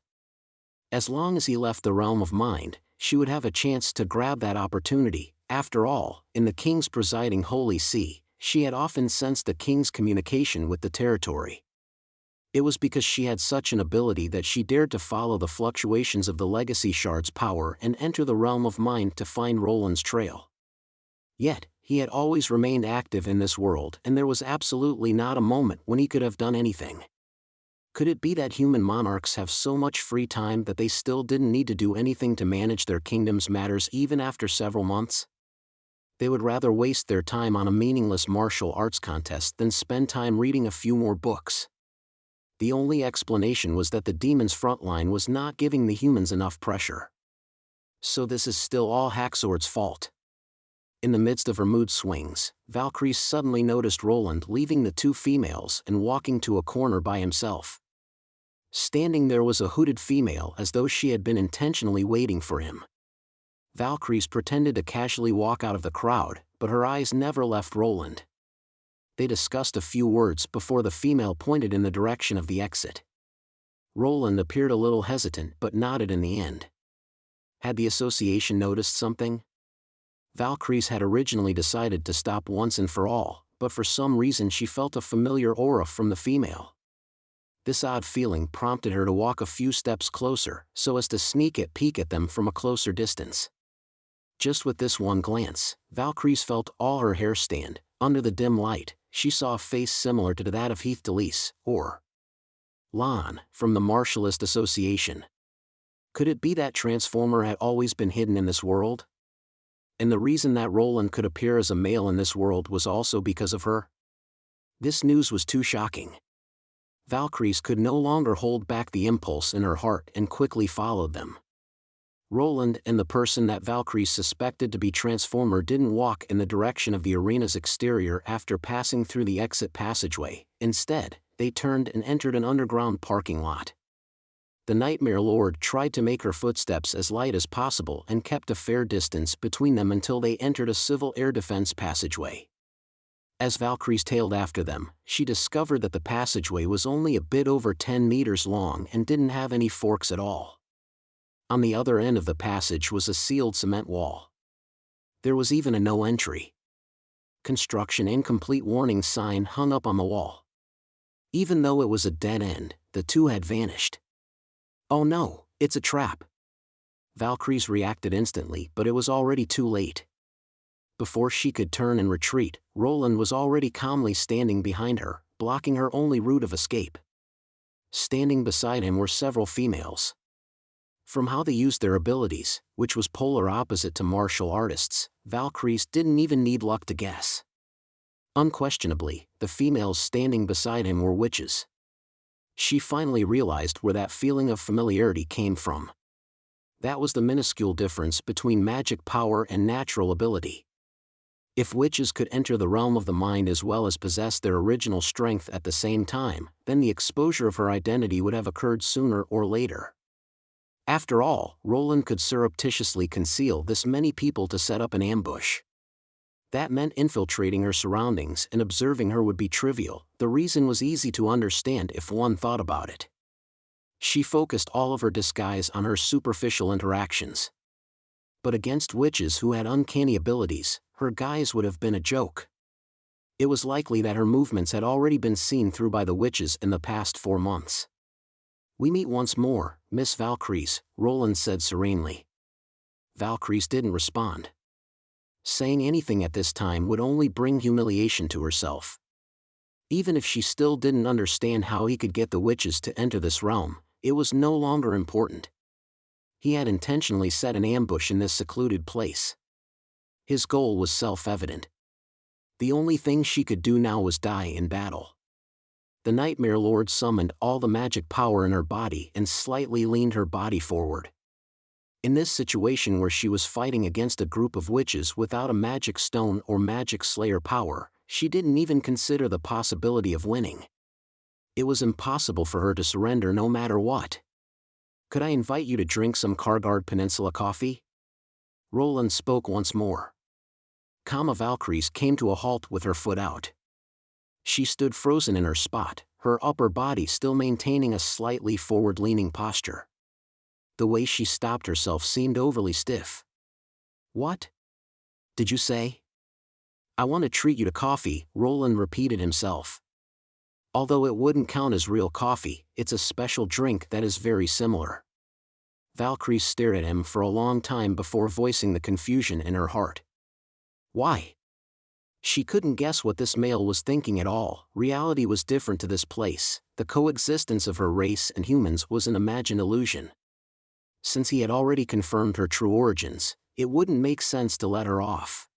As long as he left the realm of mind, she would have a chance to grab that opportunity. After all, in the king's presiding Holy See, she had often sensed the king's communication with the territory. It was because she had such an ability that she dared to follow the fluctuations of the legacy shard's power and enter the realm of mind to find Roland's trail. Yet, he had always remained active in this world, and there was absolutely not a moment when he could have done anything. Could it be that human monarchs have so much free time that they still didn't need to do anything to manage their kingdom's matters even after several months? They would rather waste their time on a meaningless martial arts contest than spend time reading a few more books. The only explanation was that the demon's front line was not giving the humans enough pressure. So this is still all Haxor's fault. In the midst of her mood swings, Valkyrie suddenly noticed Roland leaving the two females and walking to a corner by himself. Standing there was a hooded female, as though she had been intentionally waiting for him. Valkyrie pretended to casually walk out of the crowd, but her eyes never left Roland. They discussed a few words before the female pointed in the direction of the exit. Roland appeared a little hesitant but nodded in the end. Had the association noticed something? Valkyrie had originally decided to stop once and for all, but for some reason she felt a familiar aura from the female. This odd feeling prompted her to walk a few steps closer, so as to sneak a peek at them from a closer distance. Just with this one glance, Valkyrie felt all her hair stand. Under the dim light, she saw a face similar to that of Heath Delis, or Lon, from the Martialist Association. Could it be that Transformer had always been hidden in this world? And the reason that Roland could appear as a male in this world was also because of her? This news was too shocking. Valkyrie could no longer hold back the impulse in her heart and quickly followed them. Roland and the person that Valkyrie suspected to be Transformer didn't walk in the direction of the arena's exterior after passing through the exit passageway. Instead, they turned and entered an underground parking lot. The Nightmare Lord tried to make her footsteps as light as possible and kept a fair distance between them until they entered a civil air defense passageway. As Valkyrie tailed after them, she discovered that the passageway was only a bit over 10 meters long and didn't have any forks at all. On the other end of the passage was a sealed cement wall. There was even a no entry. Construction incomplete warning sign hung up on the wall. Even though it was a dead end, the two had vanished. Oh no, it's a trap. Valkyrie reacted instantly, but it was already too late. Before she could turn and retreat, Roland was already calmly standing behind her, blocking her only route of escape. Standing beside him were several females. From how they used their abilities, which was polar opposite to martial artists, Valkyrie didn't even need luck to guess. Unquestionably, the females standing beside him were witches. She finally realized where that feeling of familiarity came from. That was the minuscule difference between magic power and natural ability. If witches could enter the realm of the mind as well as possess their original strength at the same time, then the exposure of her identity would have occurred sooner or later. After all, Roland could surreptitiously conceal this many people to set up an ambush. That meant infiltrating her surroundings and observing her would be trivial. The reason was easy to understand if one thought about it. She focused all of her disguise on her superficial interactions. But against witches who had uncanny abilities, her guise would have been a joke. It was likely that her movements had already been seen through by the witches in the past 4 months. "We meet once more, Miss Valkyrie," Roland said serenely. Valkyrie didn't respond. Saying anything at this time would only bring humiliation to herself. Even if she still didn't understand how he could get the witches to enter this realm, it was no longer important. He had intentionally set an ambush in this secluded place. His goal was self-evident. The only thing she could do now was die in battle. The Nightmare Lord summoned all the magic power in her body and slightly leaned her body forward. In this situation where she was fighting against a group of witches without a magic stone or magic slayer power, she didn't even consider the possibility of winning. It was impossible for her to surrender no matter what. "Could I invite you to drink some Kargard Peninsula coffee?" Roland spoke once more. Kama Valkyrie came to a halt with her foot out. She stood frozen in her spot, her upper body still maintaining a slightly forward-leaning posture. The way she stopped herself seemed overly stiff. "What did you say?" "I want to treat you to coffee," Roland repeated himself. "Although it wouldn't count as real coffee, it's a special drink that is very similar." Valkyrie stared at him for a long time before voicing the confusion in her heart. Why? She couldn't guess what this male was thinking at all. Reality was different to this place. The coexistence of her race and humans was an imagined illusion. Since he had already confirmed her true origins, it wouldn't make sense to let her off.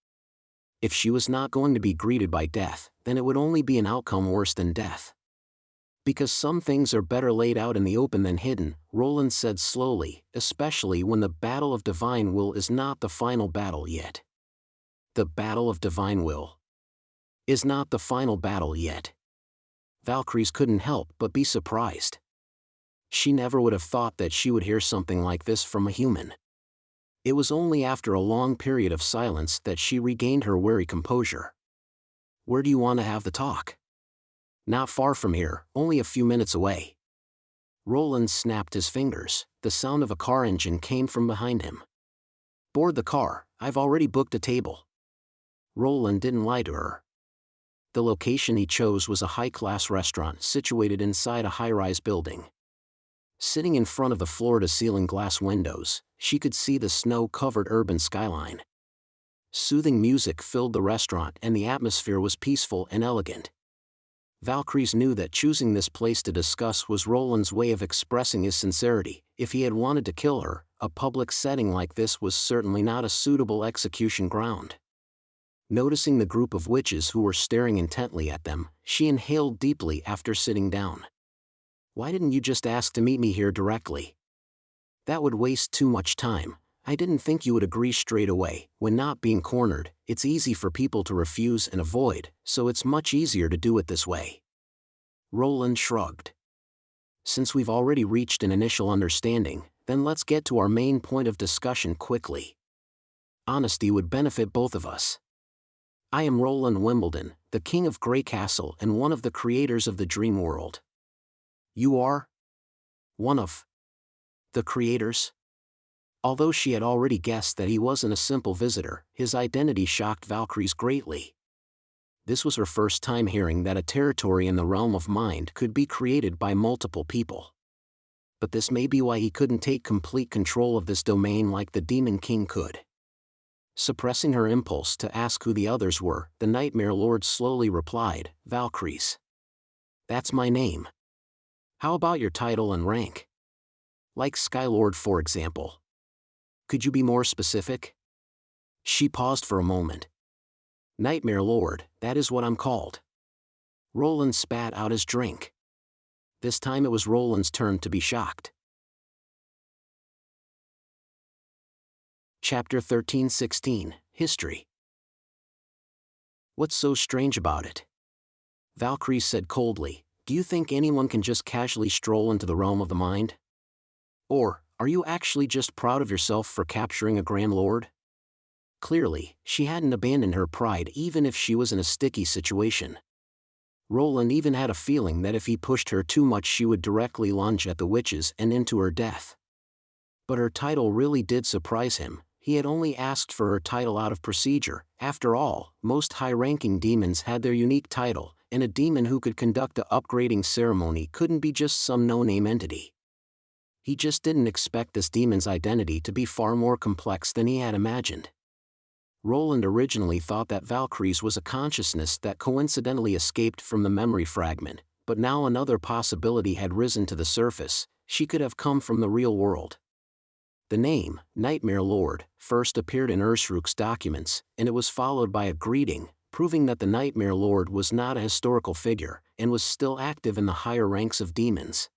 If she was not going to be greeted by death, then it would only be an outcome worse than death. Because some things are better laid out in the open than hidden, Roland said slowly, especially when the battle of divine will is not the final battle yet. The battle of divine will is not the final battle yet. Valkyries couldn't help but be surprised. She never would have thought that she would hear something like this from a human. It was only after a long period of silence that she regained her wary composure. "Where do you want to have the talk?" "Not far from here, only a few minutes away." Roland snapped his fingers. The sound of a car engine came from behind him. "Board the car, I've already booked a table." Roland didn't lie to her. The location he chose was a high-class restaurant situated inside a high-rise building. Sitting in front of the floor-to-ceiling glass windows, she could see the snow-covered urban skyline. Soothing music filled the restaurant and the atmosphere was peaceful and elegant. Valkyries knew that choosing this place to discuss was Roland's way of expressing his sincerity. If he had wanted to kill her, a public setting like this was certainly not a suitable execution ground. Noticing the group of witches who were staring intently at them, she inhaled deeply after sitting down. "Why didn't you just ask to meet me here directly? That would waste too much time. I didn't think you would agree straight away. When not being cornered, it's easy for people to refuse and avoid, so it's much easier to do it this way." Roland shrugged. "Since we've already reached an initial understanding, then let's get to our main point of discussion quickly. Honesty would benefit both of us. I am Roland Wimbledon, the King of Grey Castle and one of the creators of the dream world. You are one of the creators?" Although she had already guessed that he wasn't a simple visitor, his identity shocked Valkyries greatly. This was her first time hearing that a territory in the realm of mind could be created by multiple people. But this may be why he couldn't take complete control of this domain like the Demon King could. Suppressing her impulse to ask who the others were, the Nightmare Lord slowly replied, "Valkyries. That's my name. How about your title and rank? Like Skylord, for example. Could you be more specific?" She paused for a moment. "Nightmare Lord, that is what I'm called." Roland spat out his drink. This time it was Roland's turn to be shocked. Chapter 13:16, History. "What's so strange about it?" Valkyrie said coldly. "Do you think anyone can just casually stroll into the realm of the mind? Or, are you actually just proud of yourself for capturing a Grand Lord?" Clearly, she hadn't abandoned her pride even if she was in a sticky situation. Roland even had a feeling that if he pushed her too much she would directly lunge at the witches and into her death. But her title really did surprise him. He had only asked for her title out of procedure. After all, most high-ranking demons had their unique title, and a demon who could conduct the upgrading ceremony couldn't be just some no-name entity. He just didn't expect this demon's identity to be far more complex than he had imagined. Roland originally thought that Valkyries was a consciousness that coincidentally escaped from the memory fragment, but now another possibility had risen to the surface. She could have come from the real world. The name, Nightmare Lord, first appeared in Ursruk's documents, and it was followed by a greeting, proving that the Nightmare Lord was not a historical figure, and was still active in the higher ranks of demons.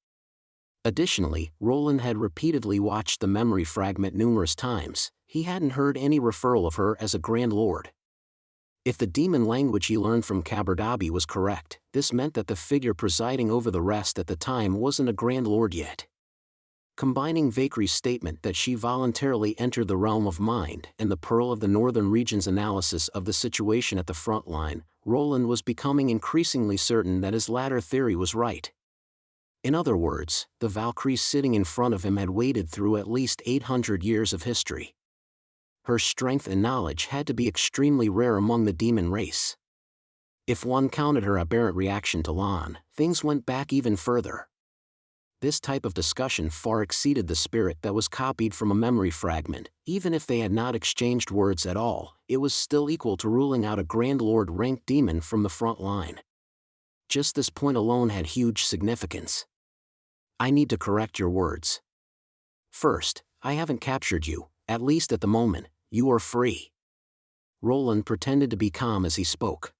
Additionally, Roland had repeatedly watched the memory fragment numerous times. He hadn't heard any referral of her as a Grand Lord. If the demon language he learned from Kabardabi was correct, this meant that the figure presiding over the rest at the time wasn't a Grand Lord yet. Combining Valkyrie's statement that she voluntarily entered the realm of mind and the Pearl of the Northern Region's analysis of the situation at the front line, Roland was becoming increasingly certain that his latter theory was right. In other words, the Valkyries sitting in front of him had waded through at least 800 years of history. Her strength and knowledge had to be extremely rare among the demon race. If one counted her aberrant reaction to Lan, things went back even further. This type of discussion far exceeded the spirit that was copied from a memory fragment. Even if they had not exchanged words at all, it was still equal to ruling out a Grand Lord-ranked demon from the front line. Just this point alone had huge significance. "I need to correct your words. First, I haven't captured you, at least at the moment. You are free." Roland pretended to be calm as he spoke.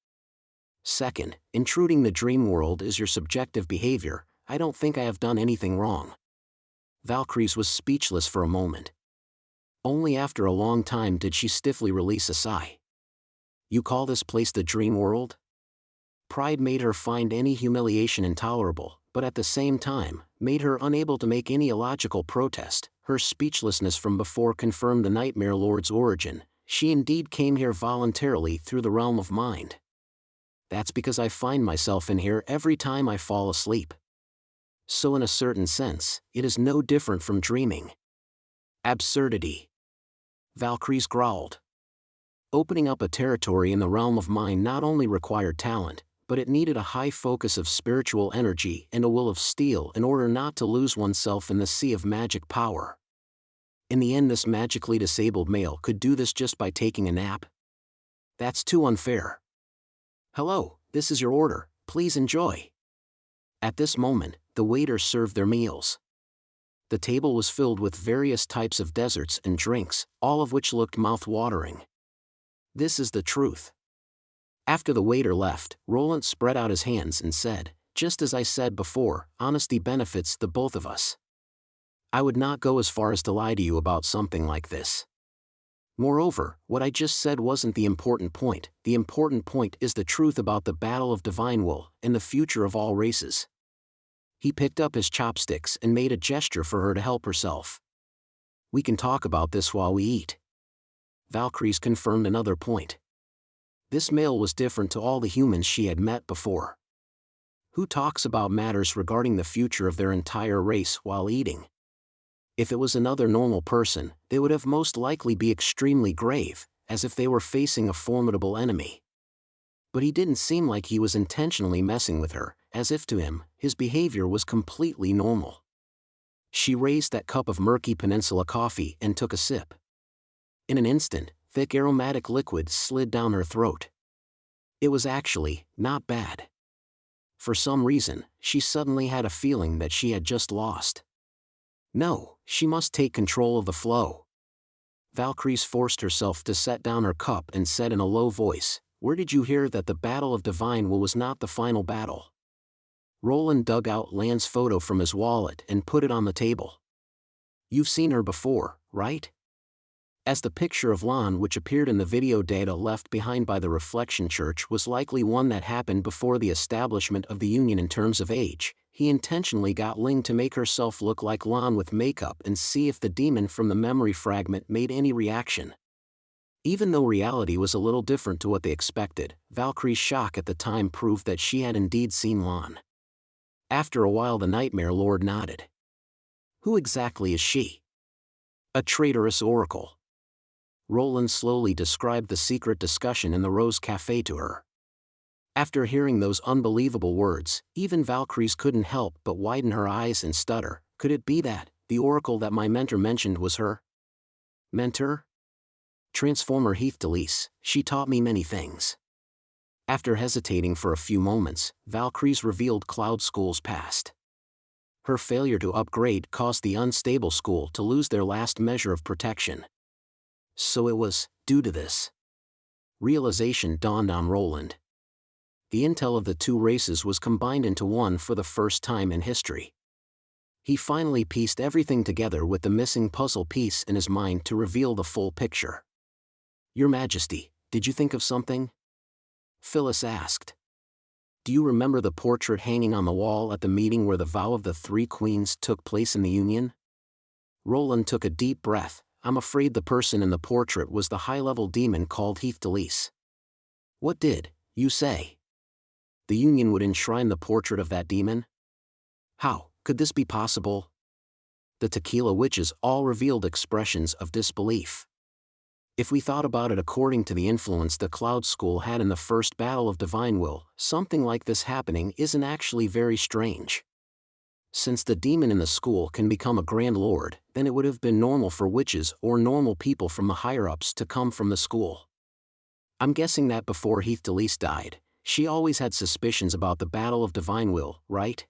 Second, intruding the dream world is your subjective behavior. I don't think I have done anything wrong. Valkyries was speechless for a moment. Only after a long time did she stiffly release a sigh. You call this place the dream world? Pride made her find any humiliation intolerable, but at the same time, made her unable to make any illogical protest. Her speechlessness from before confirmed the Nightmare Lord's origin. She indeed came here voluntarily through the realm of mind. That's because I find myself in here every time I fall asleep. So in a certain sense, it is no different from dreaming. Absurdity. Valkyries growled. Opening up a territory in the realm of mind not only required talent, but it needed a high focus of spiritual energy and a will of steel in order not to lose oneself in the sea of magic power. In the end, this magically disabled male could do this just by taking a nap? That's too unfair. Hello, this is your order, please enjoy. At this moment, the waiters served their meals. The table was filled with various types of desserts and drinks, all of which looked mouth-watering. This is the truth. After the waiter left, Roland spread out his hands and said, just as I said before, honesty benefits the both of us. I would not go as far as to lie to you about something like this. Moreover, what I just said wasn't the important point. The important point is the truth about the battle of divine will and the future of all races. He picked up his chopsticks and made a gesture for her to help herself. We can talk about this while we eat. Valkyries confirmed another point. This male was different to all the humans she had met before. Who talks about matters regarding the future of their entire race while eating? If it was another normal person, they would have most likely be extremely grave, as if they were facing a formidable enemy. But he didn't seem like he was intentionally messing with her, as if to him, his behavior was completely normal. She raised that cup of murky Peninsula coffee and took a sip. In an instant, thick aromatic liquid slid down her throat. It was actually not bad. For some reason, she suddenly had a feeling that she had just lost. No, she must take control of the flow. Valkyries forced herself to set down her cup and said in a low voice, "Where did you hear that the battle of divine will was not the final battle?" Roland dug out Lan's photo from his wallet and put it on the table. You've seen her before, right? As the picture of Lan which appeared in the video data left behind by the Reflection Church was likely one that happened before the establishment of the Union in terms of age, he intentionally got Ling to make herself look like Lan with makeup and see if the demon from the memory fragment made any reaction. Even though reality was a little different to what they expected, Valkyrie's shock at the time proved that she had indeed seen Lan. After a while the Nightmare Lord nodded. Who exactly is she? A traitorous oracle. Roland slowly described the secret discussion in the Rose Café to her. After hearing those unbelievable words, even Valkyries couldn't help but widen her eyes and stutter. Could it be that the oracle that my mentor mentioned was her? Mentor? Transformer Heath Delis, she taught me many things. After hesitating for a few moments, Valkyries revealed Cloud School's past. Her failure to upgrade caused the unstable school to lose their last measure of protection. So it was due to this. Realization dawned on Roland. The intel of the two races was combined into one for the first time in history. He finally pieced everything together with the missing puzzle piece in his mind to reveal the full picture. Your Majesty, did you think of something? Phyllis asked. Do you remember the portrait hanging on the wall at the meeting where the vow of the three queens took place in the Union? Roland took a deep breath. I'm afraid the person in the portrait was the high-level demon called Heath Delis. What did you say? The Union would enshrine the portrait of that demon? How could this be possible? The tequila witches all revealed expressions of disbelief. If we thought about it according to the influence the Cloud School had in the first battle of divine will, something like this happening isn't actually very strange. Since the demon in the school can become a Grand Lord, then it would have been normal for witches or normal people from the higher-ups to come from the school. I'm guessing that before Heath Delis died, she always had suspicions about the battle of divine will, right?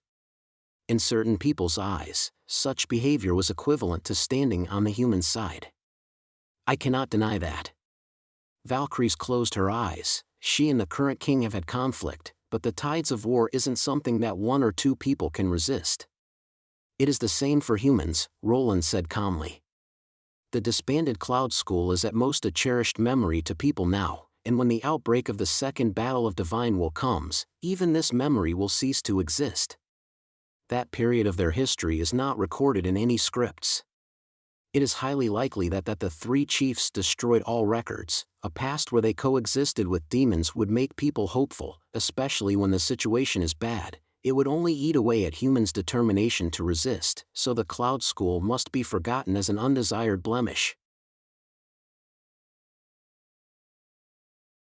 In certain people's eyes, such behavior was equivalent to standing on the human side. I cannot deny that. Valkyries closed her eyes. She and the current king have had conflict, but the tides of war isn't something that one or two people can resist. It is the same for humans, Roland said calmly. The disbanded Cloud School is at most a cherished memory to people now, and when the outbreak of the Second Battle of Divine Will comes, even this memory will cease to exist. That period of their history is not recorded in any scripts. It is highly likely that the three chiefs destroyed all records. A past where they coexisted with demons would make people hopeful, especially when the situation is bad. It would only eat away at humans' determination to resist, so the Cloud School must be forgotten as an undesired blemish.